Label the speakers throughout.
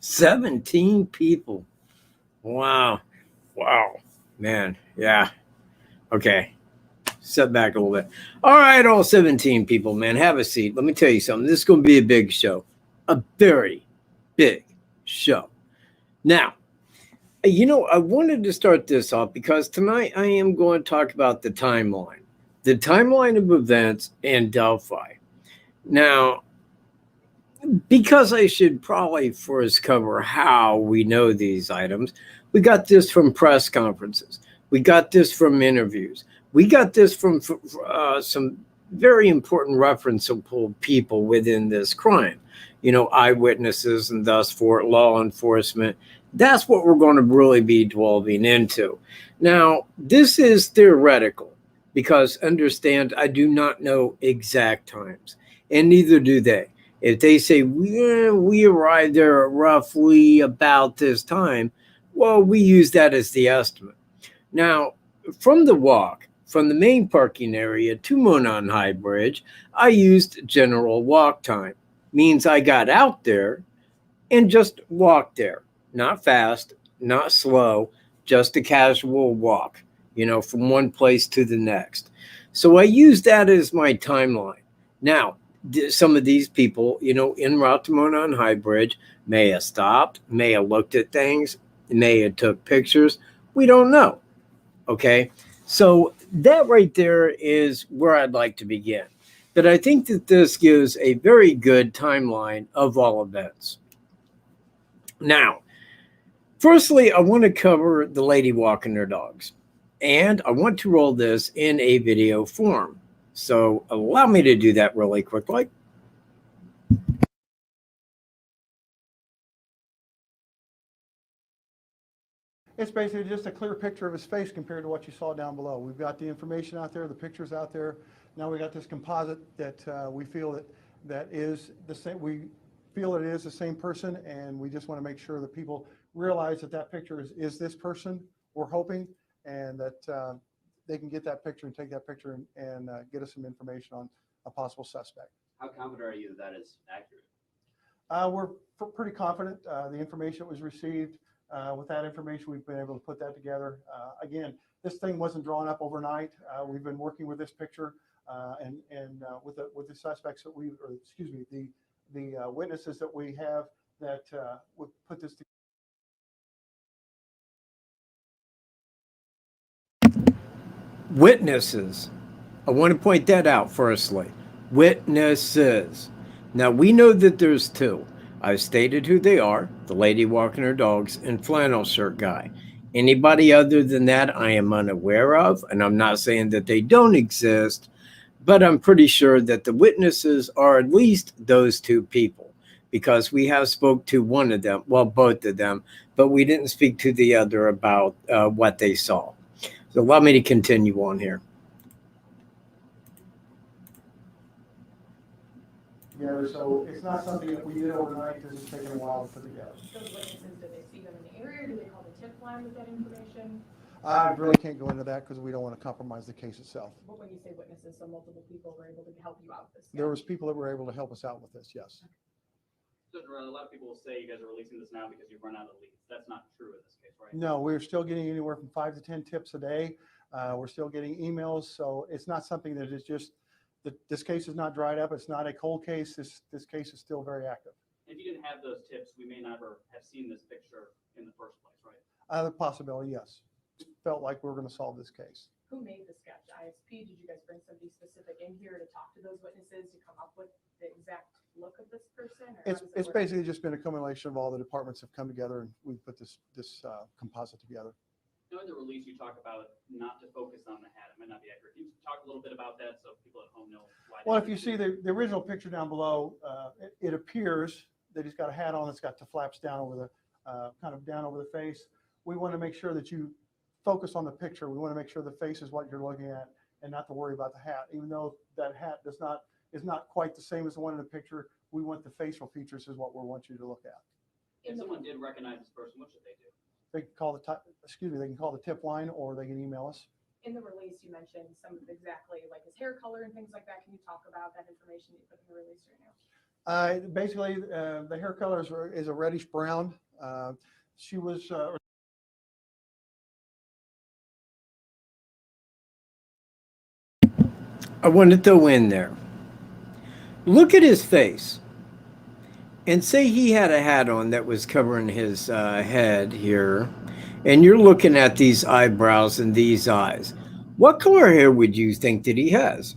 Speaker 1: 17 people. Wow. Wow. Man. Yeah. Okay. Step back a little bit. All right, all 17 people, man, have a seat. Let me tell you something. This is going to be a big show, a very big show. Now, I wanted to start this off because tonight I am going to talk about the timeline of events in Delphi. Now, because I should probably first cover how we know these items, we got this from press conferences. We got this from interviews. We got this from some very important referenceable people within this crime, eyewitnesses, and thus for law enforcement. That's what we're going to really be delving into. Now, this is theoretical because understand I do not know exact times, and neither do they. If they say we arrived there at roughly about this time, well, we use that as the estimate. Now, from the walk, from the main parking area to Monon High Bridge, I used general walk time. Means I got out there and just walked there. Not fast, not slow, just a casual walk, from one place to the next. So I used that as my timeline. Now, some of these people, en route to Monon High Bridge, may have stopped, may have looked at things, may have took pictures. We don't know. Okay. So that right there is where I'd like to begin. But I think that this gives a very good timeline of all events. Now, firstly, I want to cover the lady walking her dogs. And I want to roll this in a video form. So allow me to do that really quickly.
Speaker 2: It's basically just a clear picture of his face compared to what you saw down below. We've got the information out there, the pictures out there. Now we got this composite that we feel that is the same. We feel it is the same person, and we just want to make sure that people realize that that picture is this person. We're hoping, and that they can get that picture and take that picture and get us some information on a possible suspect.
Speaker 3: How confident are you that is accurate?
Speaker 2: We're pretty confident. The information was received. With that information, we've been able to put that together. Again, this thing wasn't drawn up overnight. We've been working with this picture and with the suspects that the witnesses that we have that would put this
Speaker 1: together. Witnesses. I want to point that out firstly. Witnesses. Now we know that there's two. I've stated who they are, the lady walking her dogs and flannel shirt guy. Anybody other than that, I am unaware of, and I'm not saying that they don't exist, but I'm pretty sure that the witnesses are at least those two people because we have spoke to one of them, well, both of them, but we didn't speak to the other about what they saw. So allow me to continue on here.
Speaker 2: Together, so it's not something that we did overnight. This has taken a while to put together.
Speaker 4: Those witnesses, did they see them in the area, or do they call the tip line with that information?
Speaker 2: I really can't go into that because we don't want to compromise the case itself.
Speaker 4: But when you say witnesses, so multiple people were able to help you out with this?
Speaker 2: There was people that were able to help us out with this, yes.
Speaker 3: A lot of people will say you guys are releasing this now because you've run out of leads. That's not true in this case, right?
Speaker 2: No, we're still getting anywhere from 5 to 10 tips a day. We're still getting emails, so it's not something that is just, this case is not dried up. It's not a cold case. This case is still very active.
Speaker 3: If you didn't have those tips, we may never have seen this picture in the first place, right?
Speaker 2: The possibility, yes. Felt like we were going to solve this case.
Speaker 4: Who made the sketch? ISP? Did you guys bring somebody specific in here to talk to those witnesses to come up with the exact look of this person?
Speaker 2: It's basically just been a combination of all the departments have come together and we put this composite together.
Speaker 3: In the release, you talk about not to focus on the hat. It might not be accurate. Can you talk a little bit about that so people at home know why?
Speaker 2: Well, if you see the original picture down below, it appears that he's got a hat on that's got the flaps down over the kind of down over the face. We want to make sure that you focus on the picture. We want to make sure the face is what you're looking at and not to worry about the hat. Even though that hat is not quite the same as the one in the picture, we want the facial features is what we want you to look at.
Speaker 3: If someone did recognize this person, what should they do?
Speaker 2: They can call they can call the tip line or they can email us.
Speaker 4: In the release, you mentioned some of exactly like his hair color and things like that. Can you talk about that information you put in the release right now?
Speaker 2: Basically, the hair color is a reddish brown. She was
Speaker 1: I want to throw in there. Look at his face. And say he had a hat on that was covering his head here. And you're looking at these eyebrows and these eyes. What color hair would you think that he has?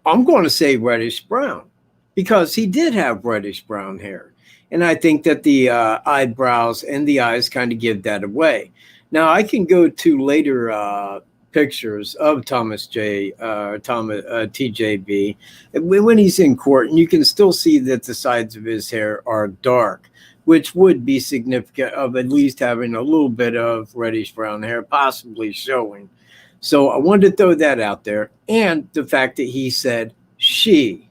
Speaker 1: I'm going to say reddish brown, because he did have reddish brown hair. And I think that the eyebrows and the eyes kind of give that away. Now, I can go to later pictures of TJB when he's in court, and you can still see that the sides of his hair are dark, which would be significant of at least having a little bit of reddish brown hair possibly showing. So I wanted to throw that out there. And the fact that he said she.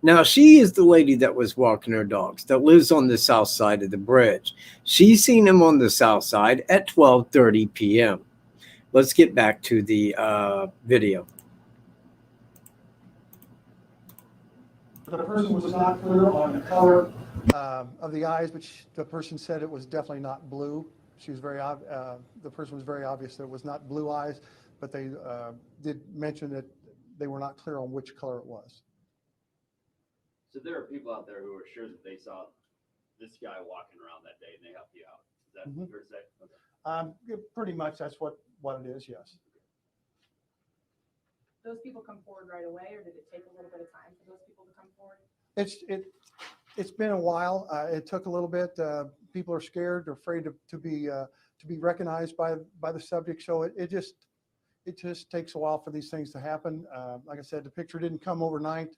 Speaker 1: Now, she is the lady that was walking her dogs, that lives on the south side of the bridge. She's seen him on the south side at 12:30 p.m. Let's get back to the video.
Speaker 2: the person was not clear on the color of the eyes, but the person said it was definitely not blue. She was the person was very obvious that it was not blue eyes, but they did mention that they were not clear on which color it was.
Speaker 5: So there are people out there who are sure that they saw this guy walking around that day and they helped you out. Is that fair to say? Okay.
Speaker 2: Yeah, pretty much that's what it is, yes.
Speaker 4: Those people come forward right away, or did it take a little bit of time for those people to come forward?
Speaker 2: It's been a while. It took a little bit. People are scared or afraid to be recognized by the subject. So it just takes a while for these things to happen. Like I said, the picture didn't come overnight.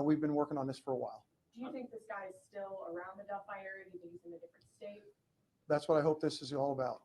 Speaker 2: We've been working on this for a while.
Speaker 4: Do you think this guy is still around the Delphi area? Do you think he's in a different state?
Speaker 2: That's what I hope this is all about.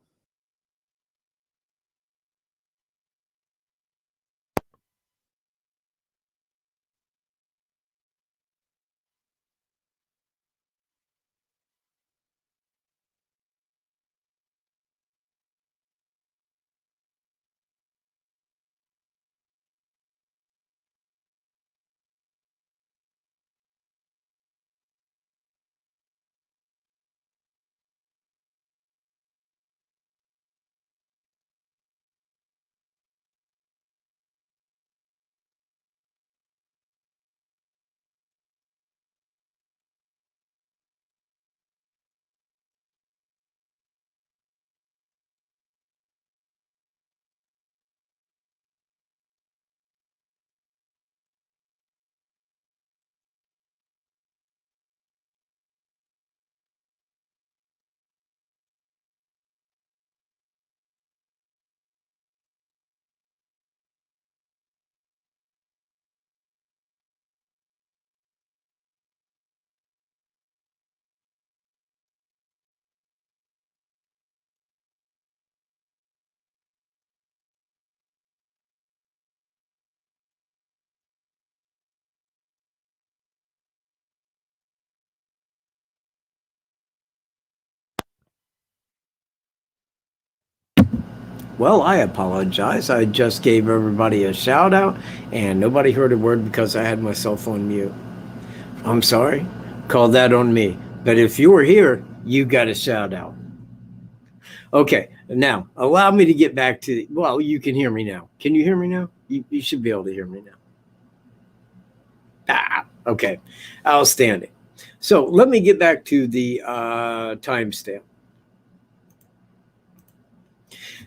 Speaker 1: Well, I apologize. I just gave everybody a shout out and nobody heard a word because I had my cell phone mute. I'm sorry. Call that on me. But if you were here, you got a shout out. Okay, now allow me to get back to, well, you can hear me now. Can you hear me now? You should be able to hear me now. Okay, outstanding. So let me get back to the timestamp.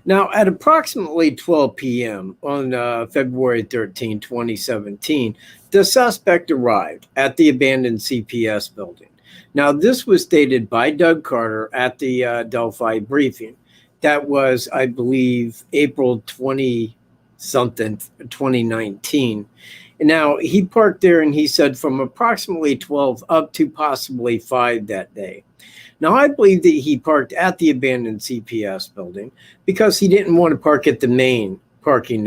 Speaker 1: Now, at approximately 12 p.m. on February 13, 2017, the suspect arrived at the abandoned CPS building. Now, this was stated by Doug Carter at the Delphi briefing. That was, I believe, April 20-something, 2019. Now, he parked there and he said from approximately 12 up to possibly 5 that day. Now, I believe that he parked at the abandoned CPS building because he didn't want to park at the main parking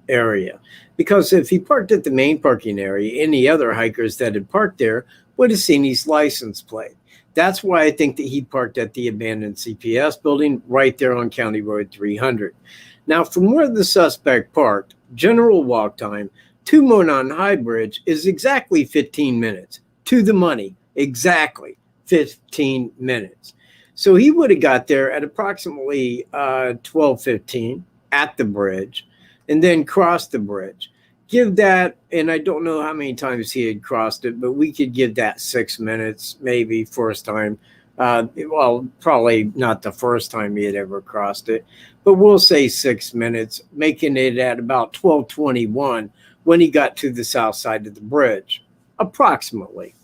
Speaker 1: area. Because if he parked at the main parking area, any other hikers that had parked there would have seen his license plate. That's why I think that he parked at the abandoned CPS building right there on County Road 300. Now, from where the suspect parked, general walk time to Monon High Bridge is exactly 15 minutes. To the money, exactly 15 minutes. So he would have got there at approximately 12:15 at the bridge and then crossed the bridge. Give that, and I don't know how many times he had crossed it, but we could give that 6 minutes, maybe first time. Well, probably not the first time he had ever crossed it, but we'll say 6 minutes, making it at about 12:21 when he got to the south side of the bridge, approximately.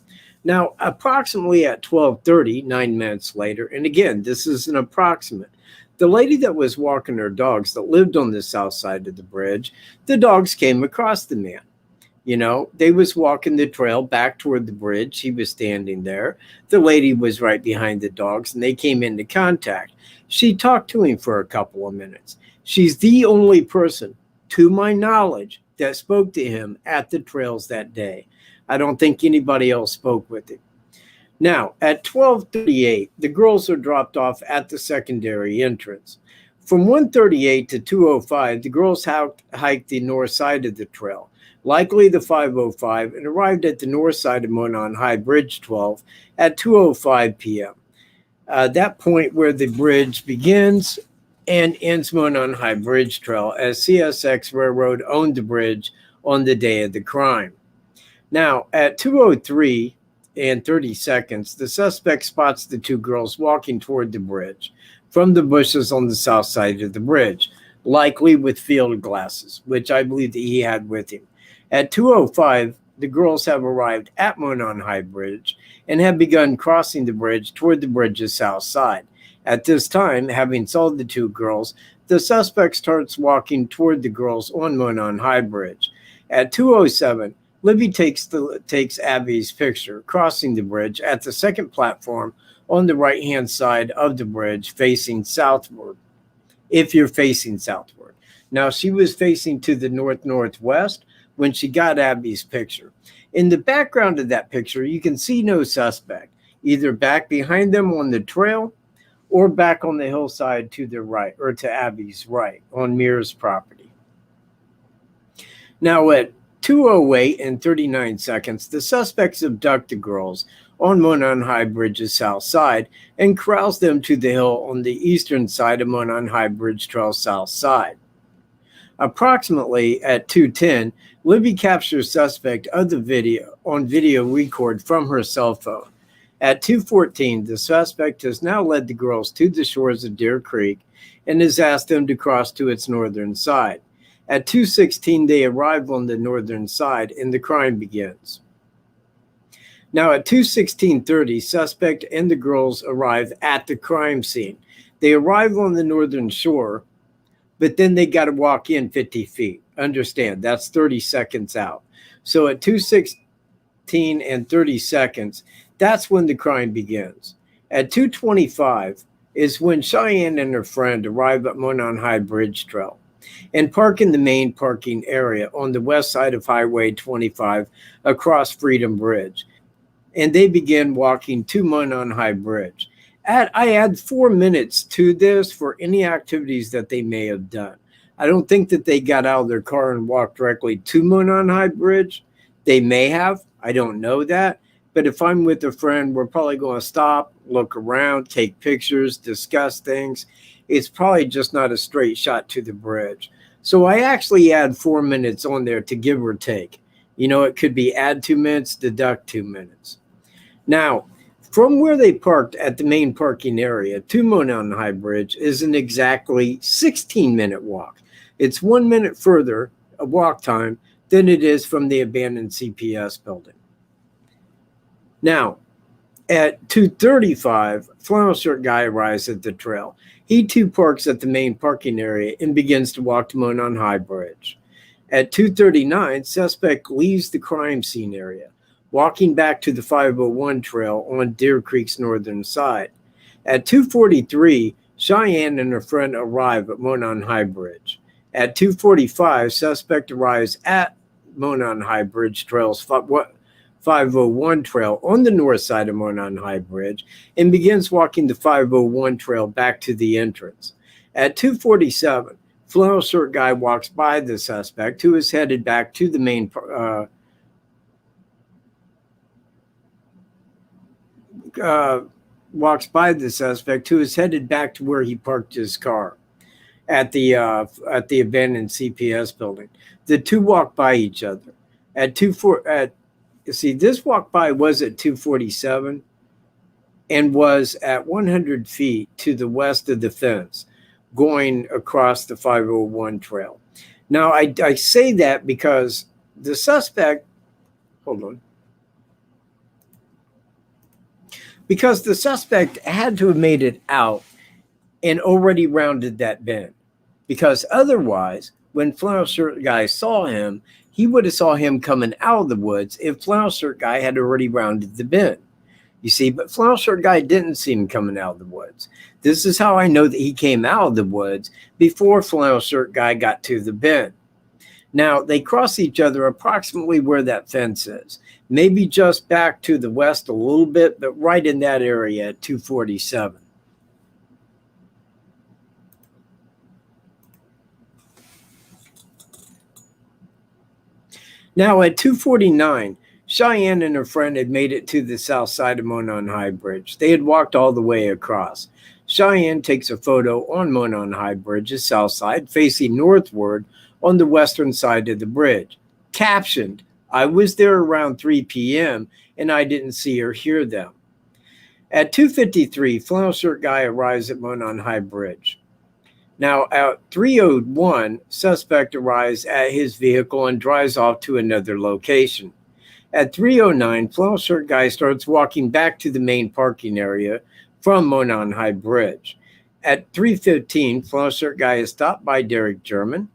Speaker 1: Now, approximately at 12:30, 9 minutes later, and again, this is an approximate, the lady that was walking her dogs that lived on the south side of the bridge, the dogs came across the man. You know, they was walking the trail back toward the bridge. He was standing there. The lady was right behind the dogs, and they came into contact. She talked to him for a couple of minutes. She's the only person, to my knowledge, that spoke to him at the trails that day. I don't think anybody else spoke with him. Now, at 12:38, the girls are dropped off at the secondary entrance. From 1:38 to 2:05, the girls hiked the north side of the trail, likely the 505, and arrived at the north side of Monon High Bridge 12 at 2:05 p.m. That point where the bridge begins and ends Monon High Bridge Trail, as CSX Railroad owned the bridge on the day of the crime. Now, at 2:03 and 30 seconds, the suspect spots the two girls walking toward the bridge from the bushes on the south side of the bridge, likely with field glasses, which I believe that he had with him. At 2:05, the girls have arrived at Monon High Bridge and have begun crossing the bridge toward the bridge's south side. At this time, having saw the two girls, the suspect starts walking toward the girls on Monon High Bridge. At 2:07, Libby takes Abby's picture crossing the bridge at the second platform on the right-hand side of the bridge facing southward, if you're facing southward. Now, she was facing to the north-northwest when she got Abby's picture. In the background of that picture, you can see no suspect, either back behind them on the trail or back on the hillside to the right, or to Abby's right, on Mears property. Now, at 2:08 and 39 seconds, the suspects abduct the girls on Monon High Bridge's south side and corrals them to the hill on the eastern side of Monon High Bridge Trail's south side. Approximately at 2:10, Libby captures suspect of the video record from her cell phone. At 2:14, the suspect has now led the girls to the shores of Deer Creek and has asked them to cross to its northern side. At 2:16, they arrive on the northern side and the crime begins. Now at 2:16:30, suspect and the girls arrive at the crime scene. They arrive on the northern shore, but then they got to walk in 50 feet. Understand, that's 30 seconds out. So at 2:16 and 30 seconds, that's when the crime begins. At 2:25 is when Cheyenne and her friend arrive at Monon High Bridge Trail and park in the main parking area on the west side of Highway 25 across Freedom Bridge. And they begin walking to Monon High Bridge. I add 4 minutes to this for any activities that they may have done. I don't think that they got out of their car and walked directly to Monon High Bridge. They may have. I don't know that. But if I'm with a friend, we're probably going to stop, look around, take pictures, discuss things. It's probably just not a straight shot to the bridge. So I actually add 4 minutes on there to give or take. You know, it could be add 2 minutes, deduct 2 minutes. Now, from where they parked at the main parking area to Monon High Bridge is an exactly 16-minute walk. It's 1 minute further a walk time than it is from the abandoned CPS building. Now, at 2:35, flannel shirt guy arrives at the trail. He too parks at the main parking area and begins to walk to Monon High Bridge. At 2:39, suspect leaves the crime scene area, walking back to the 501 trail on Deer Creek's northern side. At 2:43, Cheyenne and her friend arrive at Monon High Bridge. At 2:45, suspect arrives at Monon High Bridge Trail's 501 trail on the north side of Monon High Bridge and begins walking the 501 trail back to the entrance. At 2:47, flannel shirt guy walks by the suspect, who is headed back to the main walks by the suspect, who is headed back to where he parked his car at the abandoned CPS building. The two walk by each other this walk by was at 247 and was at 100 feet to the west of the fence, going across the 501 trail. Now, I say that because the suspect, hold on, because the suspect had to have made it out and already rounded that bend. Because otherwise, when flannel shirt guy saw him, he would have saw him coming out of the woods if flannel shirt guy had already rounded the bend. You see, but flannel shirt guy didn't see him coming out of the woods. This is how I know that he came out of the woods before flannel shirt guy got to the bend. Now, they cross each other approximately where that fence is. Maybe just back to the west a little bit, but right in that area at 247. Now, at 249, Cheyenne and her friend had made it to the south side of Monon High Bridge. They had walked all the way across. Cheyenne takes a photo on Monon High Bridge's south side, facing northward on the western side of the bridge. Captioned, "I was there around 3 p.m. and I didn't see or hear them." At 2:53, flannel shirt guy arrives at Monon High Bridge. Now, at 3:01, suspect arrives at his vehicle and drives off to another location. At 3:09, flannel shirt guy starts walking back to the main parking area from Monon High Bridge. At 3:15, flannel shirt guy is stopped by Derek German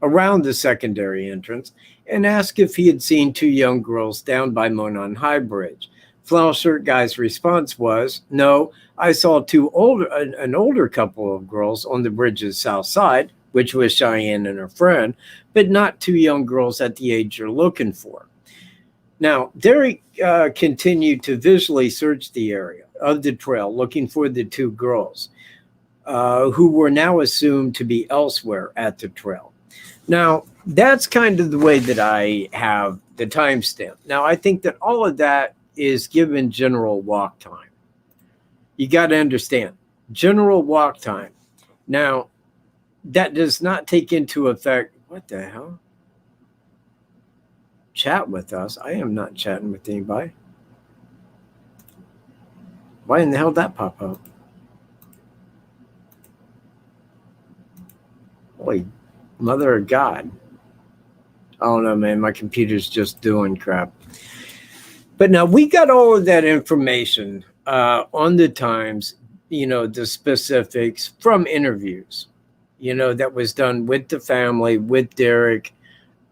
Speaker 1: around the secondary entrance and asked if he had seen two young girls down by Monon High Bridge. Flannel shirt guy's response was, "No, I saw an older couple of girls on the bridge's south side," which was Cheyenne and her friend, "but not two young girls at the age you're looking for." Now, Derek continued to visually search the area of the trail, looking for the two girls, who were now assumed to be elsewhere at the trail. Now, that's kind of the way that I have the timestamp. Now, I think that all of that is given general walk time. You got to understand, general walk time. Now, that does not take into effect, what the hell? Chat with us. I am not chatting with anybody. Why in the hell did that pop up? Holy mother of God. I don't know, man. My computer's just doing crap. But now we got all of that information on the times, the specifics from interviews, that was done with the family, with Derek.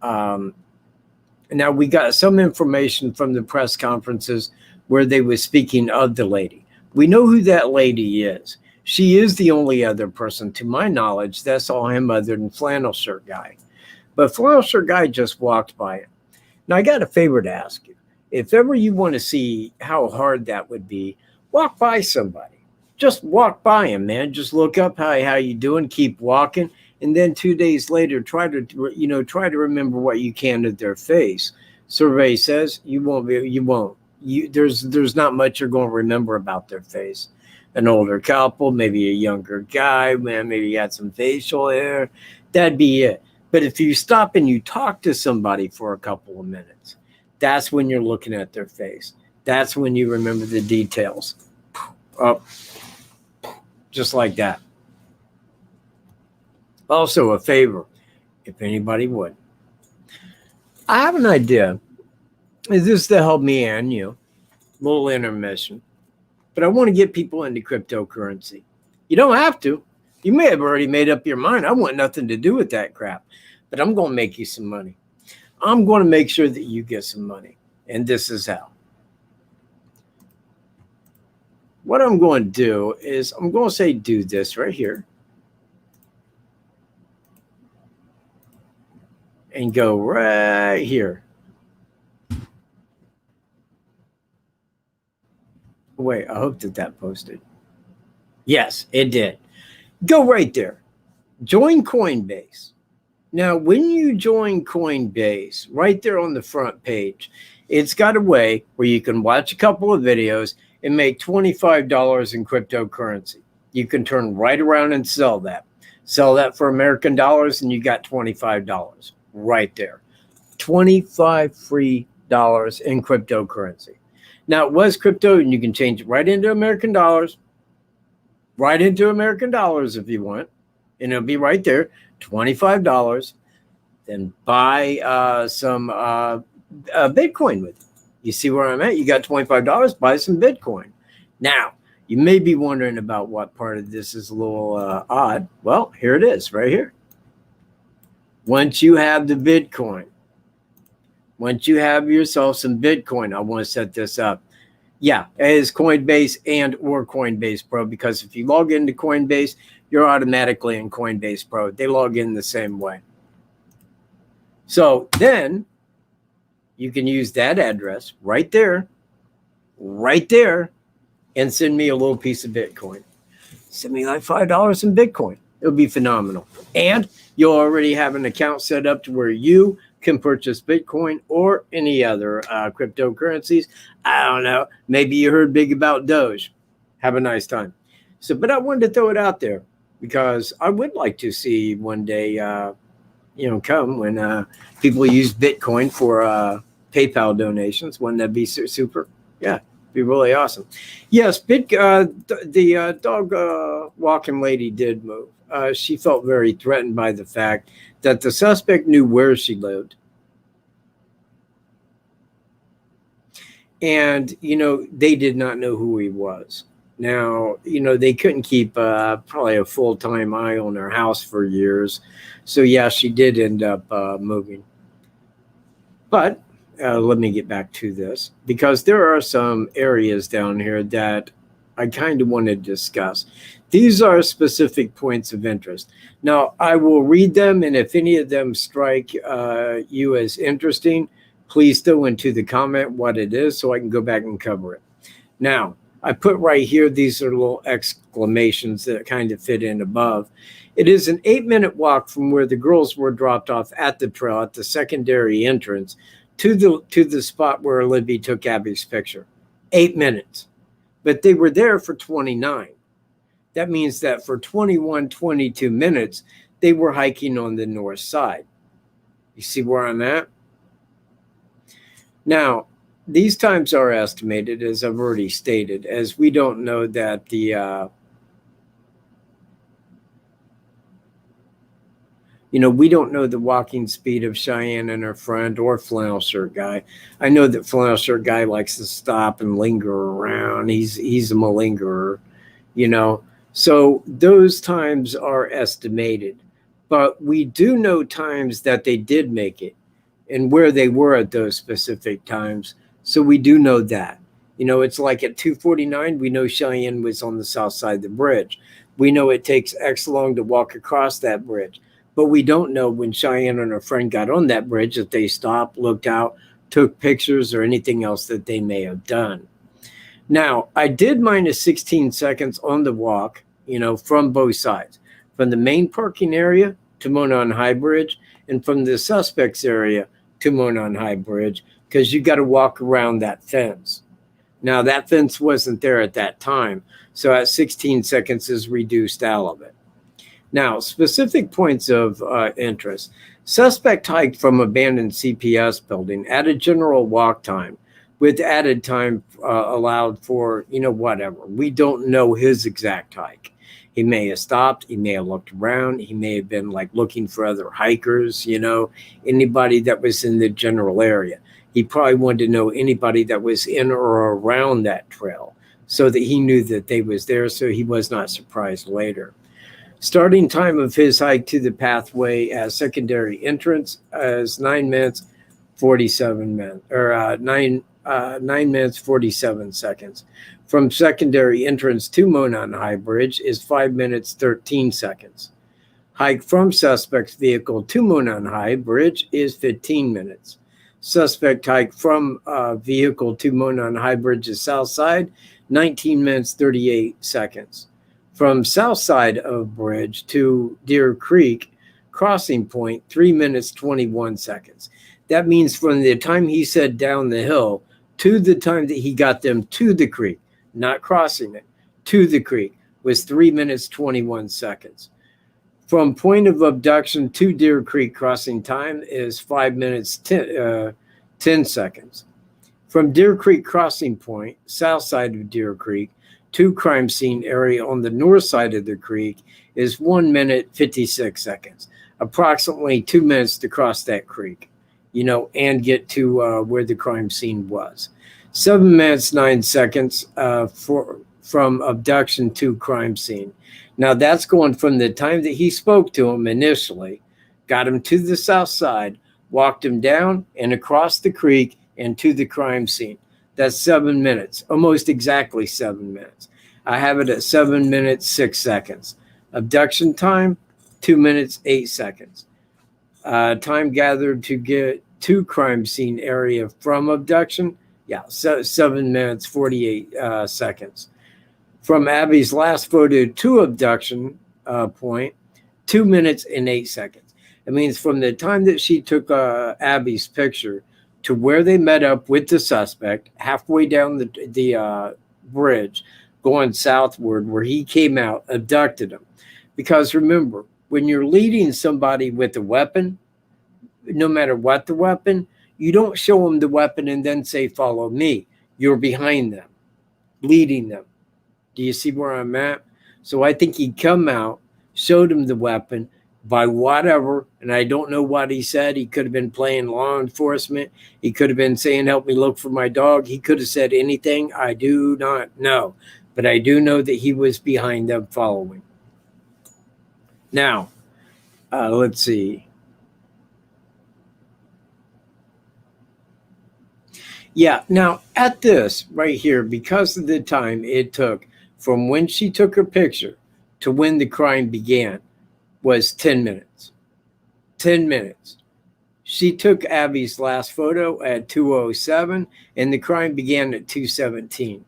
Speaker 1: Now we got some information from the press conferences where they were speaking of the lady. We know who that lady is. She is the only other person, to my knowledge, that saw him other than flannel shirt guy. But flannel shirt guy just walked by him. Now I got a favor to ask you. If ever you want to see how hard that would be, walk by somebody. Just walk by him, man. Just look up, how you doing? Keep walking. And then 2 days later, try to remember what you can of their face. Survey says you won't. There's not much you're going to remember about their face. An older couple, maybe a younger guy, man, maybe you got some facial hair. That'd be it. But if you stop and you talk to somebody for a couple of minutes, that's when you're looking at their face. That's when you remember the details. Oh, just like that. Also, a favor, if anybody would. I have an idea. This is to help me and you. Little intermission. But I want to get people into cryptocurrency. You don't have to. You may have already made up your mind. I want nothing to do with that crap. But I'm going to make you some money. I'm going to make sure that you get some money. And this is how. What I'm going to do is I'm going to say do this right here. And go right here. Wait, I hope that posted. Yes, it did. Go right there. join Coinbase. Now, when you join Coinbase, right there on the front page, it's got a way where you can watch a couple of videos and make $25 in cryptocurrency. You can turn right around and sell that. Sell that for American dollars, and you got $25 right there. 25 free dollars in cryptocurrency. Now, it was crypto, and you can change it right into American dollars. Right into American dollars if you want. And it'll be right there, $25. Then buy some Bitcoin with it. You see where I'm at? You got $25, buy some Bitcoin. Now, you may be wondering about what part of this is a little odd. Well, here it is, right here. Once you have the Bitcoin, once you have yourself some Bitcoin, I want to set this up. Yeah, it is Coinbase and or Coinbase Pro, because if you log into Coinbase, you're automatically in Coinbase Pro. They log in the same way. So then you can use that address right there, and send me a little piece of Bitcoin. Send me like $5 in Bitcoin. It'll be phenomenal. And you'll already have an account set up to where you can purchase Bitcoin or any other cryptocurrencies. I don't know. Maybe you heard big about Doge. Have a nice time. So, but I wanted to throw it out there because I would like to see one day, come when people use Bitcoin for PayPal donations. Wouldn't that be super? Yeah, be really awesome. Yes, the dog walking lady did move. She felt very threatened by the fact that the suspect knew where she lived. And, they did not know who he was. Now, they couldn't keep probably a full-time eye on her house for years. So, yeah, she did end up moving. But let me get back to this, because there are some areas down here that I kind of want to discuss. These are specific points of interest. Now, I will read them, and if any of them strike you as interesting, please throw into the comment what it is so I can go back and cover it. Now, I put right here, these are little exclamations that kind of fit in above. It is an 8-minute walk from where the girls were dropped off at the trail at the secondary entrance to the spot where Libby took Abby's picture. 8 minutes. But they were there for 29. That means that for 22 minutes, they were hiking on the north side. You see where I'm at? Now, these times are estimated, as I've already stated, as we don't know that we don't know the walking speed of Cheyenne and her friend or Flannel Shirt Guy. I know that Flannel Shirt Guy likes to stop and linger around. He's a malingerer, So those times are estimated. But we do know times that they did make it and where they were at those specific times. So we do know that. It's like at 2:49, we know Cheyenne was on the south side of the bridge. We know it takes X long to walk across that bridge. But we don't know when Cheyenne and her friend got on that bridge if they stopped, looked out, took pictures, or anything else that they may have done. Now, I did minus 16 seconds on the walk, from both sides. From the main parking area to Monon High Bridge, and from the suspects area to Monon High Bridge, because you got to walk around that fence. Now, that fence wasn't there at that time, so at 16 seconds is reduced out of it. Now, specific points of interest. Suspect hiked from abandoned CPS building at a general walk time with added time allowed for, whatever. We don't know his exact hike. He may have stopped. He may have looked around. He may have been looking for other hikers, anybody that was in the general area. He probably wanted to know anybody that was in or around that trail so that he knew that they was there, so he was not surprised later. Starting time of his hike to the pathway as secondary entrance is 9 minutes, 47 minutes, or 9 minutes, 47 seconds. From secondary entrance to Monon High Bridge is 5 minutes, 13 seconds. Hike from suspect's vehicle to Monon High Bridge is 15 minutes. Suspect hike from vehicle to Monon High Bridge's south side, 19 minutes, 38 seconds. From south side of bridge to Deer Creek crossing point, 3 minutes, 21 seconds. That means from the time he said down the hill to the time that he got them to the creek, not crossing it, to the creek, was 3 minutes, 21 seconds. From point of abduction to Deer Creek crossing time is 5 minutes, 10 seconds. From Deer Creek crossing point, south side of Deer Creek, to crime scene area on the north side of the creek is 1 minute, 56 seconds. Approximately 2 minutes to cross that creek, and get to where the crime scene was. 7 minutes, 9 seconds from abduction to crime scene. Now that's going from the time that he spoke to him initially, got him to the south side, walked him down and across the creek and to the crime scene. That's 7 minutes, almost exactly 7 minutes. I have it at 7 minutes, 6 seconds. Abduction time, 2 minutes, 8 seconds. Time gathered to get to crime scene area from abduction, 7 minutes, 48 seconds. From Abby's last photo to abduction point, 2 minutes and 8 seconds. It means from the time that she took Abby's picture to where they met up with the suspect, halfway down the bridge, going southward, where he came out, abducted him. Because remember, when you're leading somebody with a weapon, no matter what the weapon, you don't show them the weapon and then say, follow me. You're behind them, leading them. Do you see where I'm at? So I think he'd come out, showed him the weapon by whatever, and I don't know what he said. He could have been playing law enforcement. He could have been saying, help me look for my dog. He could have said anything. I do not know. But I do know that he was behind them following. Now, let's see. Yeah, now at this right here, because of the time it took from when she took her picture to when the crime began was 10 minutes. 10 minutes. She took Abby's last photo at 2:07 and the crime began at 2:17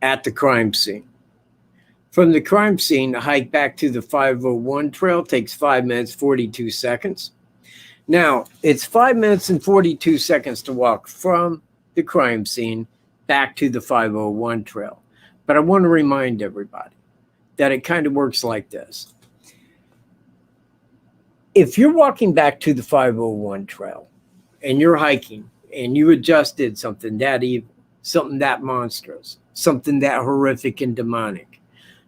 Speaker 1: at the crime scene. From the crime scene, the hike back to the 501 trail takes 5 minutes, 42 seconds. Now, it's 5 minutes and 42 seconds to walk from the crime scene back to the 501 trail. But I want to remind everybody that it kind of works like this. If you're walking back to the 501 trail and you're hiking and you had just did something that evil, something that monstrous, something that horrific and demonic,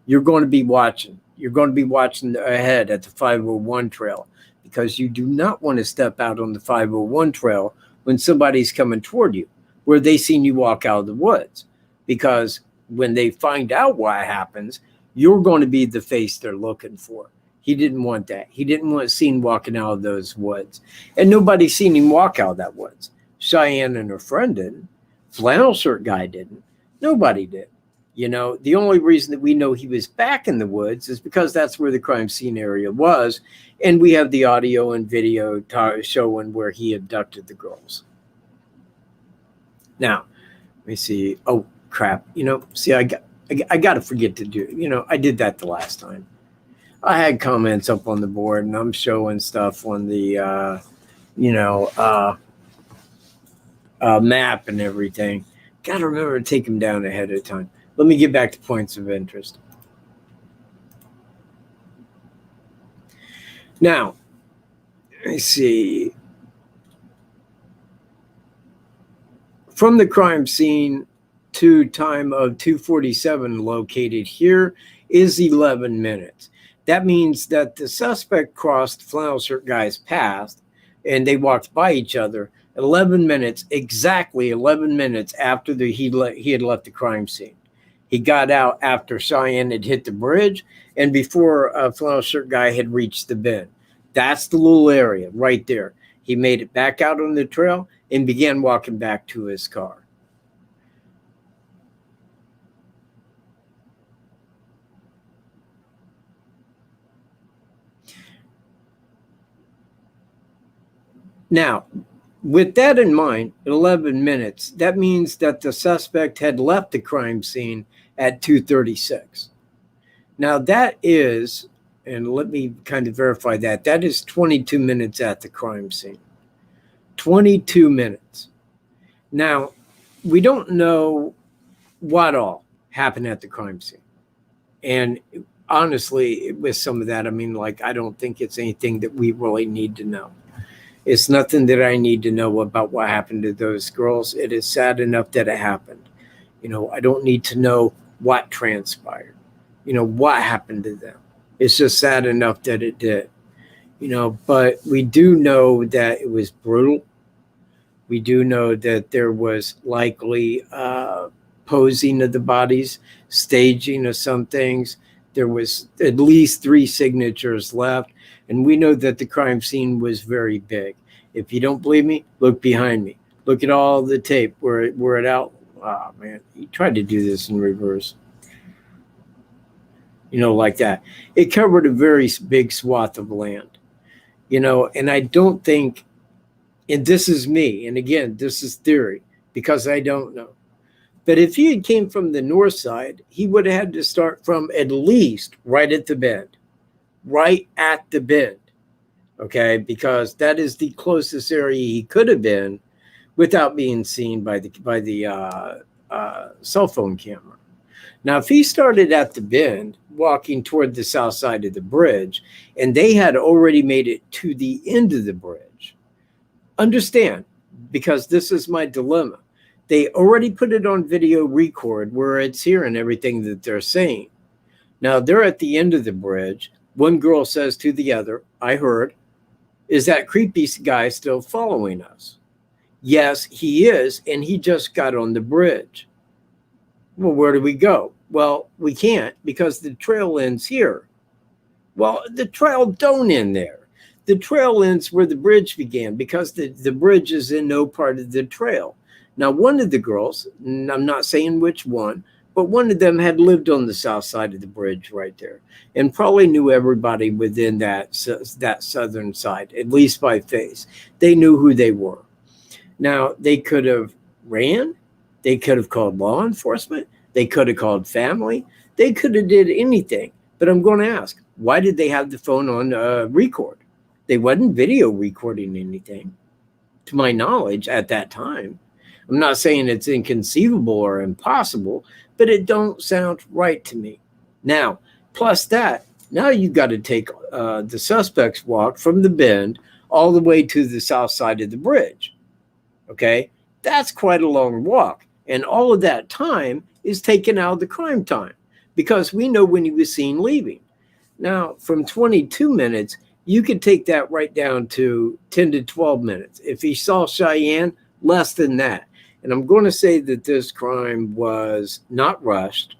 Speaker 1: you're going to be watching. You're going to be watching ahead at the 501 trail because you do not want to step out on the 501 trail when somebody's coming toward you, where they seen you walk out of the woods. Because when they find out what happens, you're going to be the face they're looking for. He didn't want that. He didn't want seen walking out of those woods. And nobody seen him walk out of that woods. Cheyenne and her friend didn't. Flannel shirt guy didn't. Nobody did. The only reason that we know he was back in the woods is because that's where the crime scene area was. And we have the audio and video showing where he abducted the girls. Now, let me see. Oh, crap. See, I got to forget to do, I did that the last time. I had comments up on the board and I'm showing stuff on the, map and everything. Got to remember to take them down ahead of time. Let me get back to points of interest. Now, let's see. From the crime scene to time of 2:47 located here is 11 minutes. That means that the suspect crossed flannel shirt guy's path and they walked by each other 11 minutes, exactly 11 minutes after he had left the crime scene. He got out after Cheyenne had hit the bridge and before a flannel shirt guy had reached the bend. That's the little area right there. He made it back out on the trail and began walking back to his car. Now, with that in mind, 11 minutes, that means that the suspect had left the crime scene at 2:36. Now that is, and let me kind of verify that, that is 22 minutes at the crime scene. 22 minutes. Now, we don't know what all happened at the crime scene. And honestly, with some of that, I mean, like, I don't think it's anything that we really need to know. It's nothing that I need to know about what happened to those girls. It is sad enough that it happened. You know, I don't need to know what transpired, you know, what happened to them. It's just sad enough that it did, you know, but we do know that it was brutal. We do know that there was likely posing of the bodies, staging of some things. There was at least 3 signatures left. And we know that the crime scene was very big. If you don't believe me, look behind me. Look at all the tape where it out. Oh, man, he tried to do this in reverse. You know, like that. It covered a very big swath of land. You know, and I don't think, and this is me, and again, this is theory, because I don't know. But if he had came from the north side, he would have had to start from at least right at the bend. Right at the bend, okay? Because that is the closest area he could have been without being seen by the cell phone camera. Now, if he started at the bend, walking toward the south side of the bridge, and they had already made it to the end of the bridge, understand, because this is my dilemma. They already put it on video record where it's hearing everything that they're saying. Now, they're at the end of the bridge. One girl says to the other, I heard, is that creepy guy still following us? Yes, he is, and he just got on the bridge. Well, where do we go? Well, we can't because the trail ends here. Well, the trail don't end there. The trail ends where the bridge began because the bridge is in no part of the trail. Now, one of the girls, and I'm not saying which one, but one of them had lived on the south side of the bridge right there and probably knew everybody within that southern side, at least by face. They knew who they were. Now, they could have ran. They could have called law enforcement. They could have called family. They could have did anything. But I'm going to ask, why did they have the phone on record? They wasn't video recording anything, to my knowledge, at that time. I'm not saying it's inconceivable or impossible, but it don't sound right to me. Now, plus that, now you've got to take the suspect's walk from the bend all the way to the south side of the bridge. Okay? That's quite a long walk. And all of that time is taken out of the crime time because we know when he was seen leaving. Now, from 22 minutes, you could take that right down to 10 to 12 minutes. If he saw Cheyenne, less than that. And I'm going to say that this crime was not rushed.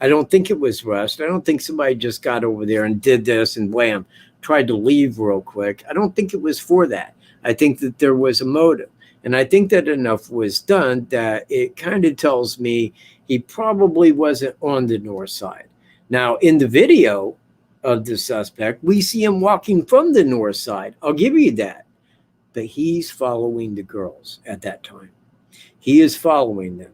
Speaker 1: I don't think it was rushed. I don't think somebody just got over there and did this and wham, tried to leave real quick. I don't think it was for that. I think that there was a motive. And I think that enough was done that it kind of tells me he probably wasn't on the north side. Now, in the video of the suspect, we see him walking from the north side. I'll give you that. But he's following the girls at that time. He is following them.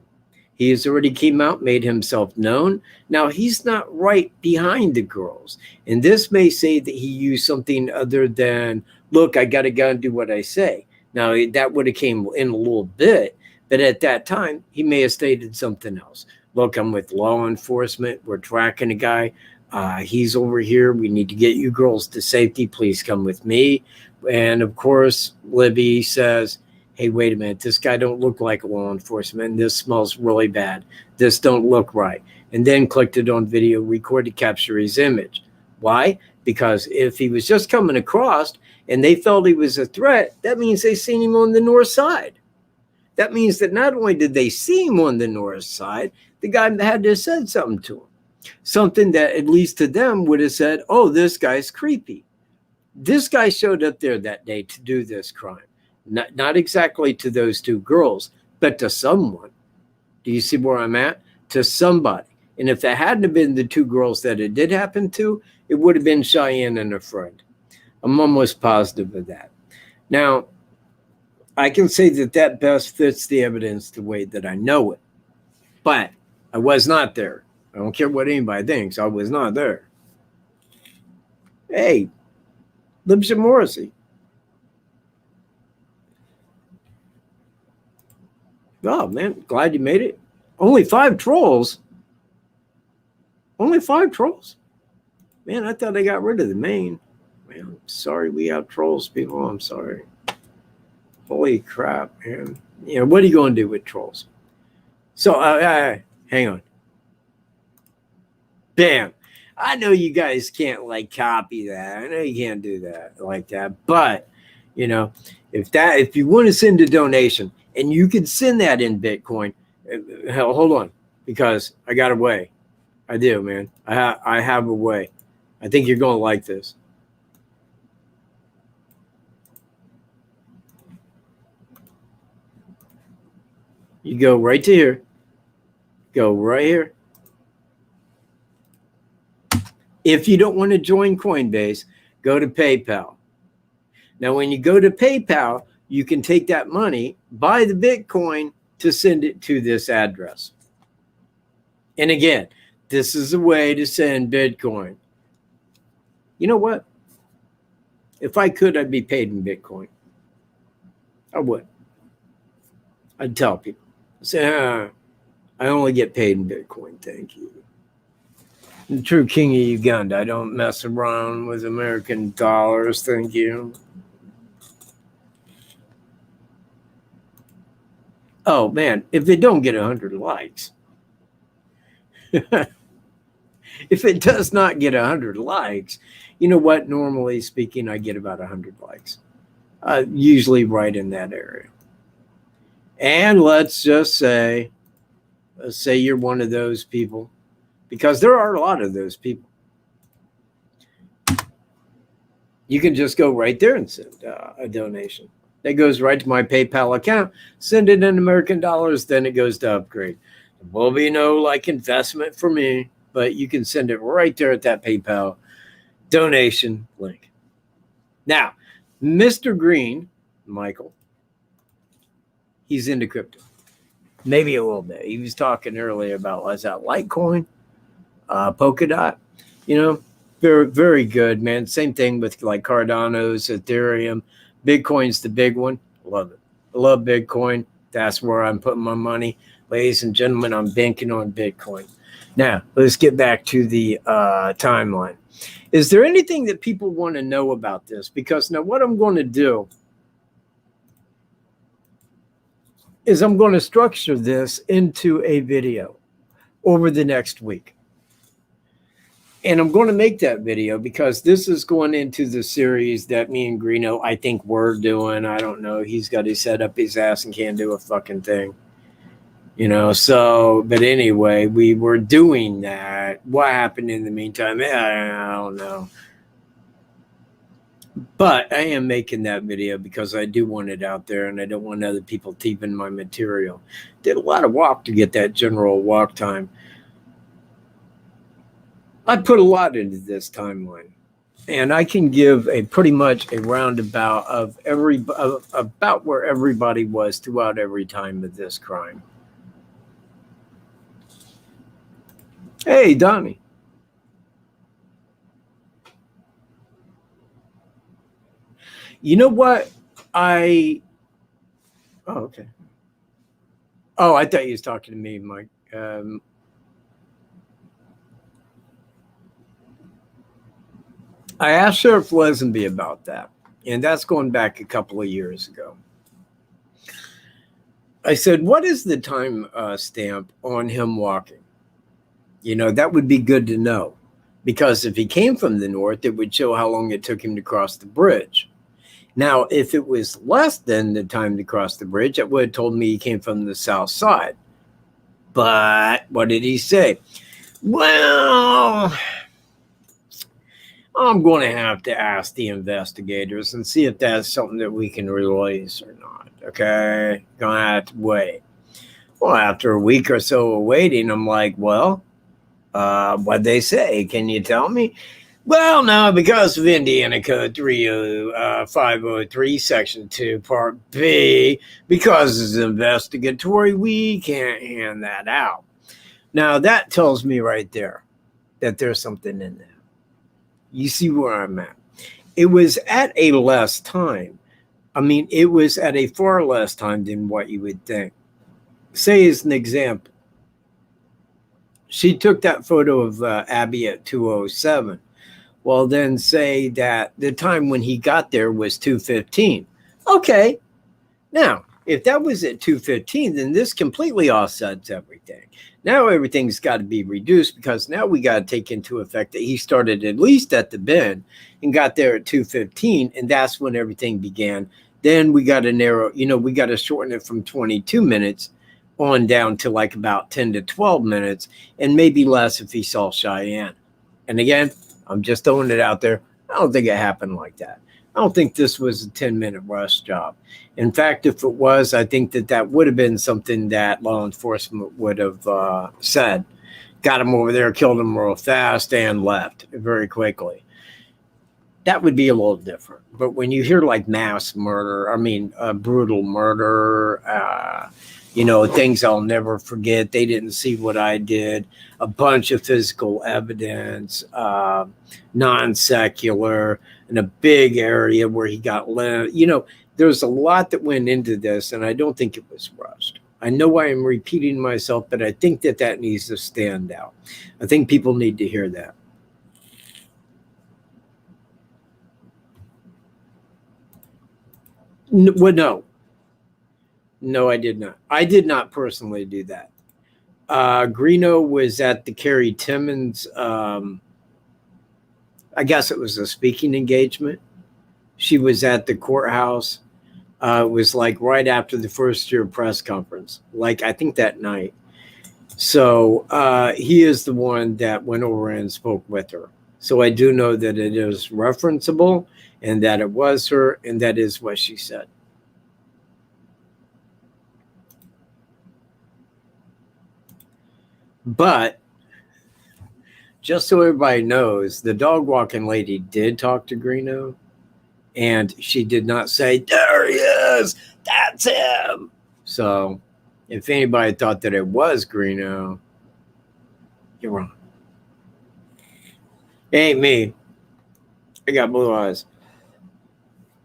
Speaker 1: He has already came out, made himself known. Now, he's not right behind the girls. And this may say that he used something other than, look, I got to go and do what I say. Now, that would have came in a little bit. But at that time, he may have stated something else. Look, I'm with law enforcement. We're tracking a guy. He's over here. We need to get you girls to safety. Please come with me. And, of course, Libby says, hey, wait a minute, this guy don't look like a law enforcement. This smells really bad. This don't look right. And then clicked it on video record to capture his image. Why? Because if he was just coming across and they felt he was a threat, that means they seen him on the north side. That means that not only did they see him on the north side, the guy had to have said something to him. Something that at least to them would have said, oh, this guy's creepy. This guy showed up there that day to do this crime. Not exactly to those 2 girls, but to someone. Do you see where I'm at? To somebody. And if that hadn't been the 2 girls that it did happen to, it would have been Cheyenne and a friend. I'm almost positive of that. Now, I can say that that best fits the evidence the way that I know it. But I was not there. I don't care what anybody thinks. I was not there. Hey, Libs and Morrissey. Oh, man, glad you made it. Only 5 trolls. Only 5 trolls. Man, I thought they got rid of the main. Man, I'm sorry we have trolls, people. I'm sorry. Holy crap, man. You know, what are you going to do with trolls? So, hang on. Bam. I know you guys can't like copy that. I know you can't do that like that. But, you know, if you want to send a donation and you can send that in Bitcoin, hell, hold on, because I got a way. I do, man. I have a way. I think you're going to like this. You go right to here. Go right here. If you don't want to join Coinbase, go to PayPal. Now, when you go to PayPal, you can take that money, buy the Bitcoin to send it to this address. And again, this is a way to send Bitcoin. You know what? If I could, I'd be paid in Bitcoin. I would. I'd tell people. Say, I only get paid in Bitcoin. Thank you. The true king of Uganda. I don't mess around with American dollars. Thank you. Oh, man. If it don't get 100 likes. If it does not get 100 likes, you know what? Normally speaking, I get about 100 likes. Usually right in that area. And let's just say you're one of those people, because there are a lot of those people. You can just go right there and send a donation. That goes right to my PayPal account. Send it in American dollars, then it goes to Upgrade. There will be no like investment for me, but you can send it right there at that PayPal donation link. Now, Mr. Green, Michael, he's into crypto. Maybe a little bit. He was talking earlier about, was that Litecoin, Polkadot? You know, very, very good, man. Same thing with like Cardano's, Ethereum. Bitcoin's the big one. Love it. I love Bitcoin. That's where I'm putting my money. Ladies and gentlemen, I'm banking on Bitcoin. Now, let's get back to the timeline. Is there anything that people want to know about this? Because now what I'm going to do is I'm going to structure this into a video over the next week. And I'm going to make that video because this is going into the series that me and Greeno, I think we're doing. I don't know. He's got his head up his ass and can't do a fucking thing. You know, so, but anyway, we were doing that. What happened in the meantime? I don't know. But I am making that video because I do want it out there and I don't want other people thieving my material. Did a lot of walk to get that general walk time. I put a lot into this timeline, and I can give a pretty much a roundabout of about where everybody was throughout every time of this crime. Hey, Donnie. You know what? Oh, okay. Oh, I thought you was talking to me, Mike. I asked Sheriff Lesenby about that, and that's going back a couple of years ago. I said, what is the time stamp on him walking? You know, that would be good to know, because if he came from the north, it would show how long it took him to cross the bridge. Now, if it was less than the time to cross the bridge, it would have told me he came from the south side. But what did he say? Well, I'm going to have to ask the investigators and see if that's something that we can release or not. Okay? Going to have to wait. Well, after a week or so of waiting, I'm like, well, what'd they say? Can you tell me? Well, no, because of Indiana Code 30503, Section 2, Part B, because it's investigatory, we can't hand that out. Now that tells me right there that there's something in there. You see where I'm at. It was at a less time. I mean, it was at a far less time than what you would think. Say as an example, she took that photo of Abby at 2:07. Well, then say that the time when he got there was 2:15. Okay. Now, if that was at 2:15, then this completely offsets everything. Now everything's got to be reduced because now we got to take into effect that he started at least at the bend and got there at 2:15, and that's when everything began. Then we got to narrow, we got to shorten it from 22 minutes on down to like about 10 to 12 minutes, and maybe less if he saw Cheyenne. And again, I'm just throwing it out there. I don't think it happened like that. I don't think this was a 10-minute rush job. In fact, if it was, I think that would have been something that law enforcement would have said. Got him over there, killed him real fast, and left very quickly. That would be a little different. But when you hear like mass murder, brutal murder, things I'll never forget. They didn't see what I did. A bunch of physical evidence, non-secular, in a big area where he got there's a lot that went into this, and I don't think it was rushed. I know I am repeating myself, but I think that needs to stand out. I think people need to hear that. No, I did not. I did not personally do that. Greeno was at the Carrie Timmons, I guess it was a speaking engagement. She was at the courthouse. It was like right after the first year press conference, like I think that night. So he is the one that went over and spoke with her. So I do know that it is referenceable and that it was her, and that is what she said. But just so everybody knows, the dog walking lady did talk to Greeno, and she did not say, "There he is, that's him." So if anybody thought that it was Greeno, you're wrong. It ain't me. I got blue eyes.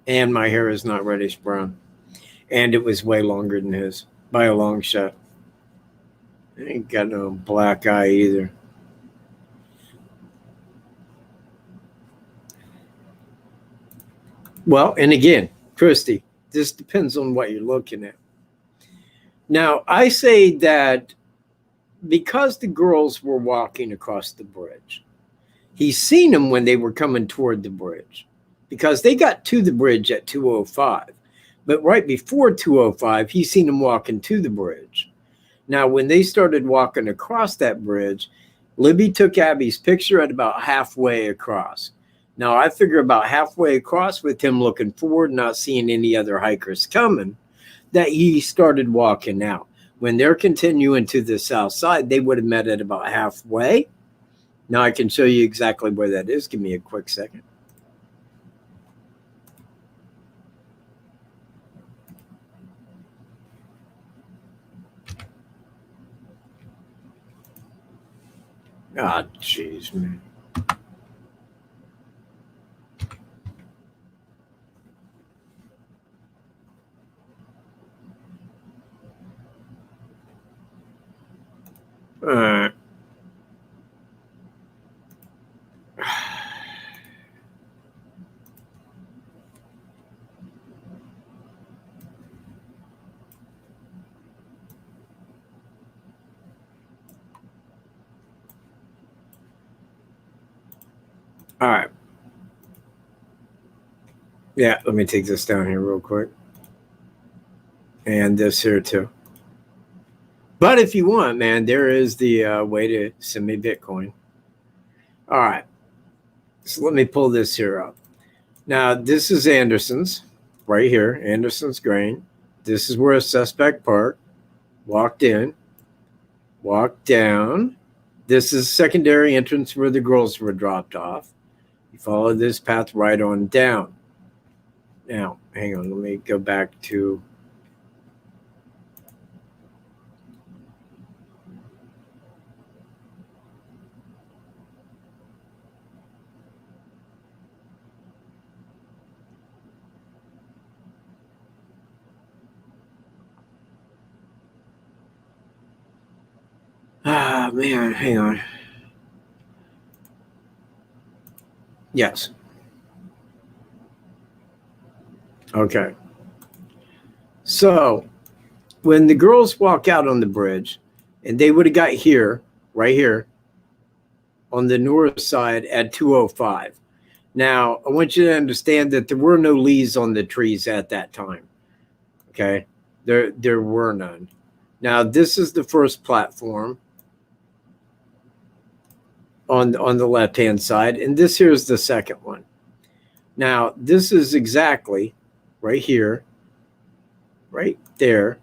Speaker 1: And my hair is not reddish brown. And it was way longer than his, by a long shot. I ain't got no black eye either. Well, and again, Christy, this depends on what you're looking at. Now, I say that because the girls were walking across the bridge, he's seen them when they were coming toward the bridge, because they got to the bridge at 2:05. But right before 2:05, he's seen them walking to the bridge. Now, when they started walking across that bridge, Libby took Abby's picture at about halfway across. Now, I figure about halfway across, with him looking forward, not seeing any other hikers coming, that he started walking out. When they're continuing to the south side, they would have met at about halfway. Now I can show you exactly where that is. Give me a quick second. Ah, jeez, man. All right. All right. Yeah, let me take this down here real quick. And this here too. But if you want, man, there is the way to send me Bitcoin. All right. So let me pull this here up. Now, this is Anderson's right here, Anderson's Grain. This is where a suspect parked, walked in, walked down. This is secondary entrance where the girls were dropped off. You follow this path right on down. Now, hang on, let me go back to... man, hang on. Yes. Okay. So when the girls walk out on the bridge, and they would have got here, right here, on the north side at 2:05. Now, I want you to understand that there were no leaves on the trees at that time. Okay? There were none. Now, this is the first platform on the left-hand side, and this here is the second one. Now, this is exactly right here, right there,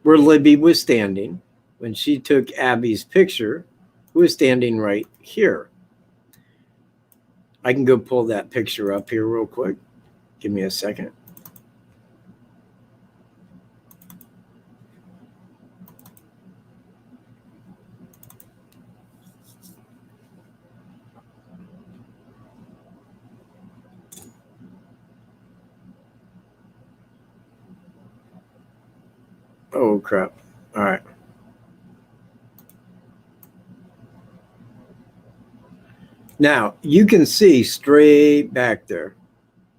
Speaker 1: where Libby was standing when she took Abby's picture, who was standing right here. I can go pull that picture up here real quick. Give me a second. Oh, crap. All right. Now, you can see straight back there.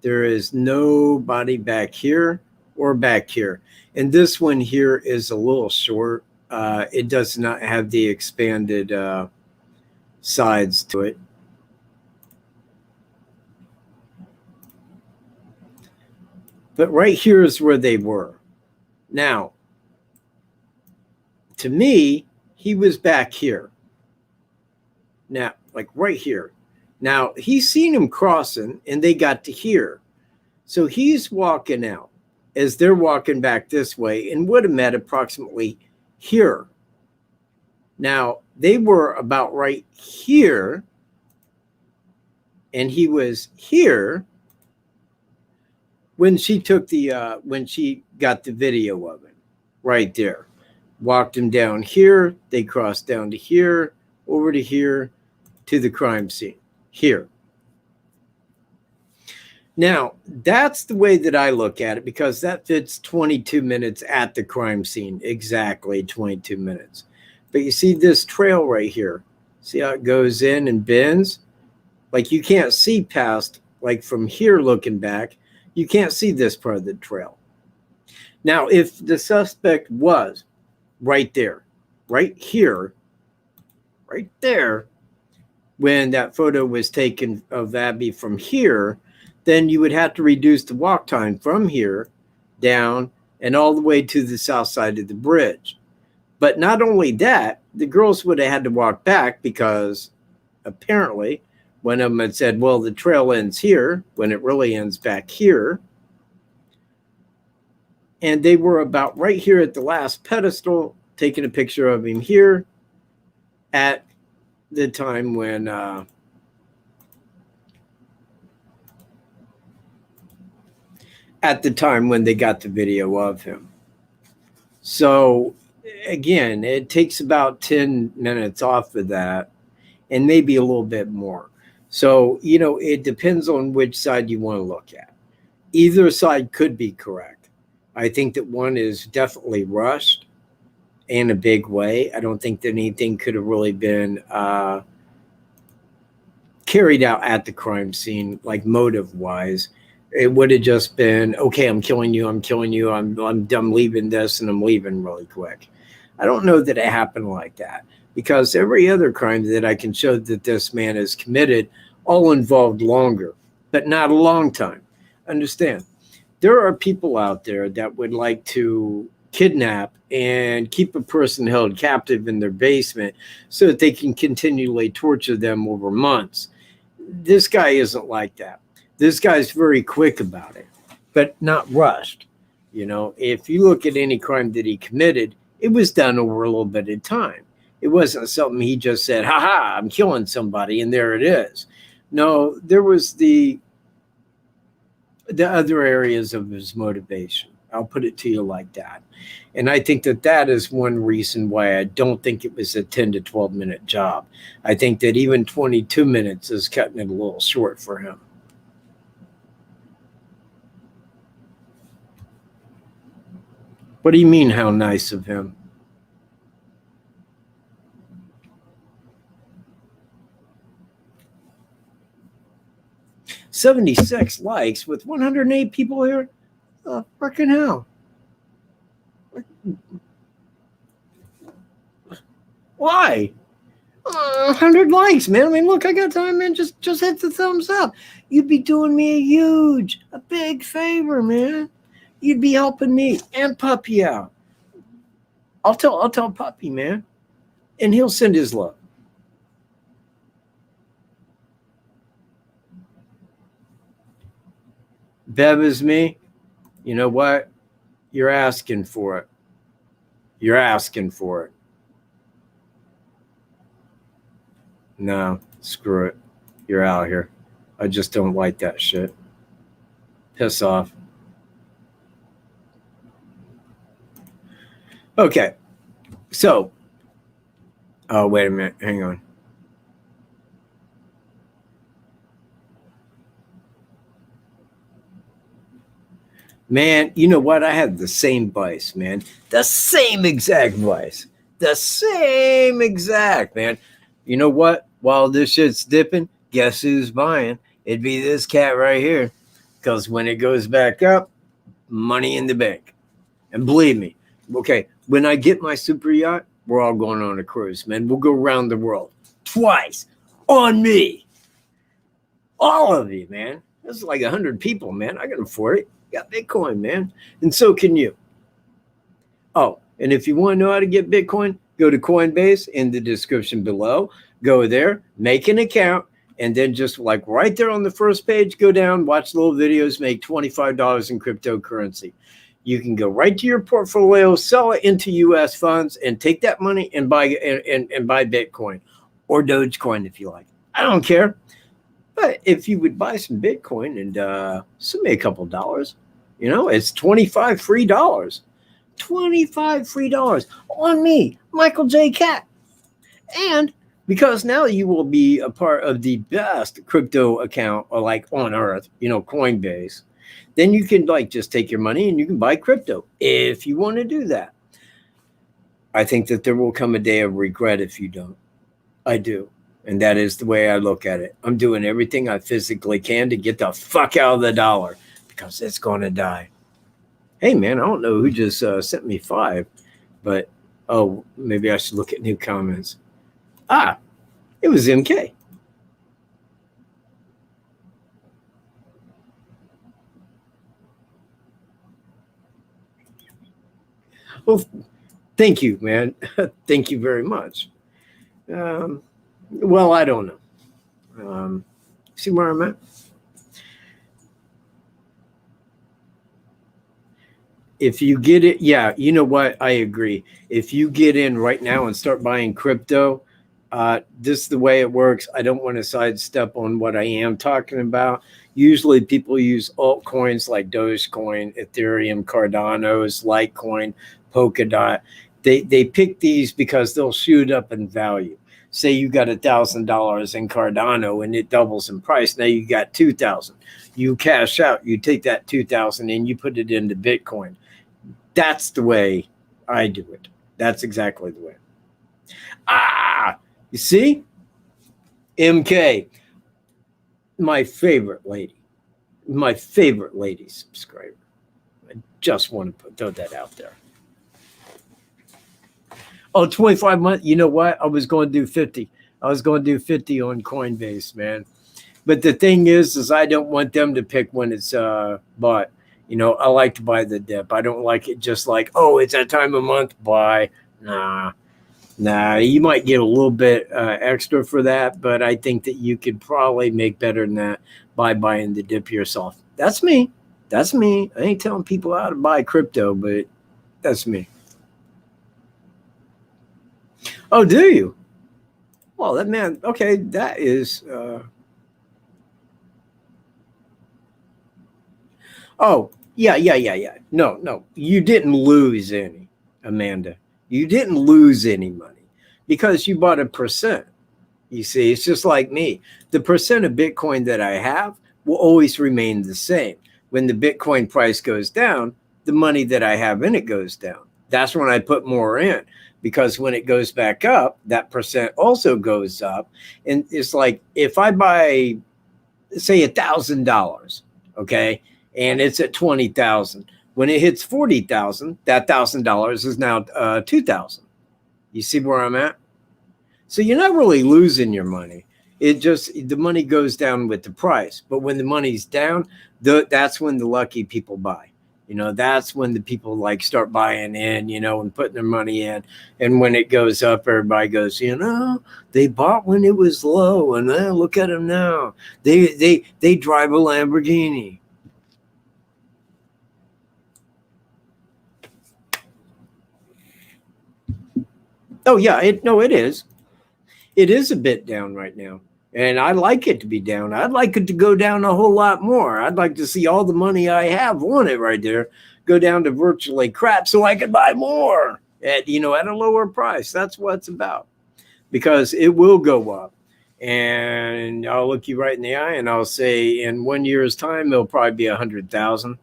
Speaker 1: There is nobody back here or back here. And this one here is a little short. It does not have the expanded sides to it. But right here is where they were. Now, to me, he was back here. Now, like right here. Now, he's seen him crossing, and they got to here. So he's walking out as they're walking back this way and would have met approximately here. Now, they were about right here, and he was here when she took the when she got the video of it right there. Walked him down here, they crossed down to here, over to here, to the crime scene here. Now, that's the way that I look at it, because that fits 22 minutes at the crime scene, exactly 22 minutes. But you see this trail right here. See how it goes in and bends? Like you can't see past, like from here looking back, you can't see this part of the trail. Now, if the suspect was right there, right here, right there, when that photo was taken of Abby from here, then you would have to reduce the walk time from here down and all the way to the south side of the bridge. But not only that, the girls would have had to walk back, because apparently one of them had said, well, the trail ends here when it really ends back here. And they were about right here at the last pedestal, taking a picture of him here at the time when they got the video of him. So again, it takes about 10 minutes off of that, and maybe a little bit more. So, you know, it depends on which side you want to look at. Either side could be correct. I think that one is definitely rushed in a big way. I don't think that anything could have really been carried out at the crime scene, like motive-wise. It would have just been, okay, I'm killing you, I'm leaving this, and I'm leaving really quick. I don't know that it happened like that, because every other crime that I can show that this man has committed all involved longer, but not a long time. Understand, there are people out there that would like to kidnap and keep a person held captive in their basement so that they can continually torture them over months. This guy isn't like that. This guy's very quick about it, but not rushed. You know, if you look at any crime that he committed, it was done over a little bit of time. It wasn't something he just said, ha, I'm killing somebody, and there it is. No, there was the other areas of his motivation. I'll put it to you like that. And I think that that is one reason why I don't think it was a 10 to 12 minute job. I think that even 22 minutes is cutting it a little short for him. What do you mean, how nice of him? 76 likes with 108 people here. Oh, freaking hell. Why? 100 likes, man. I mean, look, I got time, man. Just hit the thumbs up. You'd be doing me a big favor, man. You'd be helping me and Puppy out. I'll tell Puppy, man, and he'll send his love. Bev is me. You know what? You're asking for it. You're asking for it. No, screw it. You're out here. I just don't like that shit. Piss off. Okay. So, oh, wait a minute. Hang on. Man, you know what? I had the same vice, man. The same exact vice. The same exact, man. You know what? While this shit's dipping, guess who's buying? It'd be this cat right here. Because when it goes back up, money in the bank. And believe me, okay, when I get my super yacht, we're all going on a cruise, man. We'll go around the world twice on me. All of you, man. That's like 100 people, man. I can afford it. Got Bitcoin, man. And so can you. Oh, and if you want to know how to get Bitcoin, go to COINBASE in the description below. Go there, make an account, and then just like right there on the first page, go down, watch little videos, make $25 in cryptocurrency. You can go right to your portfolio, sell it into US funds, and take that money and buy Bitcoin or Dogecoin if you like. I don't care. But if you would buy some Bitcoin and send me a couple dollars, you know, it's $25 free. $25 free on me, Michael J. Cat. And because now you will be a part of the best crypto account or like on earth, you know, Coinbase, then you can like just take your money and you can buy crypto if you want to do that. I think that there will come a day of regret if you don't. I do. And that is the way I look at it. I'm doing everything I physically can to get the fuck out of the dollar because it's going to die. Hey, man, I don't know who just sent me 5, but, oh, maybe I should look at new comments. Ah, it was MK. Well, thank you, man. Thank you very much. Well, I don't know. See where I'm at? If you get it, yeah, you know what? I agree. If you get in right now and start buying crypto, this is the way it works. I don't want to sidestep on what I am talking about. Usually people use altcoins like Dogecoin, Ethereum, Cardano's, Litecoin, Polkadot. They pick these because they'll shoot up in value. Say you got $1,000 in Cardano and it doubles in price. Now you got 2,000. You cash out, you take that 2,000 and you put it into Bitcoin. That's the way I do it. That's exactly the way. You see? MK, my favorite lady subscriber. I just want to throw that out there. Oh, 25 months. You know what? I was going to do 50. I was going to do 50 on Coinbase, man. But the thing is I don't want them to pick when it's bought. You know, I like to buy the dip. I don't like it just like, oh, it's that time of month, buy. Nah, you might get a little bit extra for that, but I think that you could probably make better than that by buying the dip yourself. That's me. That's me. I ain't telling people how to buy crypto, but that's me. Oh, do you? Well, that man, okay, that is... Oh, yeah. No, you didn't lose any, Amanda. You didn't lose any money because you bought a percent. You see, it's just like me. The percent of Bitcoin that I have will always remain the same. When the Bitcoin price goes down, the money that I have in it goes down. That's when I put more in, because when it goes back up, that percent also goes up. And it's like if I buy say $1,000, okay, and it's at 20,000. When it hits 40,000, that $1,000 is now 2,000. You see where I'm at? So you're not really losing your money. It just, the money goes down with the price. But when the money's down, that's when the lucky people buy. You know, that's when the people like start buying in, you know, and putting their money in. And when it goes up, everybody goes, you know, they bought when it was low, and look at them now. They drive a Lamborghini. Oh yeah, it is. It is a bit down right now. And I like it to be down. I'd like it to go down a whole lot more. I'd like to see all the money I have on it right there go down to virtually crap so I can buy more at, you know, at a lower price. That's what it's about, because it will go up. And I'll look you right in the eye and I'll say in 1 year's time, it'll probably be 100,000.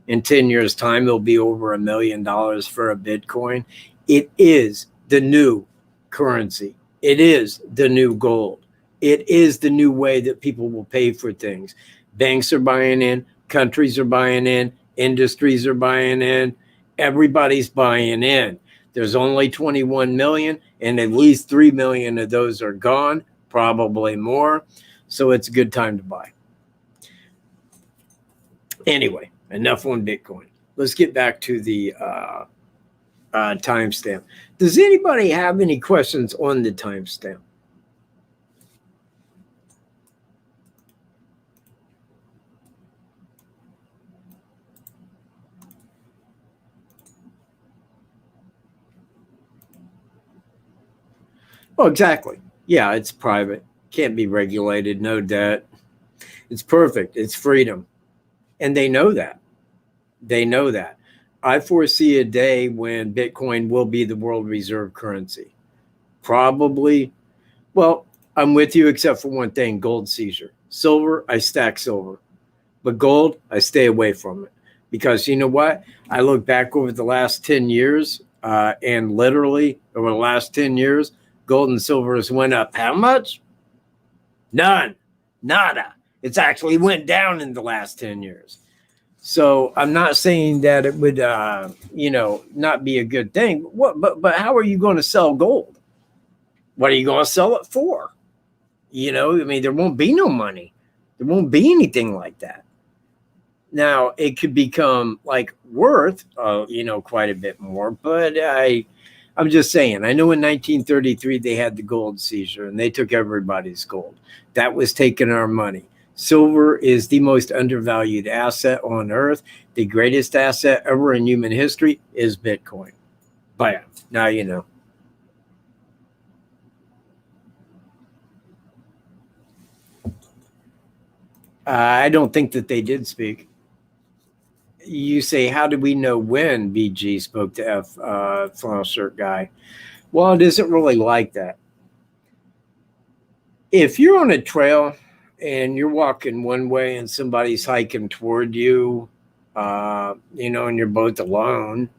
Speaker 1: In 10 years' time, it'll be over $1 million for a Bitcoin. It is the new currency. It is the new gold. It is the new way that people will pay for things. Banks are buying in, countries are buying in, industries are buying in, everybody's buying in. There's only 21 million, and at least 3 million of those are gone, probably more. So it's a good time to buy. Anyway, enough on Bitcoin. Let's get back to the timestamp. Does anybody have any questions on the timestamp? Well, exactly. Yeah, it's private. Can't be regulated. No debt. It's perfect. It's freedom. And they know that. They know that. I foresee a day when Bitcoin will be the world reserve currency. Probably. Well, I'm with you except for one thing, gold seizure. Silver, I stack silver. But gold, I stay away from it. Because you know what? I look back over the last 10 years, and literally over the last 10 years, gold and silver has went up. How much? None. Nada. It's actually went down in the last 10 years. So I'm not saying that it would, you know, not be a good thing. But how are you going to sell gold? What are you going to sell it for? You know, I mean, there won't be no money. There won't be anything like that. Now, it could become like worth, you know, quite a bit more. But I'm just saying, I know in 1933 they had the gold seizure and they took everybody's gold. That was taking our money. Silver is the most undervalued asset on earth. The greatest asset ever in human history is Bitcoin. Bam. Now you know. I don't think that they did speak. You say, how do we know when BG spoke to flannel shirt guy? Well, it isn't really like that. If you're on a trail and you're walking one way and somebody's hiking toward you, you know, and you're both alone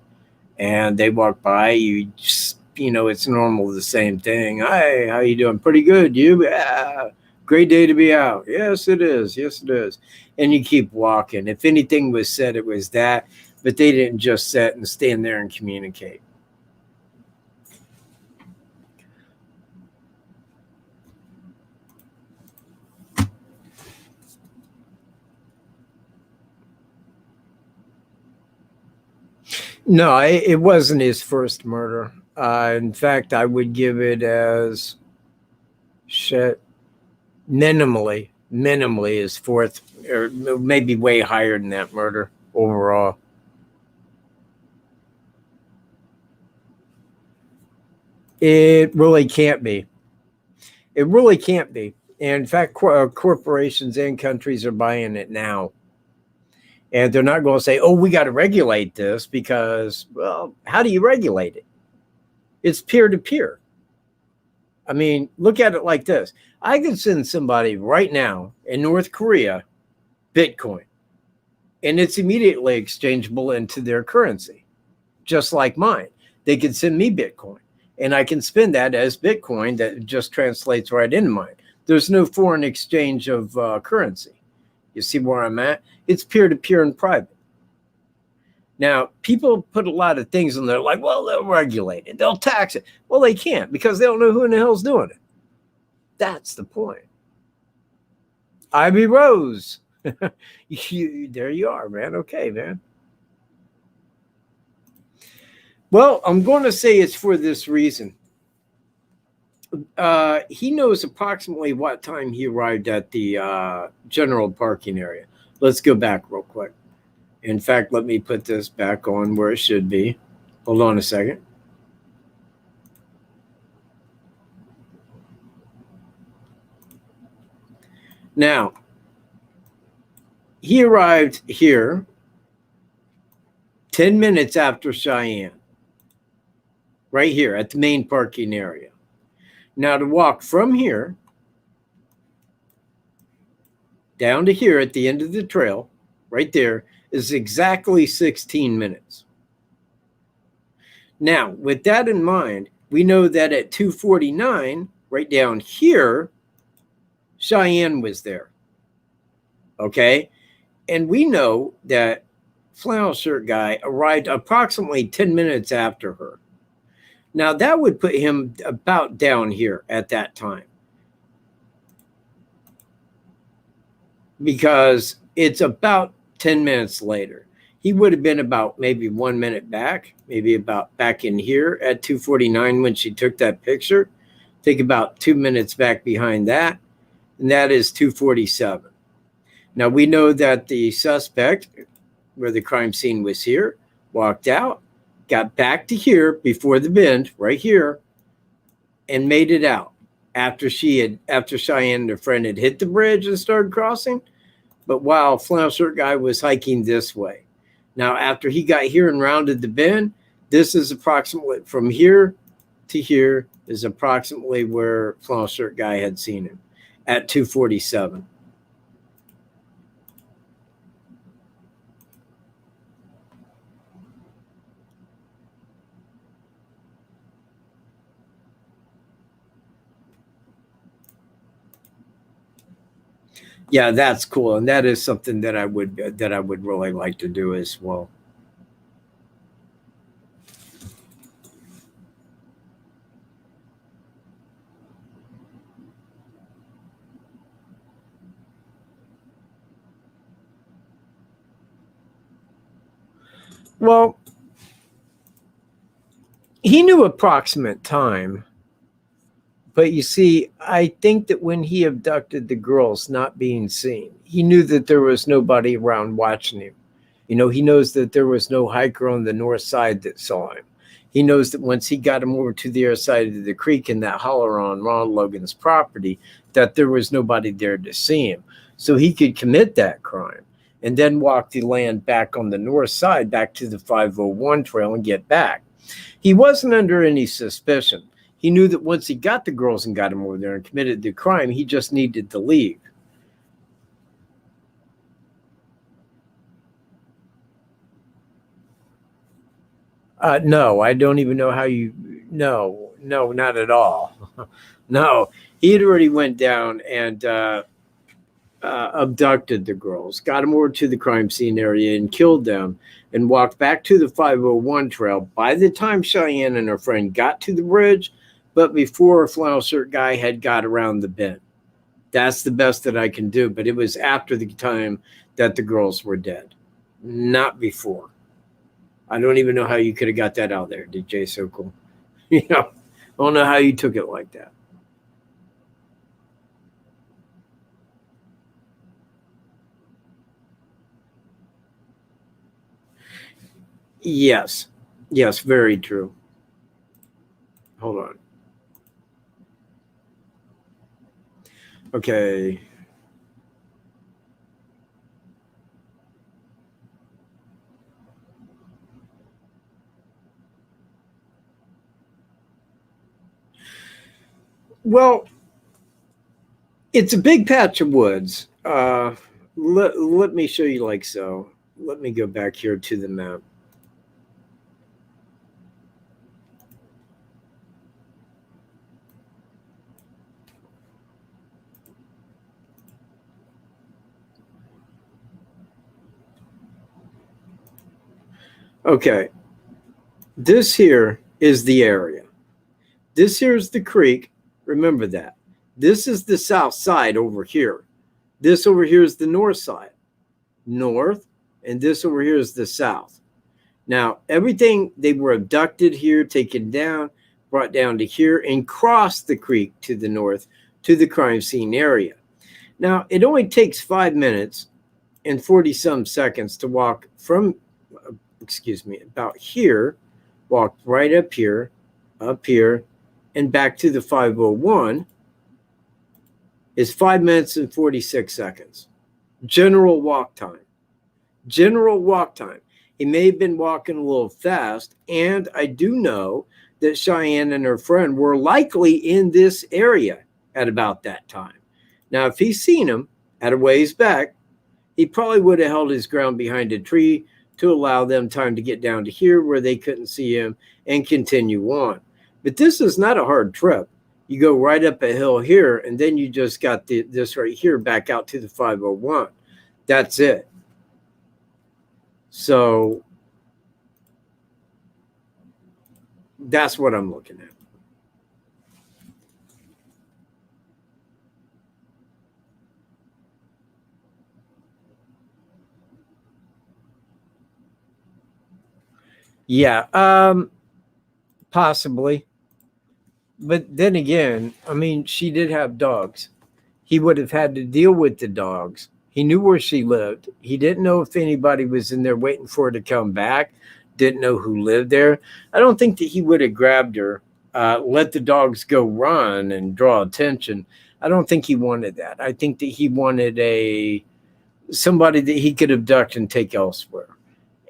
Speaker 1: and they walk by, you just, you know, it's normal, the same thing. Hi, how you doing? Pretty good. You? Yeah. Great day to be out. Yes, it is. Yes, it is. And you keep walking. If anything was said, it was that, but they didn't just sit and stand there and communicate. No, it wasn't his first murder. In fact, I would give it as minimally his fourth, or maybe way higher than that murder overall. It really can't be. It really can't be. And in fact, corporations and countries are buying it now. And they're not going to say, oh, we got to regulate this because, well, how do you regulate it? It's peer-to-peer. I mean, look at it like this. I could send somebody right now in North Korea Bitcoin, and it's immediately exchangeable into their currency, just like mine. They could send me Bitcoin, and I can spend that as Bitcoin that just translates right into mine. There's no foreign exchange of currency. You see where I'm at? It's peer-to-peer and private. Now, people put a lot of things in there like, well, they'll regulate it. They'll tax it. Well, they can't because they don't know who in the hell's doing it. That's the point. Ivy Rose. There you are, man. Okay, man. Well, I'm going to say it's for this reason. He knows approximately what time he arrived at the general parking area. Let's go back real quick. In fact, let me put this back on where it should be. Hold on a second. Now, he arrived here 10 minutes after Cheyenne, right here at the main parking area. Now, to walk from here down to here at the end of the trail, right there, is exactly 16 minutes. Now, with that in mind, we know that at 2:49, right down here, Cheyenne was there. Okay? And we know that flannel shirt guy arrived approximately 10 minutes after her. Now, that would put him about down here at that time, because it's about 10 minutes later. He would have been about maybe 1 minute back, maybe about back in here at 2:49 when she took that picture. Take about 2 minutes back behind that, and that is 2:47. Now, we know that the suspect, where the crime scene was here, walked out, got back to here before the bend, right here, and made it out after Cheyenne and her friend had hit the bridge and started crossing, but while flannel shirt guy was hiking this way. Now, after he got here and rounded the bend, this is approximately from here to here is approximately where flannel shirt guy had seen him at 2:47. Yeah, that's cool, and that is something that I would really like to do as well. Well, he knew approximate time, but you see, I think that when he abducted the girls not being seen, he knew that there was nobody around watching him. You know, he knows that there was no hiker on the north side that saw him. He knows that once he got him over to the other side of the creek in that holler on Ron Logan's property, that there was nobody there to see him. So he could commit that crime and then walk the land back on the north side, back to the 501 trail and get back. He wasn't under any suspicion. He knew that once he got the girls and got them over there and committed the crime, he just needed to leave. No, I don't even know how you, no, not at all. No, he had already went down and abducted the girls, got them over to the crime scene area and killed them and walked back to the 501 trail. By the time Cheyenne and her friend got to the bridge, but before a flannel shirt guy had got around the bend. That's the best that I can do, but it was after the time that the girls were dead, not before. I don't even know how you could have got that out there, DJ So Cool. You know, I don't know how you took it like that. Yes, very true. Hold on. Okay. Well, it's a big patch of woods. Let me show you like so. Let me go back here to the map. Okay. This here is the area. This here is the creek. Remember that. This is the south side over here. This over here is the north side. North. And this over here is the south. Now, everything, they were abducted here, taken down, brought down to here, and crossed the creek to the north to the crime scene area. Now, it only takes 5 minutes and 40-some seconds to walk from, about here, walk right up here, and back to the 501 is 5 minutes and 46 seconds. General walk time. General walk time. He may have been walking a little fast, and I do know that Cheyenne and her friend were likely in this area at about that time. Now, if he's seen him at a ways back, he probably would have held his ground behind a tree to allow them time to get down to here where they couldn't see him and continue on. But this is not a hard trip. You go right up a hill here, and then you just got this right here back out to the 501. That's it. So that's what I'm looking at. Yeah, possibly. But then again, I mean, she did have dogs. He would have had to deal with the dogs. He knew where she lived. He didn't know if anybody was in there waiting for her to come back. Didn't know who lived there. I don't think that he would have grabbed her, let the dogs go run and draw attention. I don't think he wanted that. I think that he wanted somebody that he could abduct and take elsewhere.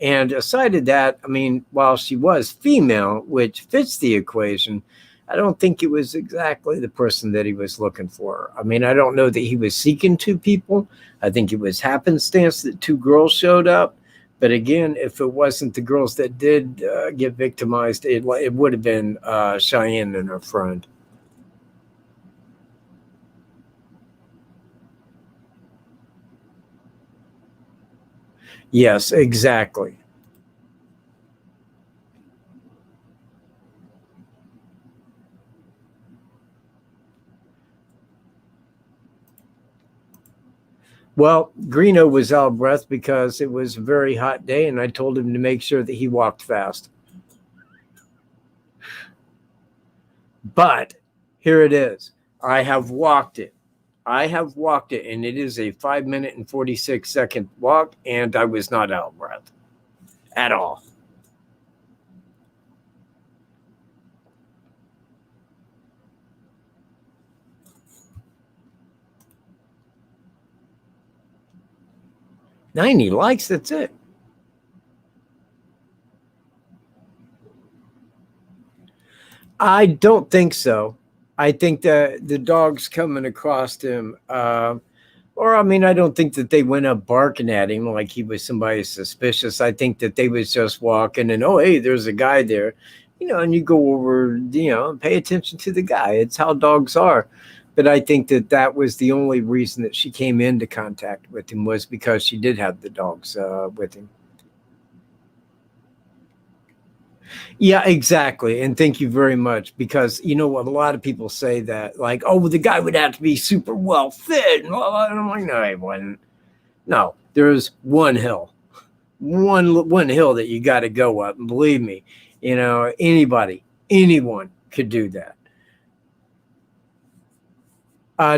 Speaker 1: And aside of that, I mean, while she was female, which fits the equation, I don't think it was exactly the person that he was looking for. I mean, I don't know that he was seeking two people. I think it was happenstance that two girls showed up. But again, if it wasn't the girls that did get victimized, it would have been Cheyenne and her friend. Yes, exactly. Well, Greeno was out of breath because it was a very hot day, and I told him to make sure that he walked fast. But here it is. I have walked it. And it is a 5 minute and 46-second walk, and I was not out of breath at all. "90 likes, that's it." I don't think so. I think that the dogs coming across him, or I mean, I don't think that they went up barking at him like he was somebody suspicious. I think that they was just walking and, oh, hey, there's a guy there, and you go over, and pay attention to the guy. It's how dogs are. But I think that that was the only reason that she came into contact with him, was because she did have the dogs with him. Yeah, exactly. And thank you very much, because you know what, a lot of people say that, like, oh, the guy would have to be super well fit. And I'm like, no, he wasn't. No, there's one hill that you got to go up. And believe me, anyone could do that.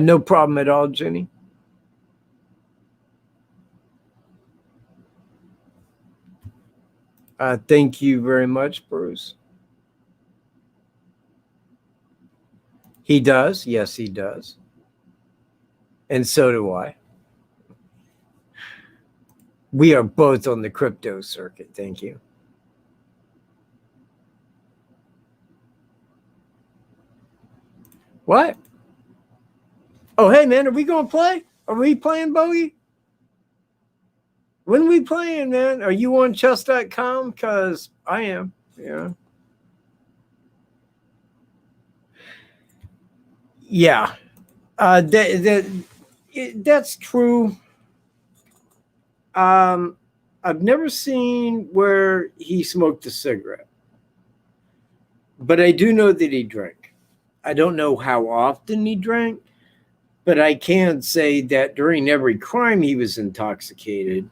Speaker 1: No problem at all, Jenny. Thank you very much, Bruce. He does. Yes, he does. And so do I. We are both on the crypto circuit. Thank you. What? Oh, hey, man, are we going to play? Are we playing, Bogey? When are we playing, man? Are you on chess.com? Because I am. Yeah. Yeah. That's true. I've never seen where he smoked a cigarette, but I do know that he drank. I don't know how often he drank, but I can say that during every crime he was intoxicated.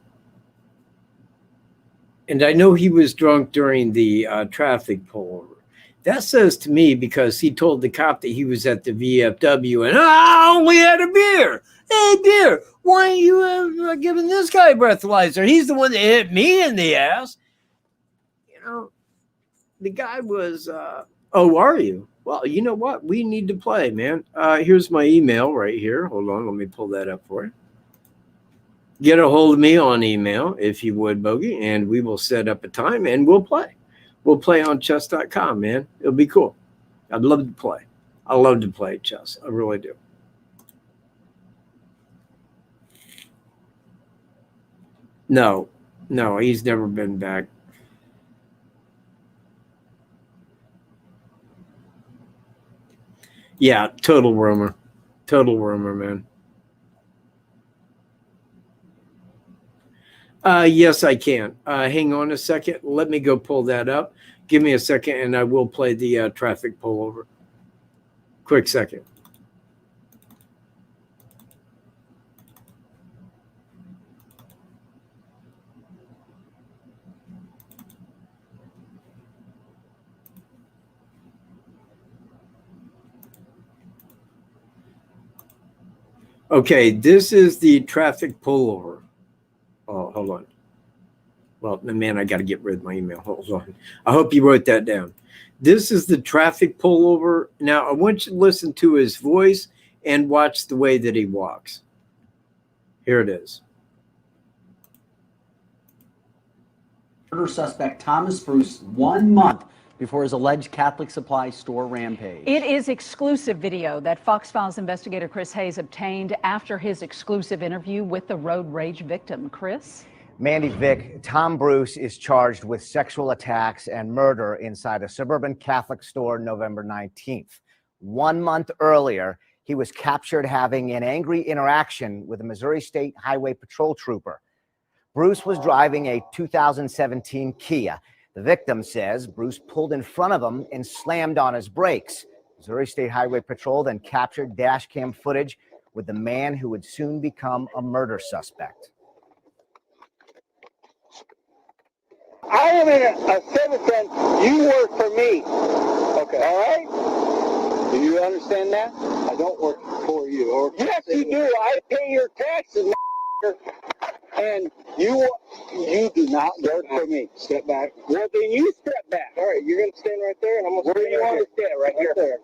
Speaker 1: And I know he was drunk during the traffic pullover. That says to me, because he told the cop that he was at the VFW and I only had a beer. Hey, beer, why aren't you giving this guy a breathalyzer? He's the one that hit me in the ass. You know, the guy was, oh, are you? Well, you know what? We need to play, man. Here's my email right here. Hold on, let me pull that up for you. Get a hold of me on email, if you would, Bogey, and we will set up a time and we'll play. We'll play on chess.com, man. It'll be cool. I'd love to play. I love to play chess. I really do. No, he's never been back. Yeah, total rumor. Total rumor, man. Yes, I can. Hang on a second. Let me go pull that up. Give me a second, and I will play the traffic pullover. Quick second. Okay, this is the traffic pullover. Oh, hold on. Well, man, I got to get rid of my email. Hold on. I hope you wrote that down. This is the traffic pullover. Now, I want you to listen to his voice and watch the way that he walks. Here it is.
Speaker 6: Murder suspect Thomas Bruce 1 month before his alleged Catholic supply store rampage.
Speaker 7: It is exclusive video that Fox Files investigator Chris Hayes obtained after his exclusive interview with the road rage victim. Chris?
Speaker 8: Mandy, Vic, Tom Bruce is charged with sexual attacks and murder inside a suburban Catholic store November 19th. 1 month earlier, he was captured having an angry interaction with a Missouri State Highway Patrol trooper. Bruce was driving a 2017 Kia. The victim says Bruce pulled in front of him and slammed on his brakes. Missouri State Highway Patrol then captured dash cam footage with the man who would soon become a murder suspect.
Speaker 9: I am a citizen. You work for me. Okay. All right? Do you understand that? I don't work for you. Or yes, you do. I pay your taxes, and you do not work for me. Step back. Well, then you step back. All right, you're going to stand right there, and I'm going to stand right here. Where do you want to stand? Right here.
Speaker 1: There.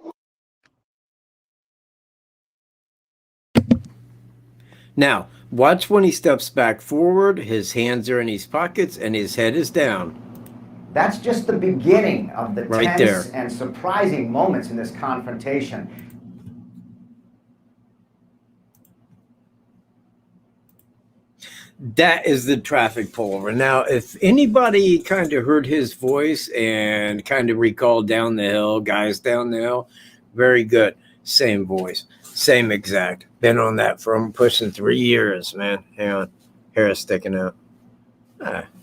Speaker 1: Now, watch when he steps back forward, his hands are in his pockets, and his head is down.
Speaker 8: That's just the beginning of the
Speaker 1: right
Speaker 8: tense
Speaker 1: there.
Speaker 8: And surprising moments in this confrontation.
Speaker 1: That is the traffic pullover. Now, if anybody kind of heard his voice and kind of recalled Down the Hill, Guys Down the Hill, very good. Same voice, same exact. Been on that for pushing 3 years, man. Hang on, hair is sticking out.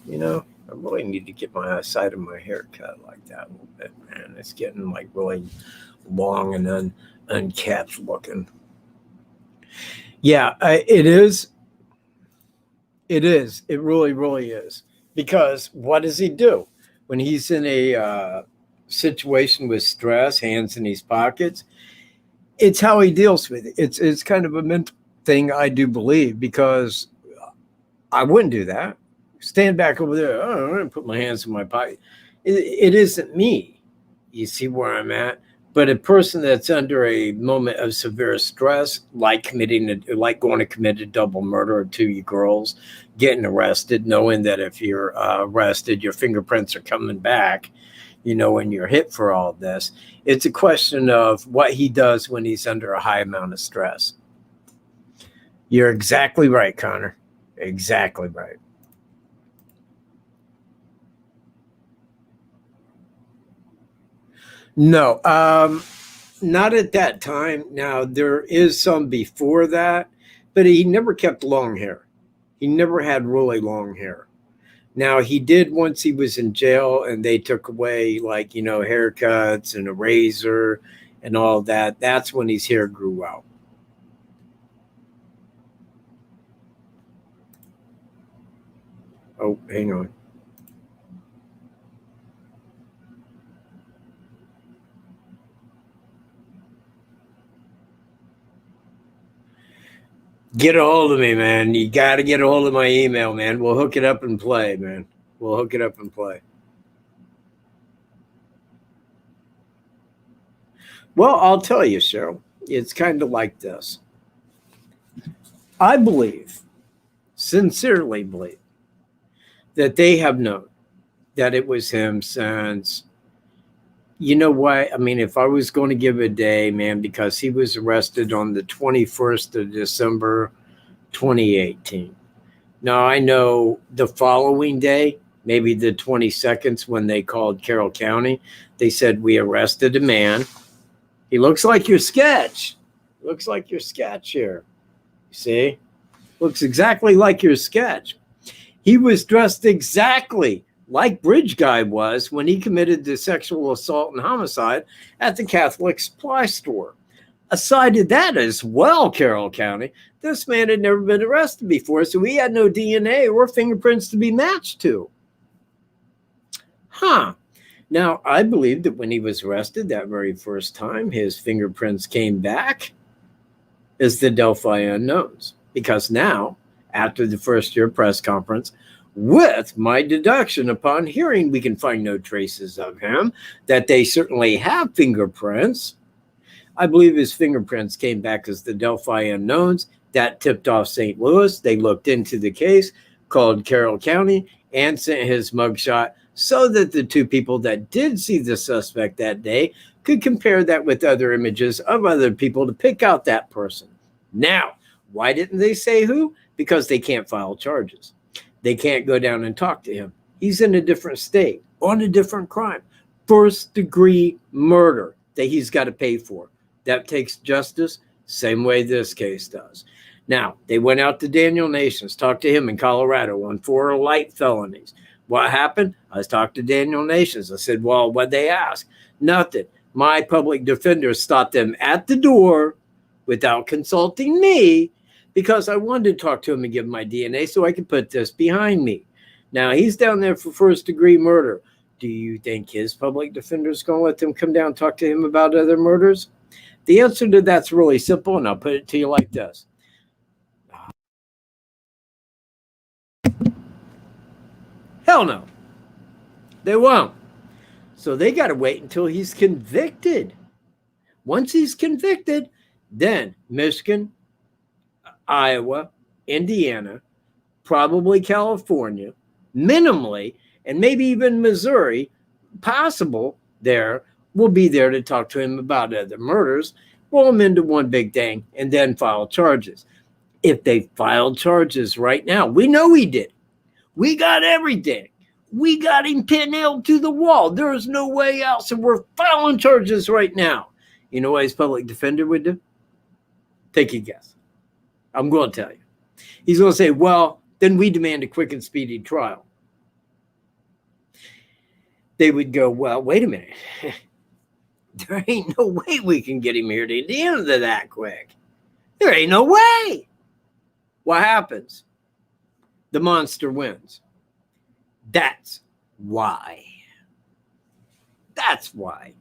Speaker 1: You know, I really need to get my side of my hair cut like that a little bit, man. It's getting like really long and unkept looking. Yeah, it is. It is. It really, really is. Because what does he do when he's in a situation with stress, hands in his pockets? It's how he deals with it. It's kind of a mental thing, I do believe, because I wouldn't do that. Stand back over there. Oh, I'm going to put my hands in my pocket. It isn't me. You see where I'm at? But a person that's under a moment of severe stress, like going to commit a double murder to you girls, getting arrested, knowing that if you're arrested, your fingerprints are coming back, you know, and you're hit for all this. It's a question of what he does when he's under a high amount of stress. You're exactly right, Connor. Exactly right. No, not at that time. Now, there is some before that, but he never kept long hair. He never had really long hair. Now, he did once he was in jail and they took away, like, you know, haircuts and a razor and all that. That's when his hair grew out. Oh, hang on. Get a hold of me, man. You got to get a hold of my email, man. We'll hook it up and play, man. We'll hook it up and play. Well, I'll tell you, Cheryl. It's kind of like this. I believe, sincerely believe, that they have known that it was him since, you know what? I mean, if I was going to give a day, man, because he was arrested on the 21st of December, 2018. Now, I know the following day, maybe the 22nd, when they called Carroll County, they said, we arrested a man. He looks like your sketch. Looks like your sketch here. See? Looks exactly like your sketch. He was dressed exactly like Bridge Guy was when he committed the sexual assault and homicide at the Catholic supply store. Aside of that as well, Carroll County, this man had never been arrested before, so he had no DNA or fingerprints to be matched to. Huh. Now, I believe that when he was arrested that very first time, his fingerprints came back as the Delphi unknowns. Because now, after the first year press conference, with my deduction upon hearing we can find no traces of him, that they certainly have fingerprints, I believe his fingerprints came back as the Delphi unknowns. That tipped off St. Louis. They looked into the case, called Carroll County, and sent his mugshot so that the two people that did see the suspect that day could compare that with other images of other people to pick out that person. Now, why didn't they say who? Because they can't file charges. They can't go down and talk to him. He's in a different state, on a different crime. First-degree murder that he's got to pay for. That takes justice, same way this case does. Now, they went out to Daniel Nations, talked to him in Colorado on 4 light felonies. What happened? I was talking to Daniel Nations. I said, well, what'd they ask? Nothing. My public defender stopped them at the door without consulting me because I wanted to talk to him and give him my DNA so I could put this behind me. Now, he's down there for first-degree murder. Do you think his public defender is going to let them come down and talk to him about other murders? The answer to that's really simple, and I'll put it to you like this. Hell no. They won't. So they got to wait until he's convicted. Once he's convicted, then Michigan, Iowa, Indiana, probably California, minimally, and maybe even Missouri, possible there, will be there to talk to him about other murders, roll him into one big thing, and then file charges. If they filed charges right now, we know he did. We got everything. We got him nailed to the wall. There is no way out, so we're filing charges right now. You know what his public defender would do? Take a guess. I'm going to tell you. He's going to say, well, then we demand a quick and speedy trial. They would go, well, wait a minute. There ain't no way we can get him here to the end of that quick. There ain't no way. What happens? The monster wins. That's why. That's why.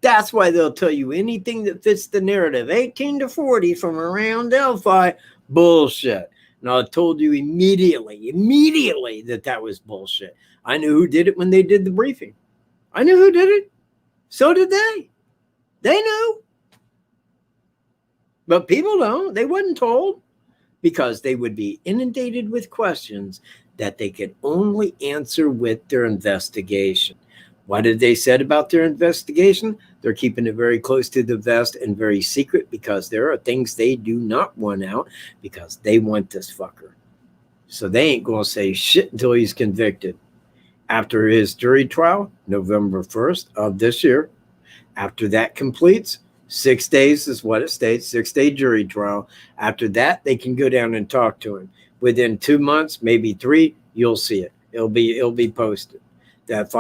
Speaker 1: That's why they'll tell you anything that fits the narrative. 18 to 40 from around Delphi, bullshit. And I told you immediately that was bullshit. I knew who did it when they did the briefing. I knew who did it. So did they. They knew. But people don't. They wasn't told because they would be inundated with questions that they could only answer with their investigation. What did they said about their investigation? They're keeping it very close to the vest and very secret because there are things they do not want out because they want this fucker. So they ain't going to say shit until he's convicted. After his jury trial, November 1st of this year, after that completes, 6 days is what it states, 6-day jury trial. After that, they can go down and talk to him. Within 2 months, maybe 3, you'll see it. It'll be posted. That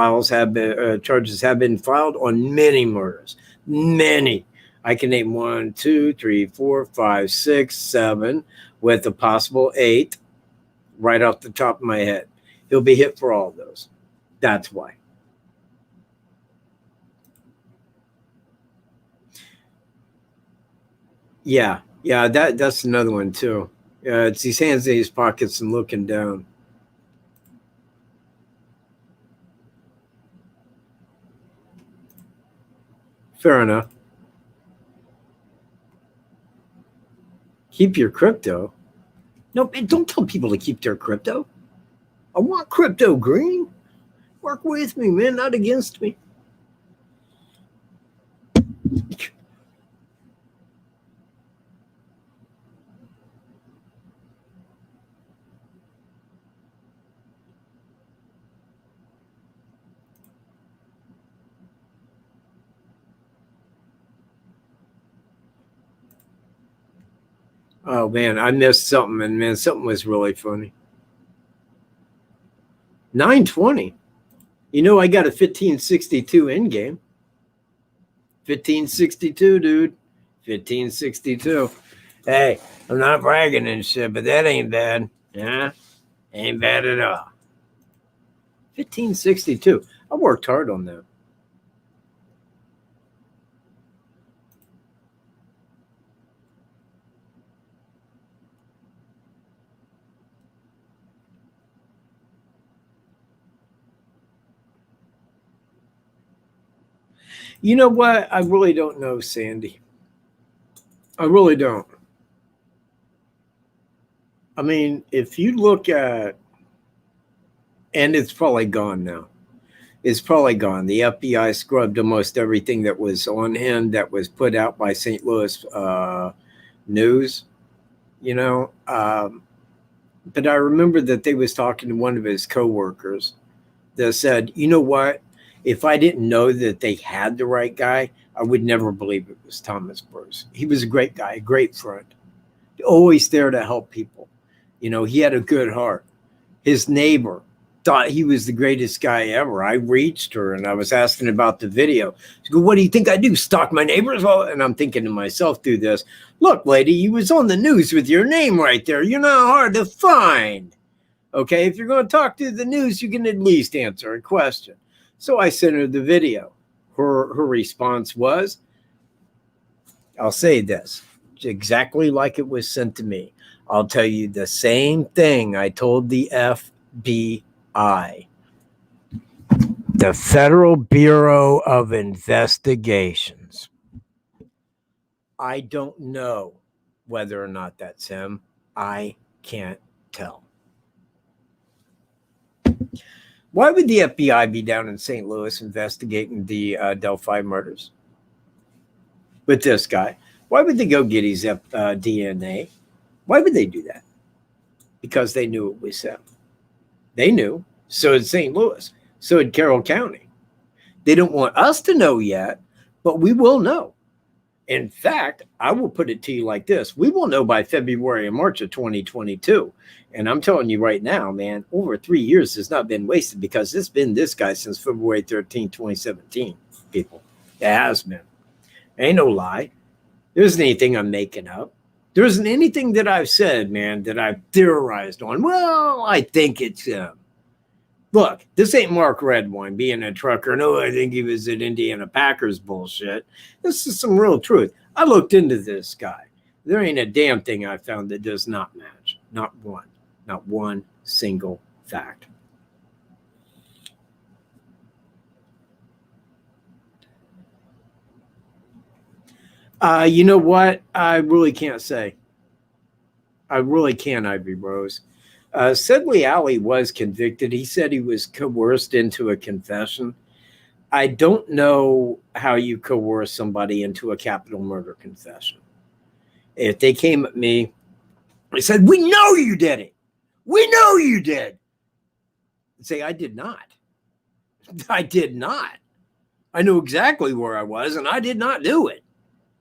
Speaker 1: charges have been filed on many murders, many. I can name 1, 2, 3, 4, 5, 6, 7, with a possible 8, right off the top of my head. He'll be hit for all of those. That's why. Yeah, that's another one too. It's his hands in his pockets and looking down. Fair enough. Keep your crypto. No, don't tell people to keep their crypto. I want crypto green. Work with me, man, not against me. Oh man, I missed something, and man, something was really funny. 920. You know, I got a 1562 in game. 1562, dude. 1562. Hey, I'm not bragging and shit, but that ain't bad. Yeah, ain't bad at all. 1562. I worked hard on that. You know what? I really don't know, Sandy. I really don't. I mean, if you look at, and it's probably gone now. It's probably gone. The FBI scrubbed almost everything that was on him that was put out by St. Louis News, you know. But I remember that they was talking to one of his coworkers that said, you know what? If I didn't know that they had the right guy, I would never believe it was Thomas Bruce. He was a great guy, a great friend, always there to help people. You know, he had a good heart. His neighbor thought he was the greatest guy ever. I reached her and I was asking about the video. She goes, what do you think I do? Stalk my neighbors? Well, and I'm thinking to myself through this, look, lady, you was on the news with your name right there. You're not hard to find. Okay, if you're going to talk to the news, you can at least answer a question. So I sent her the video. Her response was, I'll say this, exactly like it was sent to me. I'll tell you the same thing I told the FBI. The Federal Bureau of Investigations. I don't know whether or not that's him. I can't tell. Why would the FBI be down in St. Louis investigating the Delphi murders with this guy? Why would they go get his DNA? Why would they do that? Because they knew it was him. They knew. So did St. Louis. So did Carroll County. They don't want us to know yet, but we will know. In fact, I will put it to you like this. We will know by February and March of 2022. And I'm telling you right now, man, over 3 years has not been wasted because it's been this guy since February 13, 2017, people. It has been. Ain't no lie. There isn't anything I'm making up. There isn't anything that I've said, man, that I've theorized on. Well, I think it's him. Look, this ain't Mark Redwine being a trucker. No, I think he was at Indiana Packers bullshit. This is some real truth. I looked into this guy. There ain't a damn thing I found that does not match. Not one. Not one single fact. You know what? I really can't say. I really can't, Ivy Rose. Sedley Alley was convicted. He said he was coerced into a confession. I don't know how you coerce somebody into a capital murder confession. If they came at me, they said, we know you did it. We know you did. I'd say, I did not. I did not. I knew exactly where I was, and I did not do it.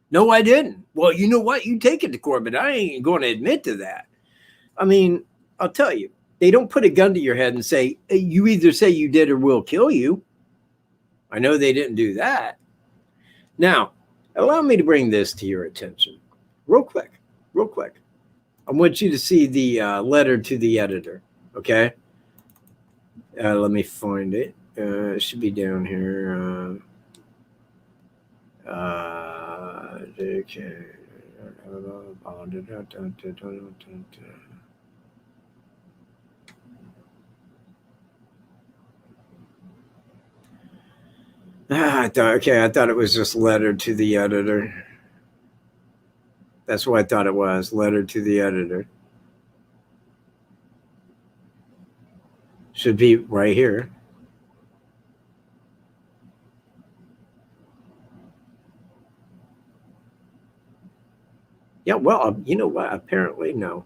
Speaker 1: No, I didn't. Well, you know what? You take it to court, but I ain't going to admit to that. I mean, I'll tell you, They don't put a gun to your head and say, you either say you did or we'll kill you. I know they didn't do that. Now, allow me to bring this to your attention real quick. I want you to see the letter to the editor, okay? Let me find it. It should be down here. I thought it was just letter to the editor. That's what I thought it was, letter to the editor. Should be right here. Yeah, well, you know what? Apparently, no.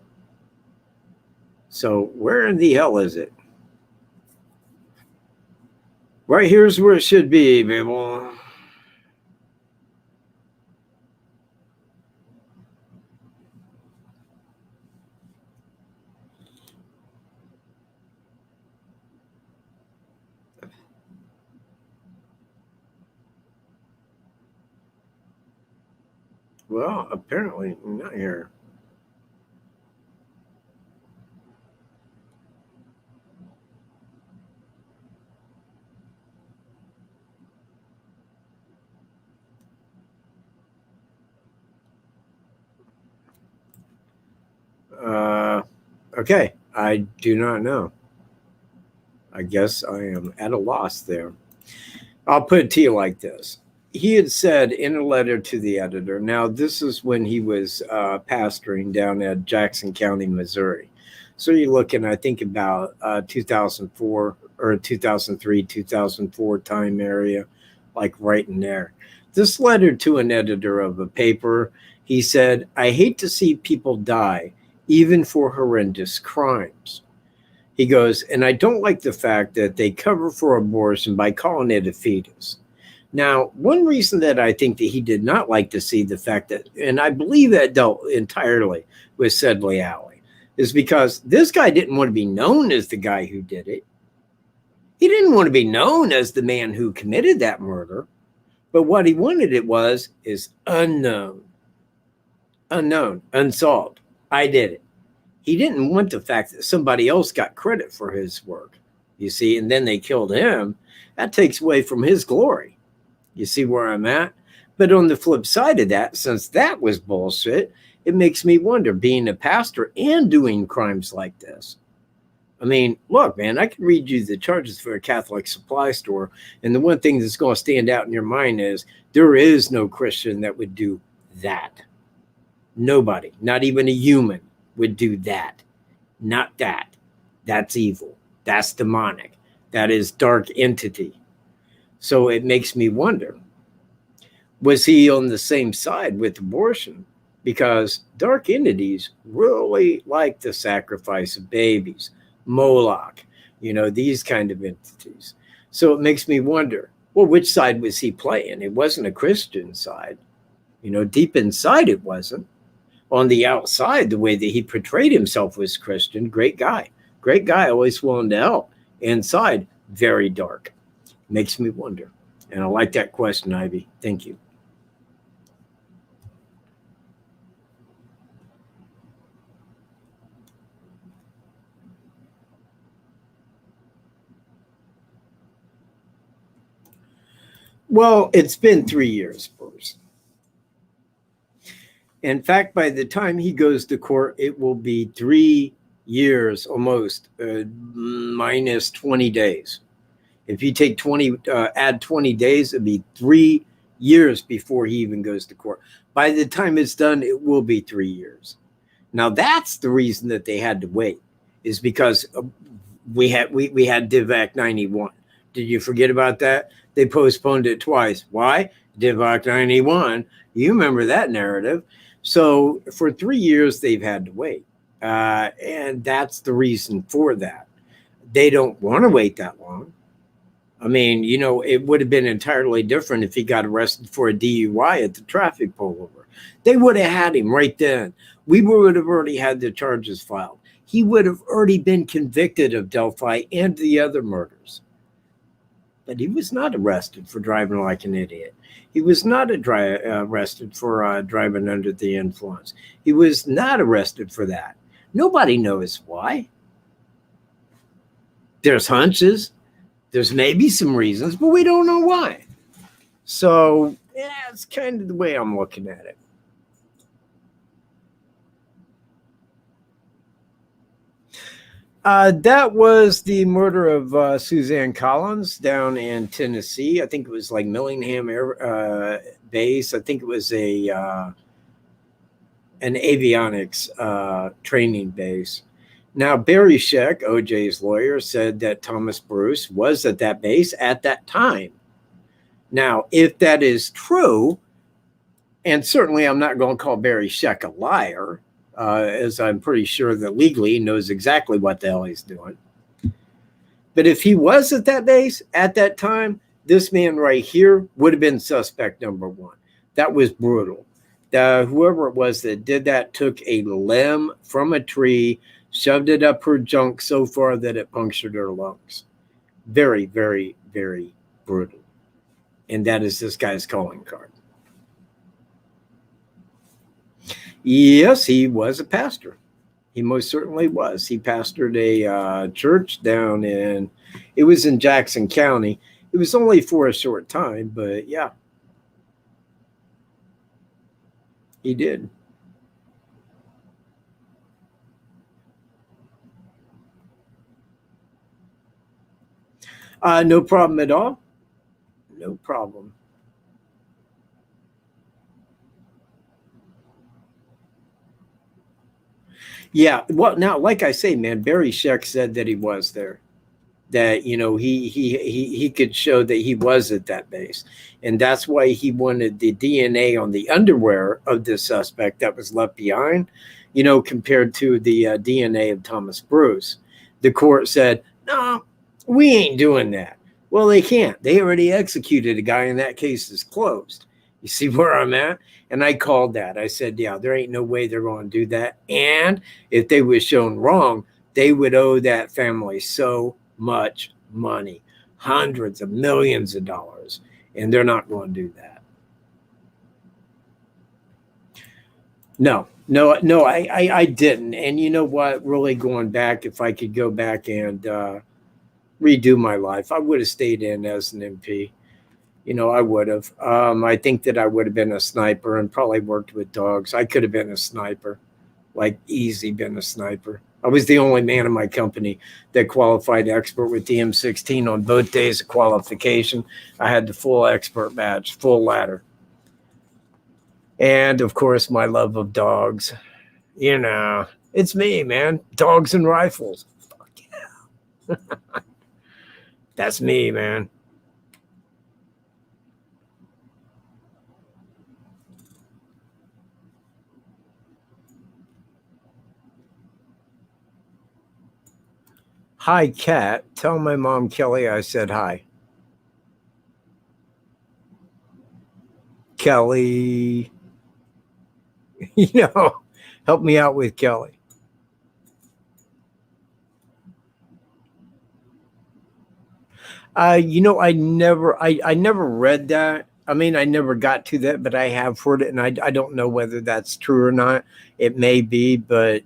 Speaker 1: So where in the hell is it? Right here's where it should be, people. Well, apparently not here. Okay, I do not know. I guess I am at a loss there. I'll put it to you like this. He had said in a letter to the editor, now this is when he was pastoring down at Jackson County, Missouri. So you're looking, I think, about 2004 or 2003, 2004 time area, like right in there. This letter to an editor of a paper, he said, I hate to see people die, even for horrendous crimes. He goes, and I don't like the fact that they cover for abortion by calling it a fetus. Now, one reason that I think that he did not like to see the fact that, and I believe that dealt entirely with Sedley Alley, is because this guy didn't want to be known as the guy who did it. He didn't want to be known as the man who committed that murder. But what he wanted is unknown, unsolved. I did it. He didn't want the fact that somebody else got credit for his work, you see, and then they killed him. That takes away from his glory. You see where I'm at? But on the flip side of that, since that was bullshit, it makes me wonder, being a pastor and doing crimes like this. I mean, look, man, I can read you the charges for a Catholic supply store, and the one thing that's going to stand out in your mind is there is no Christian that would do that. Nobody, not even a human, would do that. Not that. That's evil. That's demonic. That is dark entity. So it makes me wonder, was he on the same side with abortion? Because dark entities really like the sacrifice of babies, Moloch, you know, these kind of entities. So it makes me wonder, well, which side was he playing? It wasn't a Christian side. You know, deep inside it wasn't. On the outside, the way that he portrayed himself was Christian. Great guy, always willing to help. Inside, very dark. Makes me wonder. And I like that question, Ivy. Thank you. Well, it's been 3 years, Bruce. In fact, by the time he goes to court, it will be 3 years almost, minus 20 days. If you take add 20 days, it'd be 3 years before he even goes to court. By the time it's done, it will be 3 years. Now, that's the reason that they had to wait, is because we had Div Act 91. Did you forget about that? They postponed it twice. Why? Div Act 91. You remember that narrative. So for 3 years, they've had to wait. And that's the reason for that. They don't want to wait that long. I mean, you know, it would have been entirely different if he got arrested for a DUI at the traffic pullover. They would have had him right then. We would have already had the charges filed. he would have already been convicted of Delphi and the other murders. But he was not arrested for driving like an idiot. He was not arrested for driving under the influence. He was not arrested for that. Nobody knows why. There's hunches. There's maybe some reasons, but we don't know why. So, yeah, it's kind of the way I'm looking at it. That was the murder of Suzanne Collins down in Tennessee. I think it was like Millingham Air Base. I think it was an avionics training base. Now, Barry Scheck, OJ's lawyer, said that Thomas Bruce was at that base at that time. Now, if that is true, and certainly I'm not going to call Barry Scheck a liar, as I'm pretty sure that legally he knows exactly what the hell he's doing. But if he was at that base at that time, this man right here would have been suspect number one. That was brutal. Whoever it was that did that took a limb from a tree, shoved it up her junk so far that it punctured her lungs. Very, very, very brutal. And that is this guy's calling card. Yes, he was a pastor. He most certainly was. He pastored a church down in, it was in Jackson County. It was only for a short time, but yeah. He did. No problem at all. No problem. Yeah, well, now, like I say, man, Barry Scheck said that he was there, that, you know, he could show that he was at that base, and that's why he wanted the DNA on the underwear of the suspect that was left behind, you know, compared to the DNA of Thomas Bruce. The court said, no, we ain't doing that. Well, they can't. They already executed a guy, and that case is closed. You see where I'm at? And I called that. I said, yeah, there ain't no way they're going to do that. And if they was shown wrong, they would owe that family so much money, hundreds of millions of dollars. And they're not going to do that. No, I didn't. And you know what? Really going back, if I could go back and redo my life, I would have stayed in as an MP. You know, I would have. I think that I would have been a sniper and probably worked with dogs. I could have been a sniper, like easy been a sniper. I was the only man in my company that qualified expert with the M16 on both days of qualification. I had the full expert badge, full ladder. And, of course, my love of dogs. You know, it's me, man. Dogs and rifles. Fuck yeah. That's me, man. Hi, Kat. Tell my mom, Kelly, I said hi. Kelly. You know, help me out with Kelly. You know, I never read that. I mean, I never got to that, but I have heard it, and I don't know whether that's true or not. It may be, but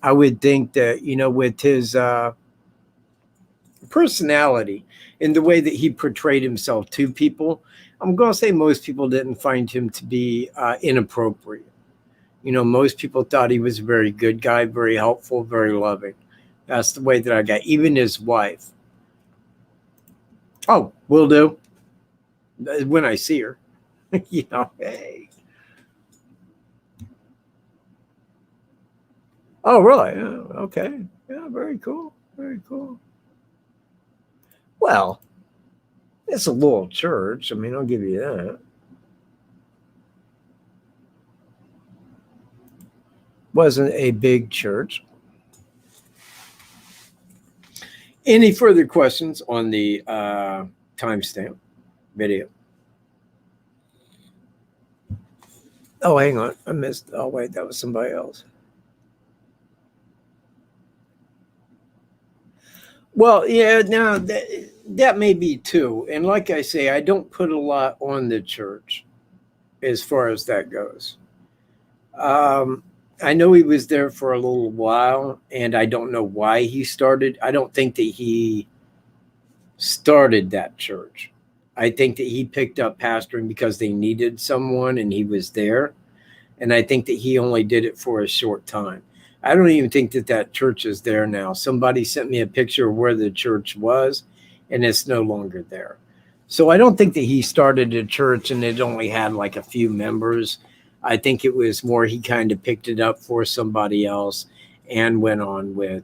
Speaker 1: I would think that, you know, with his personality and the way that he portrayed himself to people, I'm going to say most people didn't find him to be inappropriate. You know, most people thought he was a very good guy, very helpful, very loving. That's the way that I got. Even his wife. Oh, will do. When I see her. You know, hey. Oh, really? Yeah, okay. Yeah, very cool. Very cool. Well, it's a little church. I mean, I'll give you that. Wasn't a big church. Any further questions on the timestamp video? Oh, hang on. I missed. Oh, wait, that was somebody else. Well, yeah, now that may be too. And like I say, I don't put a lot on the church as far as that goes. I know he was there for a little while, and I don't know why he started. I don't think that he started that church. I think that he picked up pastoring because they needed someone and he was there. And I think that he only did it for a short time. I don't even think that that church is there now. Somebody sent me a picture of where the church was, and it's no longer there. So I don't think that he started a church and it only had like a few members. I think it was more he kind of picked it up for somebody else and went on with,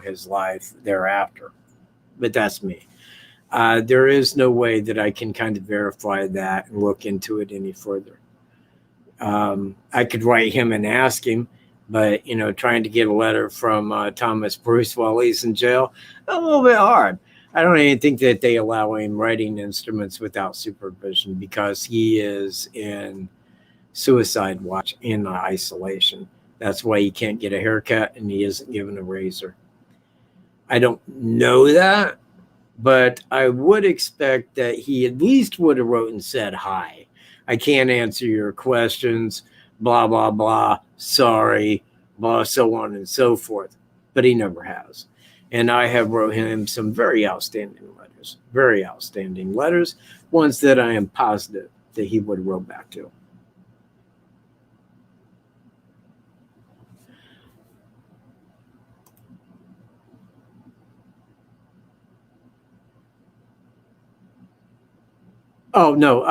Speaker 1: his life thereafter. But that's me. There is no way that I can kind of verify that and look into it any further. I could write him and ask him, but trying to get a letter from Thomas Bruce while he's in jail, a little bit hard. I don't even think that they allow him writing instruments without supervision because he is in suicide watch in isolation. That's why he can't get a haircut and he isn't given a razor. I don't know that, but I would expect that he at least would have wrote and said, "Hi, I can't answer your questions, blah, blah, blah, sorry, blah, so on and so forth." But he never has. And I have wrote him some very outstanding letters, ones that I am positive that he would wrote back to. Oh, no,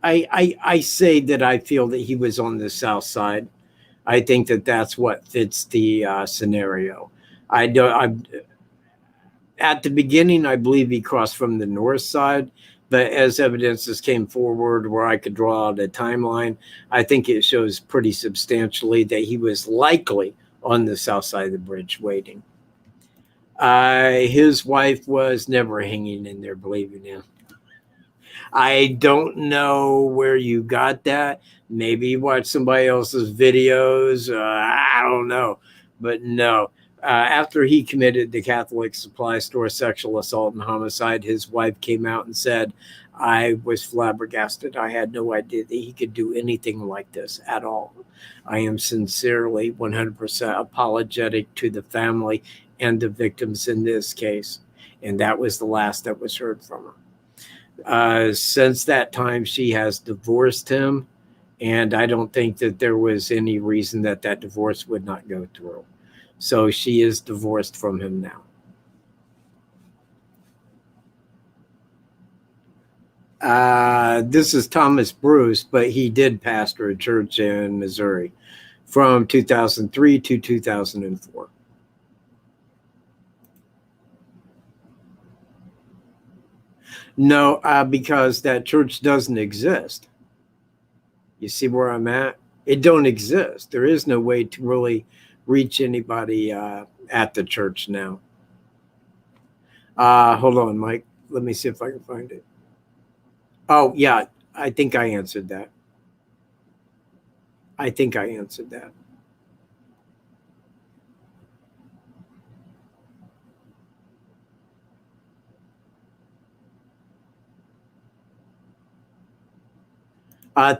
Speaker 1: I say that I feel that he was on the south side. I think that that's what fits the scenario. At the beginning, I believe he crossed from the north side, but as evidences came forward where I could draw out a timeline, I think it shows pretty substantially that he was likely on the south side of the bridge waiting. His wife was never hanging in there believing him. I don't know where you got that. Maybe you watched somebody else's videos. I don't know. But no. After he committed the Catholic supply store sexual assault and homicide, his wife came out and said, "I was flabbergasted. I had no idea that he could do anything like this at all. I am sincerely 100% apologetic to the family and the victims in this case." And that was the last that was heard from her. Since that time, she has divorced him, and I don't think that there was any reason that that divorce would not go through. So she is divorced from him now. This is Thomas Bruce, but he did pastor a church in Missouri from 2003 to 2004. No, because that church doesn't exist. You see where I'm at? It don't exist. There is no way to really reach anybody at the church now. Hold on, Mike. Let me see if I can find it. Oh, yeah. I think I answered that. I think I answered that.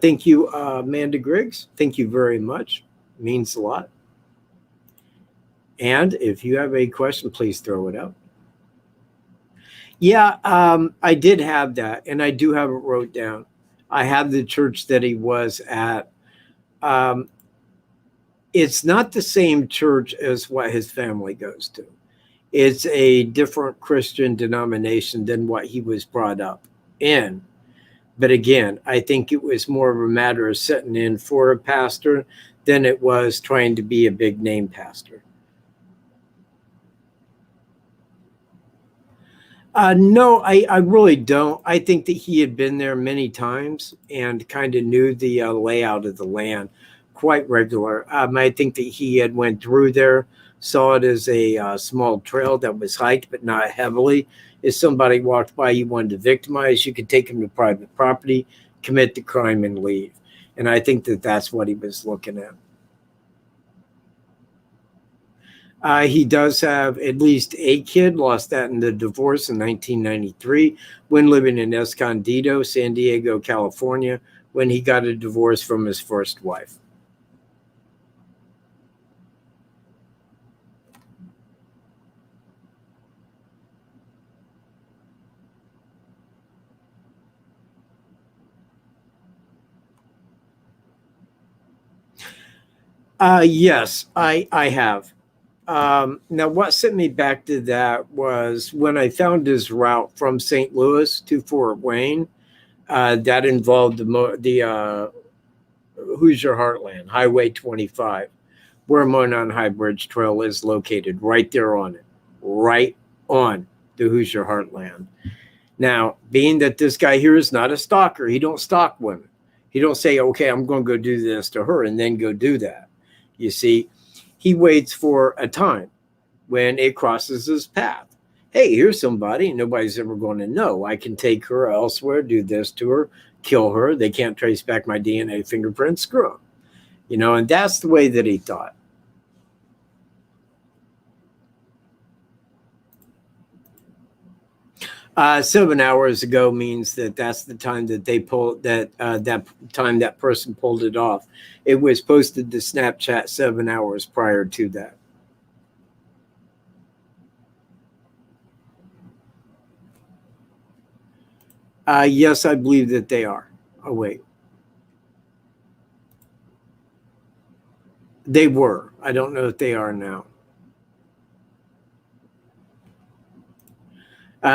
Speaker 1: Thank you, Amanda Griggs. Thank you very much. Means a lot. And if you have a question, please throw it out. Yeah, I did have that, and I do have it wrote down. I have the church that he was at. It's not the same church as what his family goes to. It's a different Christian denomination than what he was brought up in. But again, I think it was more of a matter of sitting in for a pastor than it was trying to be a big name pastor. No, I really don't. I think that he had been there many times and kind of knew the layout of the land quite regular. I think that he had went through there, saw it as a small trail that was hiked, but not heavily. If somebody walked by you wanted to victimize, you could take him to private property, commit the crime, and leave. And I think that that's what he was looking at. He does have at least a kid, lost that in the divorce in 1993 when living in Escondido, San Diego, California, when he got a divorce from his first wife. Yes, I have. Now, what sent me back to that was when I found his route from St. Louis to Fort Wayne. That involved the Hoosier Heartland, Highway 25, where Monon High Bridge Trail is located, right there on it, right on the Hoosier Heartland. Now, being that this guy here is not a stalker, he don't stalk women. He don't say, okay, I'm going to go do this to her and then go do that. You see, he waits for a time when it crosses his path. Hey, here's somebody nobody's ever going to know. I can take her elsewhere, do this to her, kill her. They can't trace back my DNA fingerprints. Screw them. You know, and that's the way that he thought. 7 hours ago means that that's the time that they pulled that that time that person pulled it off. It was posted to Snapchat 7 hours prior to that. Yes, I believe that they are. Oh, wait. They were. I don't know if they are now.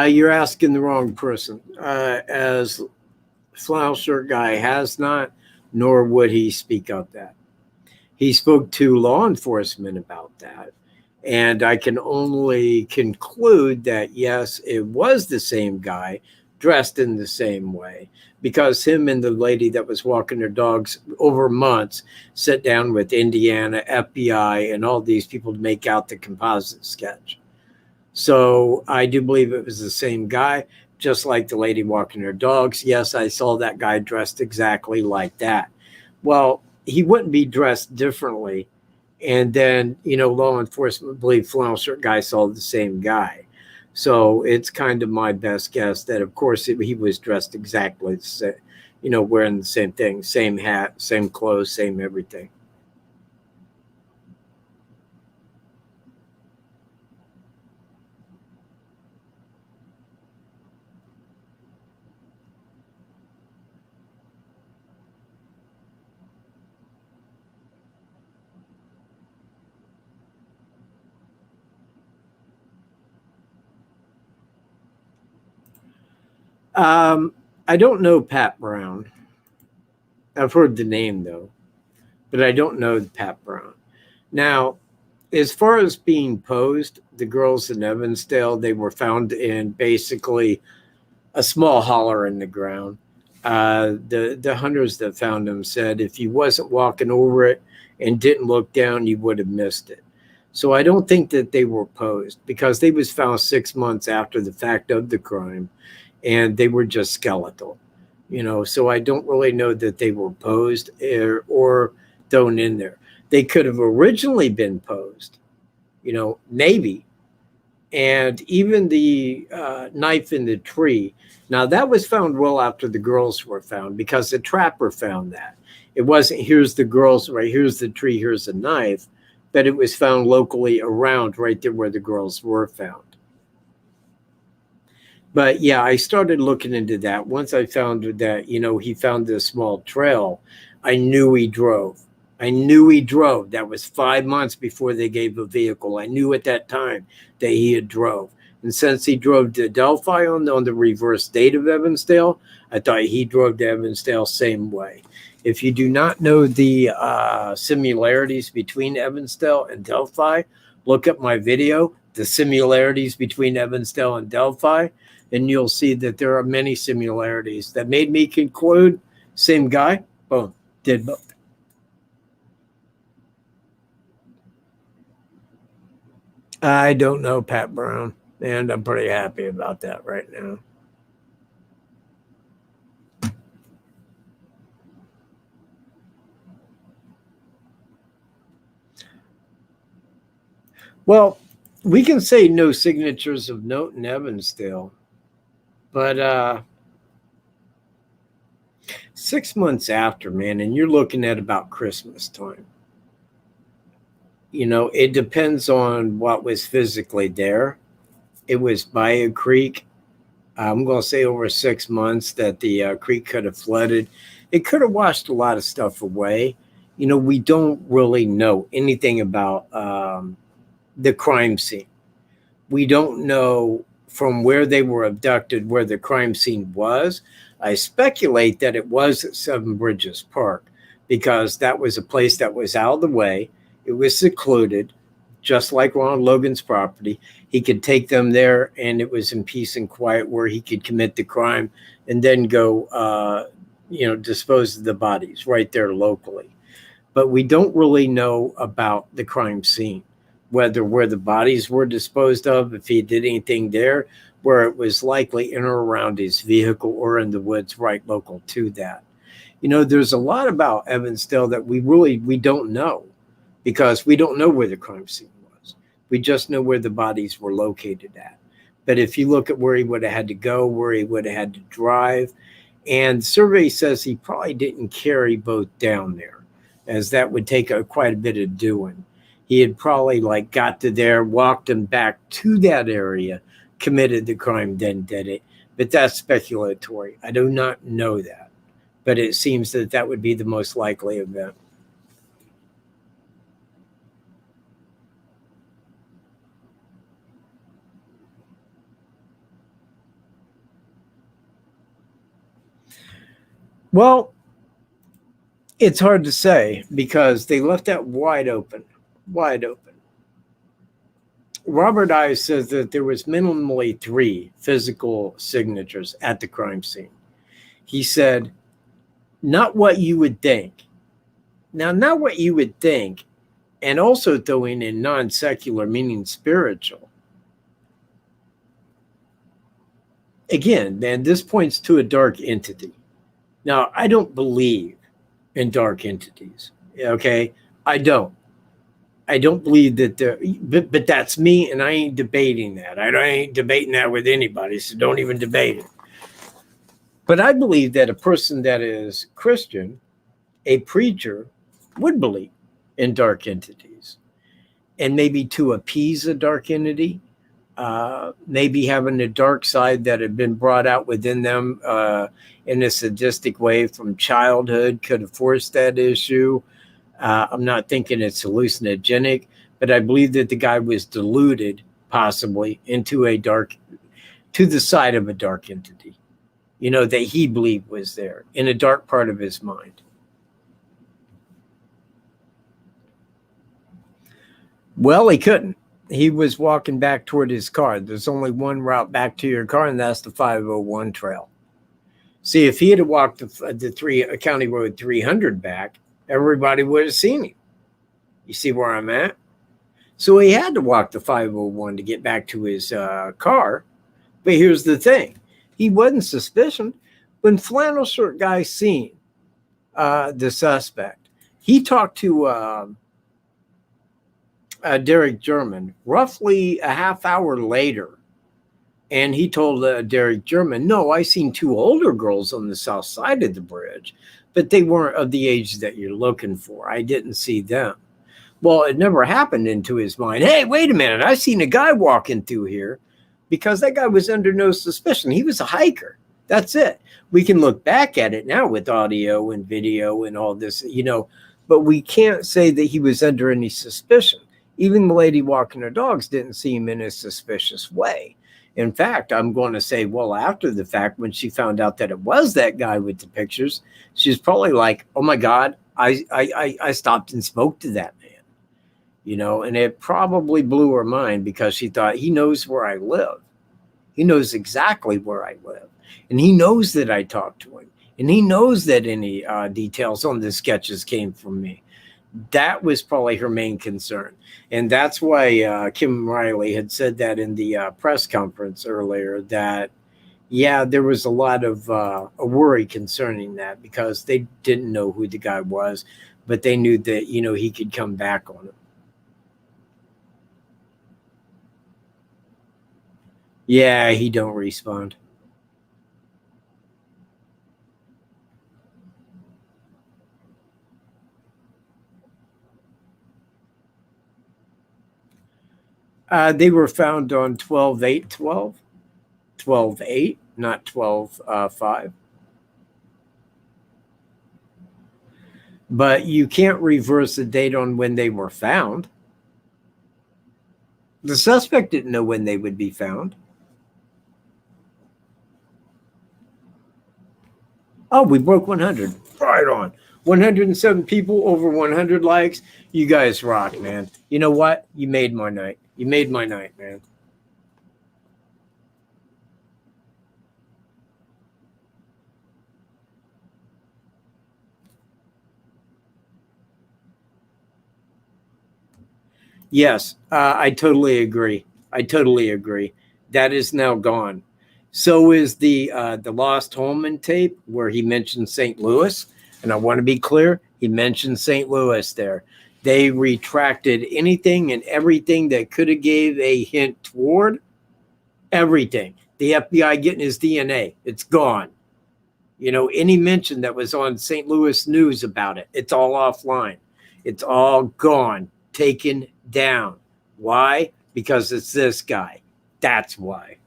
Speaker 1: You're asking the wrong person. As Flannel Shirt Guy has not, nor would he speak of that. He spoke to law enforcement about that. And I can only conclude that, yes, it was the same guy dressed in the same way, because him and the lady that was walking their dogs over months sat down with Indiana, FBI, and all these people to make out the composite sketch. So I do believe it was the same guy, just like the lady walking her dogs. Yes, I saw that guy dressed exactly like that. Well, he wouldn't be dressed differently. And then, you know, law enforcement believe Flannel Shirt Guy saw the same guy. So it's kind of my best guess that, of course, he was dressed exactly the same, you know, wearing the same thing, same hat, same clothes, same everything. I don't know Pat Brown. I've heard the name, though, but I don't know Pat Brown. Now, as far as being posed, the girls in Evansdale, they were found in basically a small holler in the ground. The hunters that found them said if you wasn't walking over it and didn't look down, you would have missed it. So I don't think that they were posed, because they was found 6 months after the fact of the crime, and they were just skeletal, you know. So I don't really know that they were posed or thrown in there. They could have originally been posed, you know, maybe. And even the knife in the tree. Now, that was found well after the girls were found, because the trapper found that. It wasn't, here's the girls, right, here's the tree, here's the knife, but it was found locally around right there where the girls were found. But yeah, I started looking into that. Once I found that, you know, he found this small trail, I knew he drove. I knew he drove. That was 5 months before they gave a vehicle. I knew at that time that he had drove. And since he drove to Delphi on the reverse date of Evansdale, I thought he drove to Evansdale same way. If you do not know the similarities between Evansdale and Delphi, look up my video, The Similarities Between Evansdale and Delphi, and you'll see that there are many similarities that made me conclude, same guy, boom, did both. I don't know Pat Brown, and I'm pretty happy about that right now. Well, we can say no signatures of note in Evansdale, but 6 months after, man, and you're looking at about Christmas time. You know, it depends on what was physically there. It was by a creek. I'm going to say over 6 months that the creek could have flooded. It could have washed a lot of stuff away. You know, we don't really know anything about the crime scene. We don't know from where they were abducted, where the crime scene was. I speculate that it was at Seven Bridges Park because that was a place that was out of the way. It was secluded, just like Ronald Logan's property. He could take them there, and it was in peace and quiet where he could commit the crime and then go, dispose of the bodies right there locally. But we don't really know about the crime scene, whether where the bodies were disposed of, if he did anything there, where it was likely in or around his vehicle or in the woods right local to that. You know, there's a lot about Evansdale that we don't know because we don't know where the crime scene was. We just know where the bodies were located at. But if you look at where he would have had to go, where he would have had to drive, and the survey says he probably didn't carry both down there, as that would take quite a bit of doing. He had probably got to there, walked him back to that area, committed the crime, then did it. But that's speculatory. I do not know that. But it seems that that would be the most likely event. Well, it's hard to say because they left that wide open. Robert Ives says that there was minimally 3 physical signatures at the crime scene. He said, not what you would think. Now, not what you would think, and also throwing in non-secular, meaning spiritual. Again, man, this points to a dark entity. Now, I don't believe in dark entities, okay? I don't believe that but that's me, and I ain't debating that. I ain't debating that with anybody, so don't even debate it. But I believe that a person that is Christian, a preacher, would believe in dark entities. And maybe to appease a dark entity, maybe having a dark side that had been brought out within them in a sadistic way from childhood could have forced that issue. I'm not thinking it's hallucinogenic, but I believe that the guy was deluded possibly into to the side of a dark entity, you know, that he believed was there in a dark part of his mind. Well, he couldn't. He was walking back toward his car. There's only one route back to your car, and that's the 501 trail. See, if he had walked the County Road 300 back, everybody would have seen him. You see where I'm at? So he had to walk the 501 to get back to his car. But here's the thing. He wasn't suspicious. When flannel shirt guy seen the suspect, he talked to Derek German roughly a half hour later. And he told Derek German, no, I seen 2 older girls on the south side of the bridge, but they weren't of the age that you're looking for. I didn't see them. Well, it never happened into his mind. Hey, wait a minute. I seen a guy walking through here, because that guy was under no suspicion. He was a hiker. That's it. We can look back at it now with audio and video and all this, you know, but we can't say that he was under any suspicion. Even the lady walking her dogs didn't see him in a suspicious way. In fact, I'm going to say, well, after the fact, when she found out that it was that guy with the pictures, she's probably like, oh my God, I stopped and spoke to that man, you know, and it probably blew her mind because she thought, he knows where I live. He knows exactly where I live. And he knows that I talked to him. And he knows that any details on the sketches came from me. That was probably her main concern. And that's why Kim Riley had said that in the press conference earlier, that, yeah, there was a lot of a worry concerning that because they didn't know who the guy was, but they knew that, you know, he could come back on it. Yeah, he don't respond. They were found on 12/8/12, 12/8, not 12/5. But you can't reverse the date on when they were found. The suspect didn't know when they would be found. Oh, we broke 100. Right on. 107 people, over 100 likes. You guys rock, man. You know what? You made my night. You made my night, man. Yes, I totally agree. I totally agree. That is now gone. So is the Lost Holman tape where he mentioned St. Louis. And I want to be clear, he mentioned St. Louis there. They retracted anything and everything that could have gave a hint toward everything. The FBI getting his DNA. It's gone. You know, any mention that was on St. Louis news about it, it's all offline. It's all gone, taken down. Why? Because it's this guy. That's why.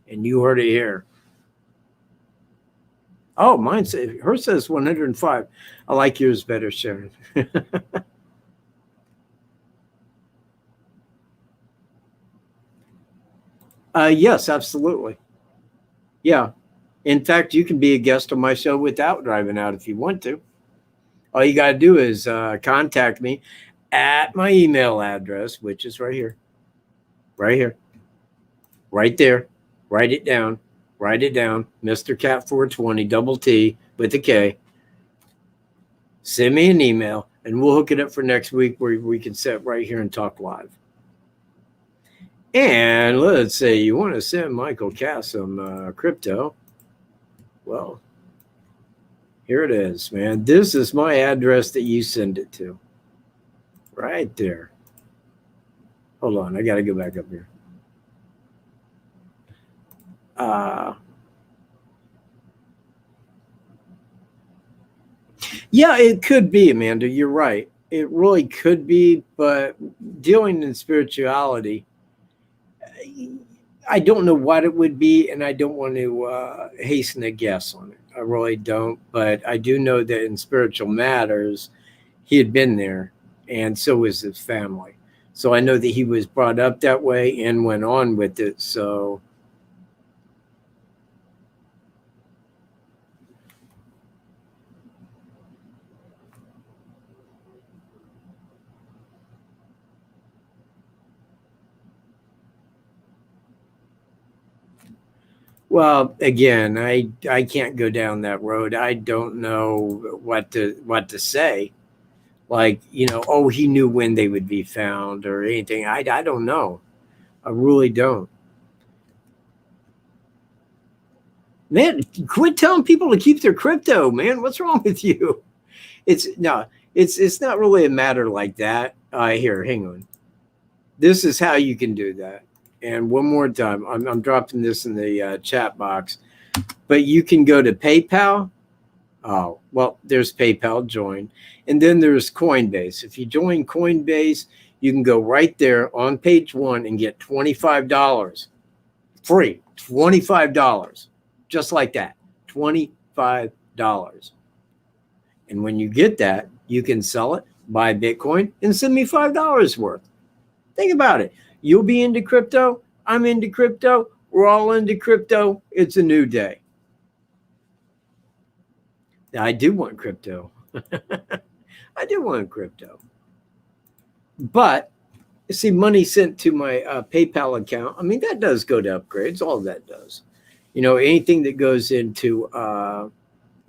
Speaker 1: And you heard it here. Oh, mine says, hers says 105. I like yours better, Sharon. Yes, absolutely. Yeah. In fact, you can be a guest on my show without driving out if you want to. All you got to do is contact me at my email address, which is right here. Right here. Right there. Write it down. Write it down. Mr. Cat 420 double T with a K. Send me an email and we'll hook it up for next week where we can sit right here and talk live. And let's say you want to send Michael Cass some crypto. Well, here it is, man. This is my address that you send it to. Right there. Hold on. I got to go back up here. Yeah, it could be, Amanda. You're right. It really could be, but dealing in spirituality, I don't know what it would be, and I don't want to hasten a guess on it. I really don't, but I do know that in spiritual matters, he had been there, and so was his family. So I know that he was brought up that way and went on with it. So well, again, I can't go down that road. I don't know what to say. Like, you know, oh, he knew when they would be found or anything. I don't know. I really don't. Man, quit telling people to keep their crypto, man. What's wrong with you? It's not really a matter like that. Here, hang on. This is how you can do that. And one more time, I'm dropping this in the chat box, but you can go to PayPal. Oh, well, there's PayPal, join. And then there's Coinbase. If you join Coinbase, you can go right there on page 1 and get $25 free. $25, just like that. $25. And when you get that, you can sell it, buy Bitcoin, and send me $5 worth. Think about it. You'll be into crypto. I'm into crypto. We're all into crypto. It's a new day. I do want crypto. I do want crypto. But, you see, money sent to my PayPal account, I mean, that does go to upgrades. All that does. You know, anything that goes into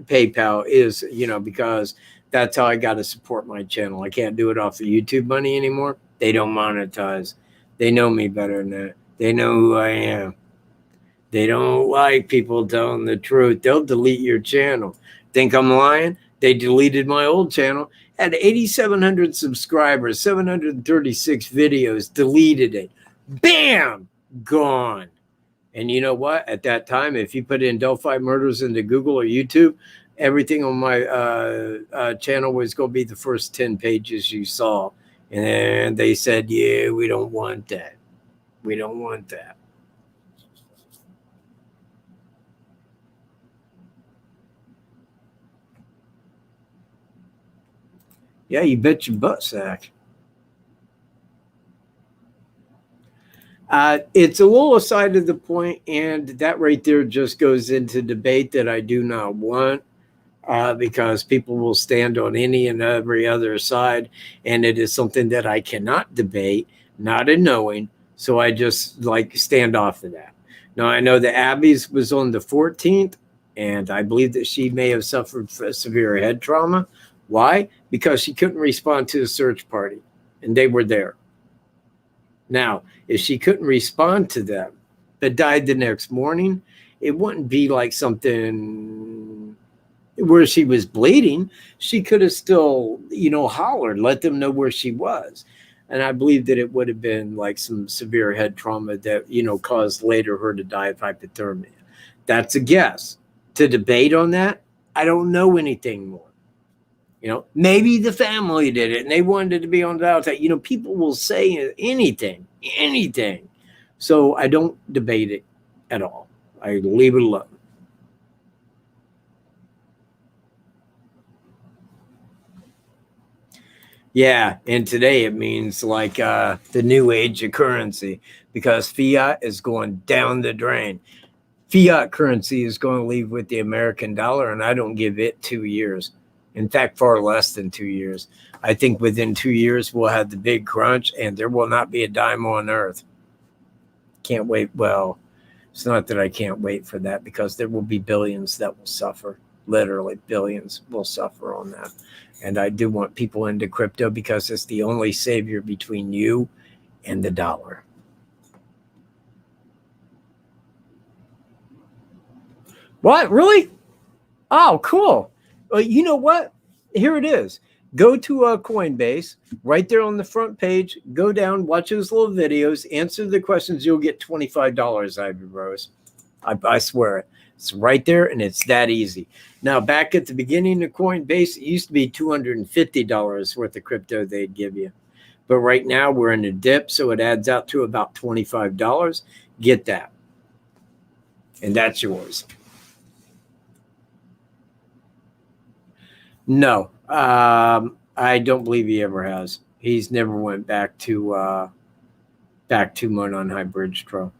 Speaker 1: PayPal is, you know, because that's how I got to support my channel. I can't do it off of YouTube money anymore. They don't monetize. They know me better than that. They know who I am. They don't like people telling the truth. They'll delete your channel. Think I'm lying? They deleted my old channel. Had 8,700 subscribers, 736 videos, deleted it. Bam! Gone. And you know what? At that time, if you put in Delphi murders into Google or YouTube, everything on my channel was going to be the first 10 pages you saw. And they said, yeah, we don't want that. We don't want that. Yeah, you bet your butt sack. It's a little aside of the point, and that right there just goes into debate that I do not want, because people will stand on any and every other side, and it is something that I cannot debate, not in knowing, so I just like stand off of that. Now, I know that Abby's was on the 14th, and I believe that she may have suffered severe head trauma. Why? Because she couldn't respond to the search party, and they were there. Now, if she couldn't respond to them, but died the next morning, it wouldn't be like something where she was bleeding. She could have still, hollered, let them know where she was. And I believe that it would have been like some severe head trauma that, caused later her to die of hypothermia. That's a guess. To debate on that, I don't know anything more. Maybe the family did it and they wanted it to be on the outside. People will say anything. So I don't debate it at all. I leave it alone. Yeah, and today it means like the new age of currency, because fiat is going down the drain. Fiat currency is going to leave with the American dollar, and I don't give it 2 years. In fact, far less than 2 years. I think within 2 years, we'll have the big crunch, and there will not be a dime on earth. Can't wait. Well, it's not that I can't wait for that, because there will be billions that will suffer. Literally, billions will suffer on that. And I do want people into crypto because it's the only savior between you and the dollar. What? Really? Oh, cool. You know what? Here it is. Go to COINBASE, right there on the front page. Go down, watch those little videos, answer the questions. You'll get $25, Ivy Rose. I swear it. It's right there, and it's that easy. Now, back at the beginning of COINBASE, it used to be $250 worth of crypto they'd give you. But right now, we're in a dip, so it adds out to about $25. Get that. And that's yours. No, I don't believe he ever has. He's never went back to Monon High Bridge Trail.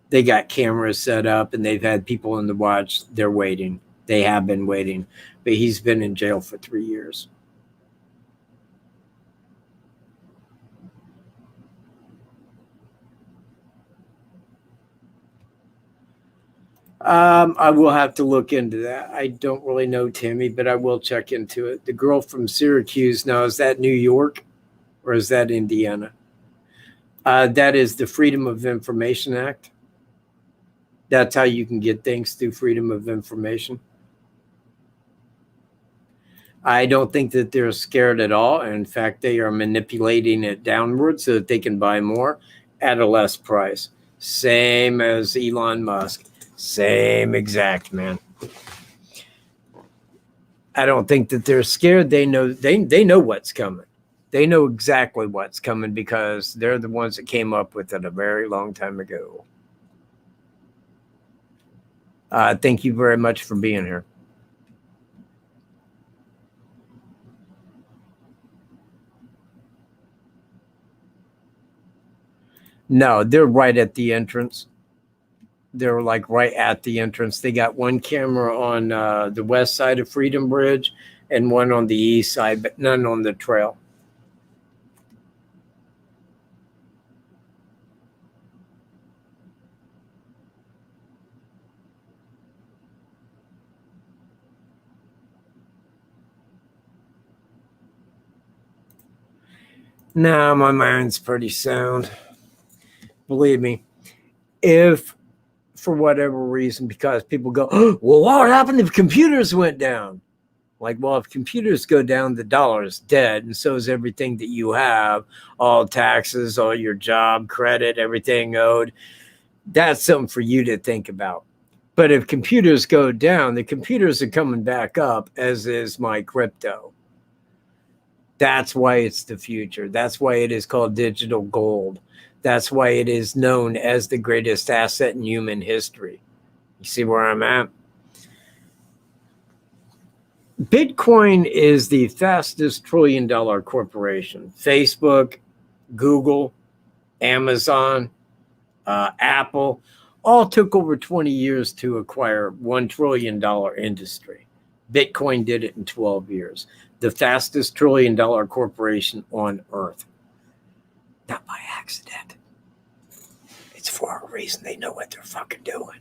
Speaker 1: They got cameras set up and they've had people in the watch. They're waiting. They have been waiting, but he's been in jail for 3 years. I will have to look into that. I don't really know Timmy, but I will check into it. The girl from Syracuse, now, is that New York or is that Indiana? That is the Freedom of Information Act. That's how you can get things through Freedom of Information. I don't think that they're scared at all. In fact, they are manipulating it downward so that they can buy more at a less price. Same as Elon Musk. Same exact, man. I don't think that they're scared. They know what's coming. They know exactly what's coming because they're the ones that came up with it a very long time ago. Thank you very much for being here. No, they're right at the entrance. They're like right at the entrance. They got one camera on the west side of Freedom Bridge and one on the east side, but none on the trail. Nah, my mind's pretty sound. Believe me. If for whatever reason, because people go, oh, well, what would happen if computers went down? Like, well, if computers go down, the dollar is dead, and so is everything that you have, all taxes, all your job credit, everything owed. That's something for you to think about. But if computers go down, the computers are coming back up, as is my crypto. That's why it's the future. That's why it is called digital gold. That's why it is known as the greatest asset in human history. You see where I'm at? Bitcoin is the fastest trillion-dollar corporation. Facebook, Google, Amazon, Apple, all took over 20 years to acquire $1 trillion industry. Bitcoin did it in 12 years. The fastest trillion-dollar corporation on earth. Not by accident. It's for a reason. They know what they're fucking doing.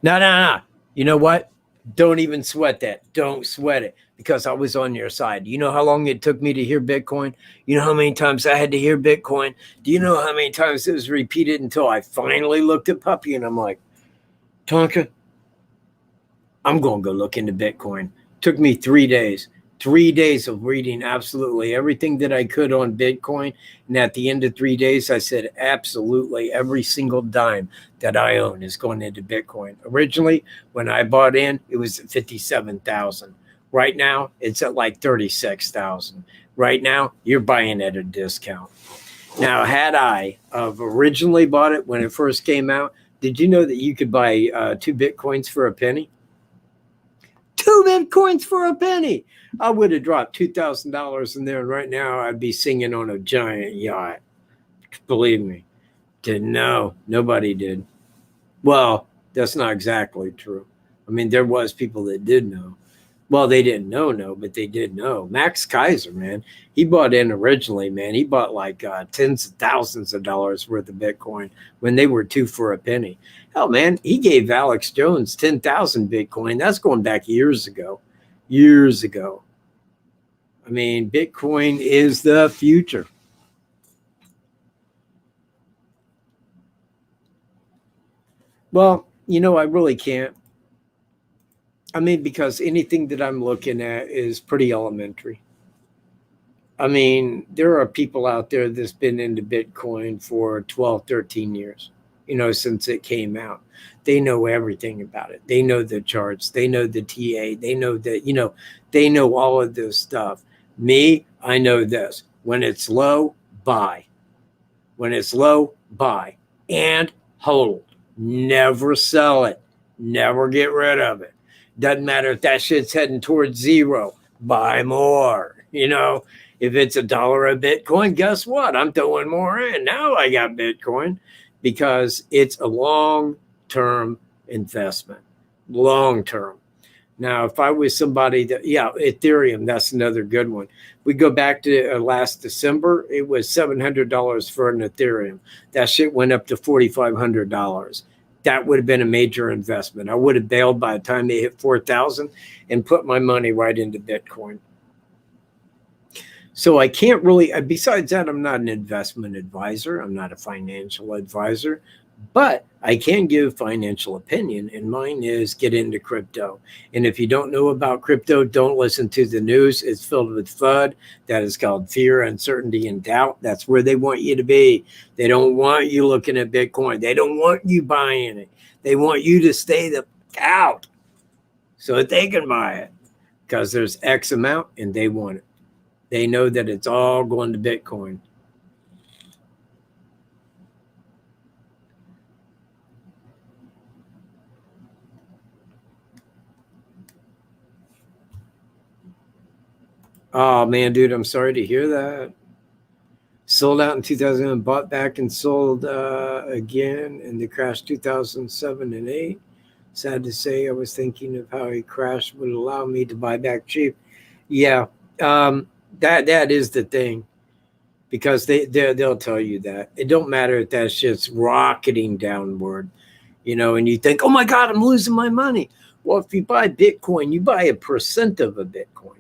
Speaker 1: No. You know what? Don't even sweat that. Don't sweat it, because I was on your side. You know how long it took me to hear Bitcoin? You know how many times I had to hear Bitcoin? Do you know how many times it was repeated until I finally looked at Puppy and I'm like, Tonka, I'm going to go look into Bitcoin. Took me 3 days. 3 days of reading absolutely everything that I could on Bitcoin. And at the end of 3 days, I said, absolutely every single dime that I own is going into Bitcoin. Originally, when I bought in, it was at 57,000. Right now, it's at like 36,000. Right now, you're buying at a discount. Now, had I originally bought it when it first came out, did you know that you could buy 2 Bitcoins for a penny? 2 Bitcoins for a penny. I would have dropped $2,000 in there, and right now I'd be singing on a giant yacht. Believe me. Didn't know. Nobody did. Well, that's not exactly true. I mean, there was people that did know. Well, they didn't know, but they did know. Max Kaiser, man, he bought in originally, man. He bought like tens of thousands of dollars worth of Bitcoin when they were 2 for a penny. Hell, man, he gave Alex Jones 10,000 Bitcoin. That's going back years ago. Years ago. I mean, Bitcoin is the future. Well, you know, I really can't. I mean, because anything that I'm looking at is pretty elementary. I mean, there are people out there that's been into Bitcoin for 12, 13 years, you know, since it came out. They know everything about it. They know the charts. They know the TA. They know that, you know, they know all of this stuff. Me, I know this. When it's low, buy. When it's low, buy. And hold. Never sell it. Never get rid of it. Doesn't matter if that shit's heading towards zero. Buy more. You know, if it's $1 a Bitcoin, guess what? I'm throwing more in. Now I got Bitcoin, because it's a long-term investment. Long-term. Now, if I was somebody that, yeah, Ethereum, that's another good one. We go back to last December, it was $700 for an Ethereum. That shit went up to $4,500. That would have been a major investment. I would have bailed by the time they hit 4,000 and put my money right into Bitcoin. So I can't really, besides that, I'm not an investment advisor. I'm not a financial advisor, but I can give financial opinion, and mine is get into crypto. And if you don't know about crypto, don't listen to the news. It's filled with FUD. That is called fear, uncertainty, and doubt. That's where they want you to be. They don't want you looking at Bitcoin. They don't want you buying it. They want you to stay the out so that they can buy it, because there's X amount and they want it. They know that it's all going to Bitcoin. Oh, man, dude, I'm sorry to hear that. Sold out in 2000 and bought back and sold again in the crash 2007 and 8. Sad to say, I was thinking of how a crash would allow me to buy back cheap. Yeah, that is the thing, because they'll tell you that. It don't matter if that shit's rocketing downward, you know, and you think, oh my God, I'm losing my money. Well, if you buy Bitcoin, you buy 1% of a Bitcoin.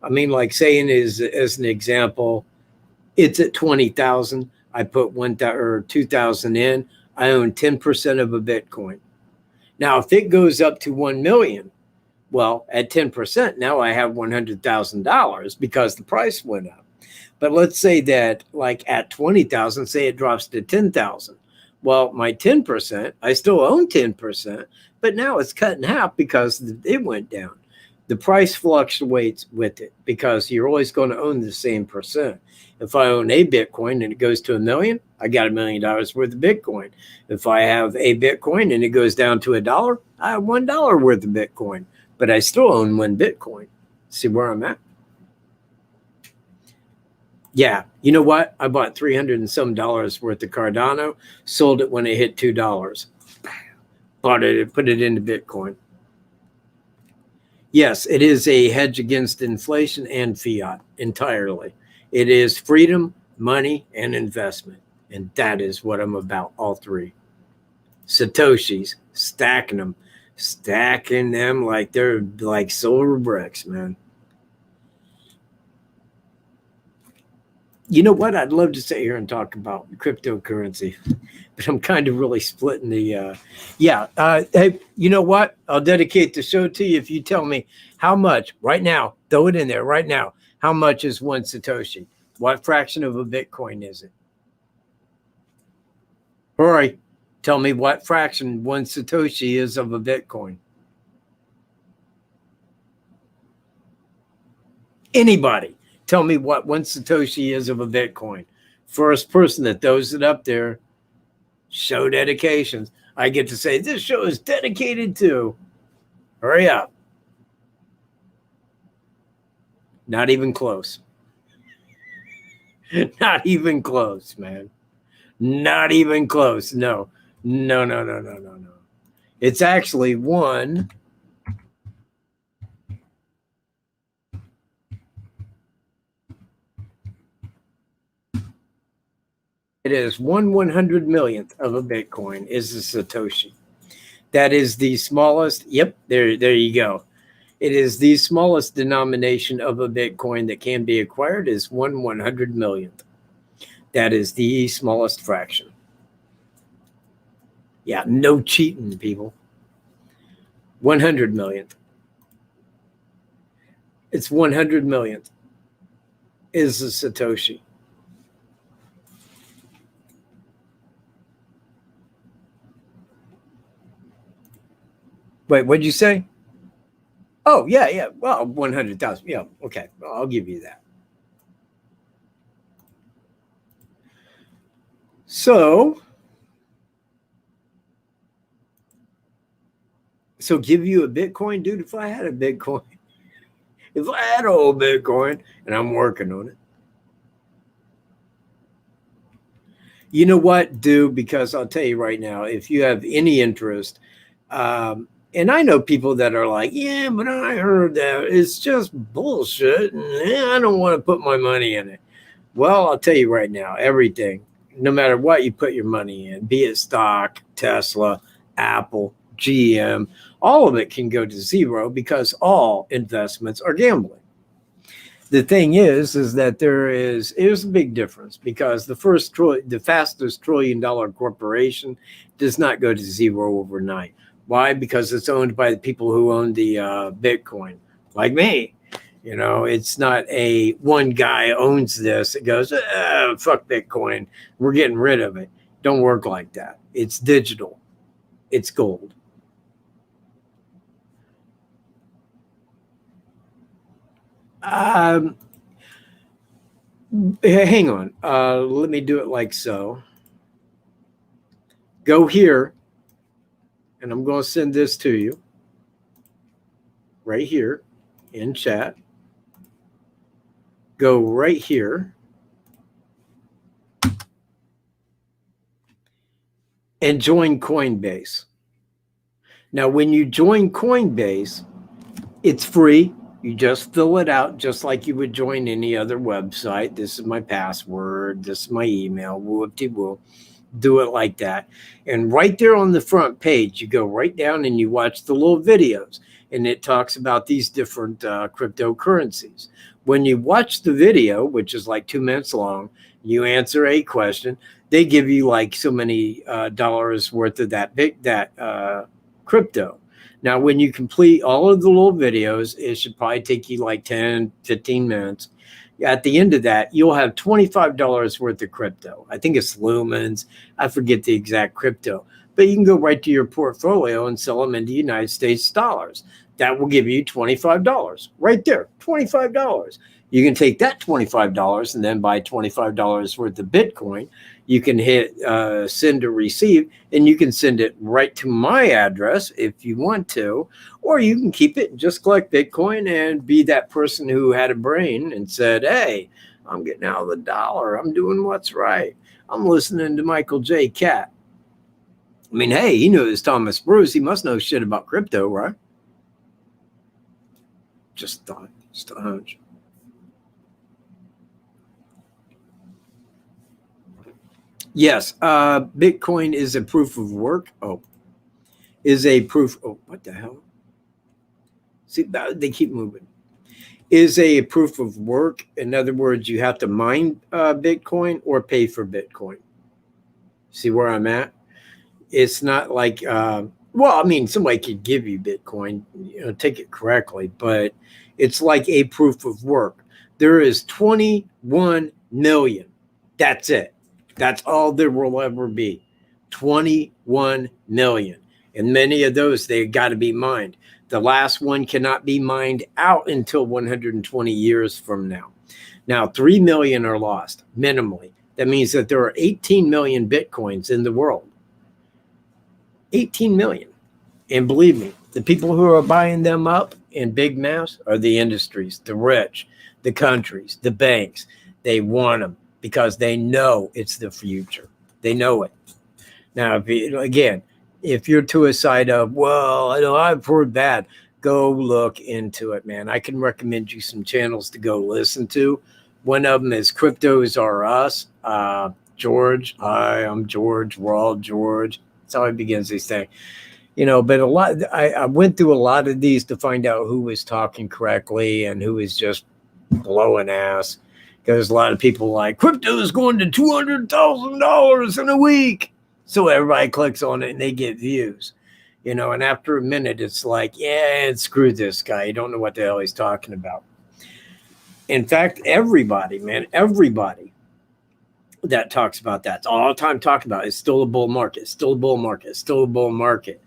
Speaker 1: I mean, like saying as an example, it's at 20,000. I put 1,000 or 2,000 in. I own 10% of a Bitcoin. Now, if it goes up to 1 million, well, at 10%, now I have $100,000 because the price went up. But let's say that like at 20,000, say it drops to 10,000. Well, my 10%, I still own 10%, but now it's cut in half because it went down. The price fluctuates with it because you're always going to own the same percent. If I own a Bitcoin and it goes to $1 million, I got $1 million worth of Bitcoin. If I have a Bitcoin and it goes down to $1, I have $1 worth of Bitcoin, but I still own 1 Bitcoin. See where I'm at? Yeah, you know what? I bought $300 and some worth of Cardano, sold it when it hit $2. Bought it, put it into Bitcoin. Yes, it is a hedge against inflation and fiat entirely. It is freedom, money, and investment. And that is what I'm about, all three. Satoshis, stacking them like they're like silver bricks, man. You know what? I'd love to sit here and talk about cryptocurrency, but I'm kind of really splitting the, hey, you know what? I'll dedicate the show to you if you tell me how much right now, throw it in there right now. How much is 1 Satoshi? What fraction of a Bitcoin is it? Hurry, tell me what fraction 1 Satoshi is of a Bitcoin. Anybody. Tell me what 1 Satoshi is of a Bitcoin. First person that throws it up there, show dedications. I get to say, this show is dedicated to. Hurry up. Not even close. Not even close, man. Not even close. No. It's actually 1. It is 1/100 millionth of a Bitcoin is a Satoshi. That is the smallest. Yep, there you go. It is the smallest denomination of a Bitcoin that can be acquired is 1/100 millionth. That is the smallest fraction. Yeah, no cheating, people. 100 millionth. It's 100 millionth is a Satoshi. Wait, what'd you say? Oh, yeah. Well, 100,000. Yeah, okay. Well, I'll give you that. So give you a Bitcoin, dude. If I had a Bitcoin, if I had a whole Bitcoin, and I'm working on it. You know what, dude? Because I'll tell you right now, if you have any interest, and I know people that are like, yeah, but I heard that it's just bullshit, and I don't want to put my money in it. Well, I'll tell you right now, everything, no matter what you put your money in, be it stock, Tesla, Apple, GM, all of it can go to zero because all investments are gambling. The thing is that there's a big difference because the fastest $1 trillion corporation does not go to zero overnight. Why? Because it's owned by the people who own the Bitcoin, like me. You know, it's not a one guy owns this. It goes, fuck Bitcoin. We're getting rid of it. Don't work like that. It's digital. It's gold. Hang on. Let me do it like so. Go here. And I'm going to send this to you right here in chat. Go right here and join Coinbase. Now, when you join Coinbase, it's free. You just fill it out just like you would join any other website. This is my password. This is my email. Whoop-de-whoop. Do it like that. And right there on the front page, you go right down and you watch the little videos. And it talks about these different cryptocurrencies. When you watch the video, which is like 2 minutes long, you answer a question. They give you like so many dollars worth of that crypto. Now, when you complete all of the little videos, it should probably take you like 10, 15 minutes. at the end of that, you'll have $25 worth of crypto. I think it's lumens. I forget the exact crypto, but you can go right to your portfolio and sell them into United States dollars. That will give you $25 right there, $25. You can take that $25 and then buy $25 worth of Bitcoin. You can hit send or receive, and you can send it right to my address if you want to, or you can keep it and just collect Bitcoin and be that person who had a brain and said, hey, I'm getting out of the dollar. I'm doing what's right. I'm listening to Michael J. Catt. I mean, hey, he knew it was Thomas Bruce. He must know shit about crypto, right? Just thought, just a hunch. Yes, Bitcoin is a proof of work. Oh, is a proof. Oh, what the hell? See, they keep moving. Is a proof of work. In other words, you have to mine Bitcoin or pay for Bitcoin. See where I'm at? It's not like, well, I mean, somebody could give you Bitcoin, take it correctly, but it's like a proof of work. There is 21 million. That's it. That's all there will ever be. 21 million. And many of those, they got to be mined. The last one cannot be mined out until 120 years from now. Now, 3 million are lost, minimally. That means that there are 18 million Bitcoins in the world. 18 million. And believe me, the people who are buying them up in big mass are the industries, the rich, the countries, the banks. They want them because they know it's the future. They know it. Now, if you're to a side of, well, I know I've heard bad, go look into it, man. I can recommend you some channels to go listen to. One of them is Cryptos Are Us. George, hi, I'm George. We're all George. That's how he begins his thing. But I went through a lot of these to find out who was talking correctly and who was just blowing ass. Because a lot of people like, crypto is going to $200,000 in a week. So everybody clicks on it and they get views. And after a minute, it's like, yeah, screw this guy. You don't know what the hell he's talking about. In fact, everybody that talks about that's all the time talking about is still a bull market, still a bull market, still a bull market.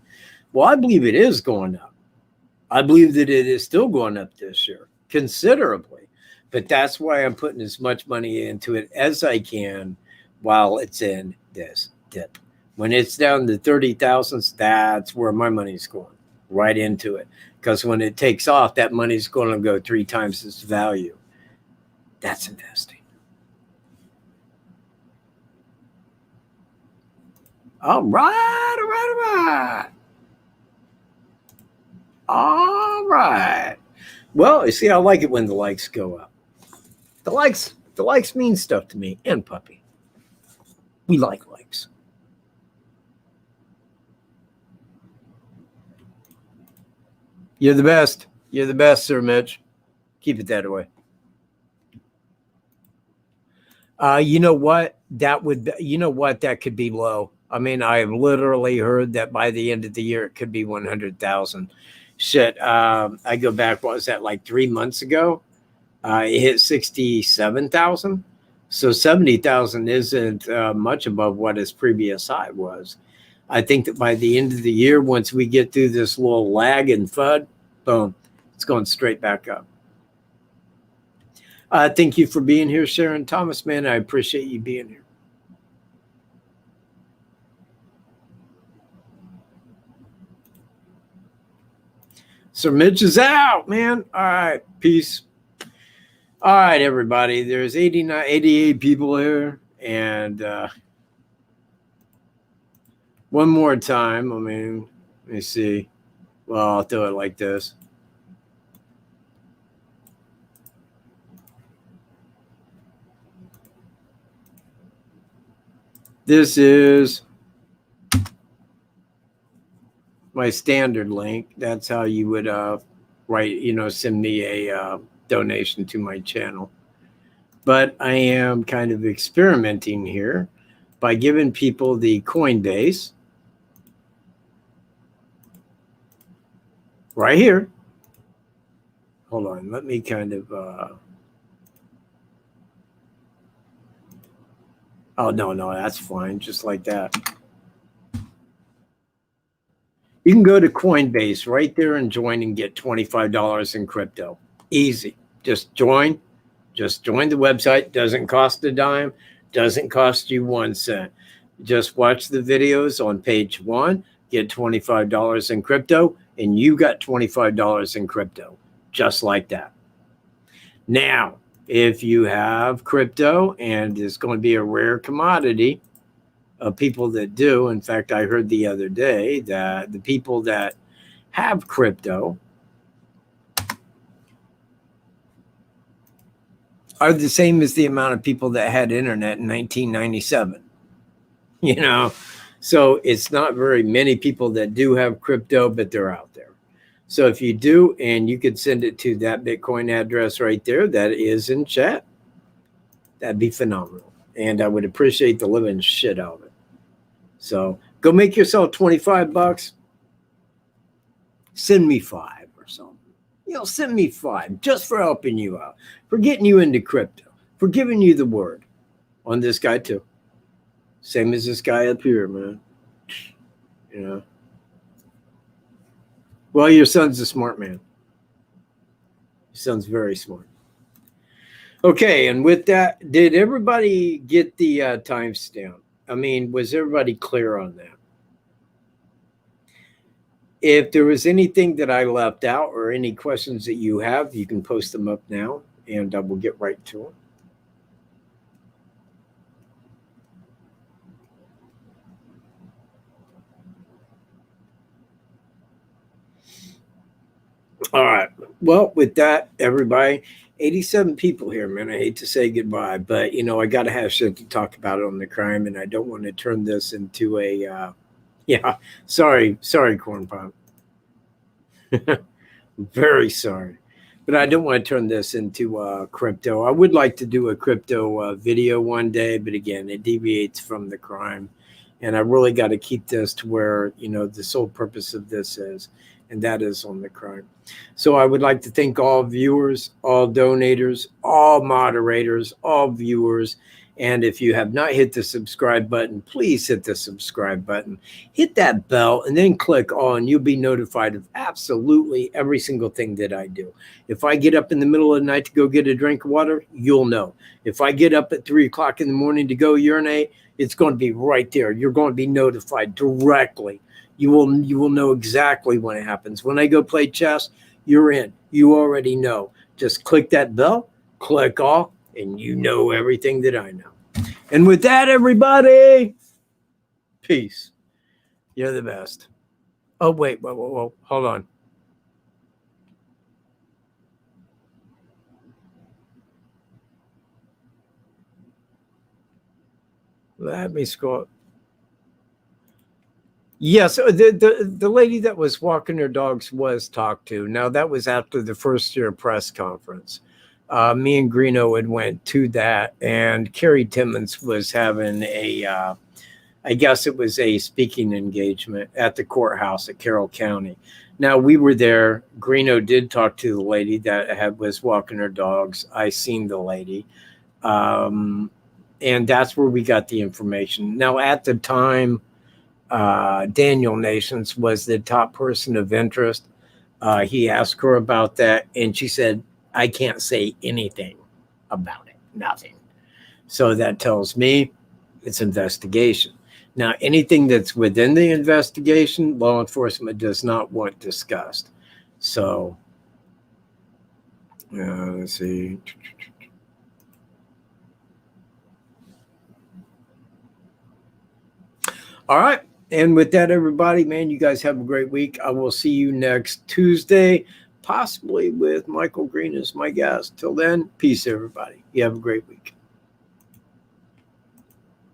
Speaker 1: Well, I believe it is going up. I believe that it is still going up this year considerably. But that's why I'm putting as much money into it as I can while it's in this dip. When it's down to 30,000, that's where my money's going, right into it. Because when it takes off, that money's going to go 3 times its value. That's investing. All right. All right. Well, you see, I like it when the likes go up. The likes mean stuff to me and Puppy. We like likes. You're the best. You're the best, Sir Mitch. Keep it that way. You know what? That could be low. I mean, I have literally heard that by the end of the year, it could be 100,000. Shit. I go back, what was that, like 3 months ago? It hit 67,000. So 70,000 isn't much above what its previous high was. I think that by the end of the year, once we get through this little lag and FUD, boom, it's going straight back up. Thank you for being here, Sharon Thomas, man. I appreciate you being here. Sir Mitch is out, man. All right, peace. All right, everybody. There's 88 people here, and one more time. I mean, let me see. Well, I'll do it like this. This is my standard link. That's how you would send me a donation to my channel. But I am kind of experimenting here by giving people the Coinbase right here. Hold on, let me kind of Oh, no, that's fine. Just like that. You can go to Coinbase right there and join and get $25 in crypto. Easy. Just join. Just join the website. Doesn't cost a dime. Doesn't cost you 1 cent. Just watch the videos on page 1. Get $25 in crypto. And you got $25 in crypto. Just like that. Now, if you have crypto and it's going to be a rare commodity, people that do, in fact, I heard the other day that the people that have crypto are the same as the amount of people that had internet in 1997. You know, so it's not very many people that do have crypto, but they're out there. So if you do, and you could send it to that Bitcoin address right there that is in chat, that'd be phenomenal. And I would appreciate the living shit out of it. So go make yourself $25. Send me 5 or something. You know, send me 5 just for helping you out, for getting you into crypto, for giving you the word on this guy too. Same as this guy up here, man. You know. Well, your son's a smart man. Your son's very smart. Okay, and with that, did everybody get the timestamp? I mean, was everybody clear on that? If there was anything that I left out or any questions that you have, you can post them up now, and we'll get right to them. All right. Well, with that, everybody, 87 people here, man. I hate to say goodbye, but, you know, I got to have shit to talk about on the crime, and I don't want to turn this into a, yeah, sorry, Corn Pop. Very sorry. But I don't want to turn this into crypto. I would like to do a crypto video one day, but again, it deviates from the crime. And I really got to keep this to where, you know, the sole purpose of this is, and that is on the crime. So I would like to thank all viewers, all donators, all moderators, all viewers. And if you have not hit the subscribe button, please hit the subscribe button. Hit that bell and then click on. You'll be notified of absolutely every single thing that I do. If I get up in the middle of the night to go get a drink of water, you'll know. If I get up at 3 o'clock in the morning to go urinate, it's going to be right there. You're going to be notified directly. You will know exactly when it happens. When I go play chess, you're in. You already know. Just click that bell, click all, and you know everything that I know. And with that, everybody, peace. You're the best. Oh, wait, whoa. Hold on. Let me scroll. Yes, the lady that was walking her dogs was talked to. Now, that was after the first year press conference. Me and Greeno had went to that, and Carrie Timmons was having a, I guess it was a speaking engagement at the courthouse at Carroll County. Now, we were there. Greeno did talk to the lady that was walking her dogs. I seen the lady. And that's where we got the information. Now, at the time, Daniel Nations was the top person of interest. He asked her about that, and she said, I can't say anything about it, nothing. So that tells me it's investigation. Now, anything that's within the investigation, law enforcement does not want discussed. So, let's see. All right. And with that, everybody, man, you guys have a great week. I will see you next Tuesday, possibly with Michael Green as my guest. Till then, peace, everybody. You have a great week.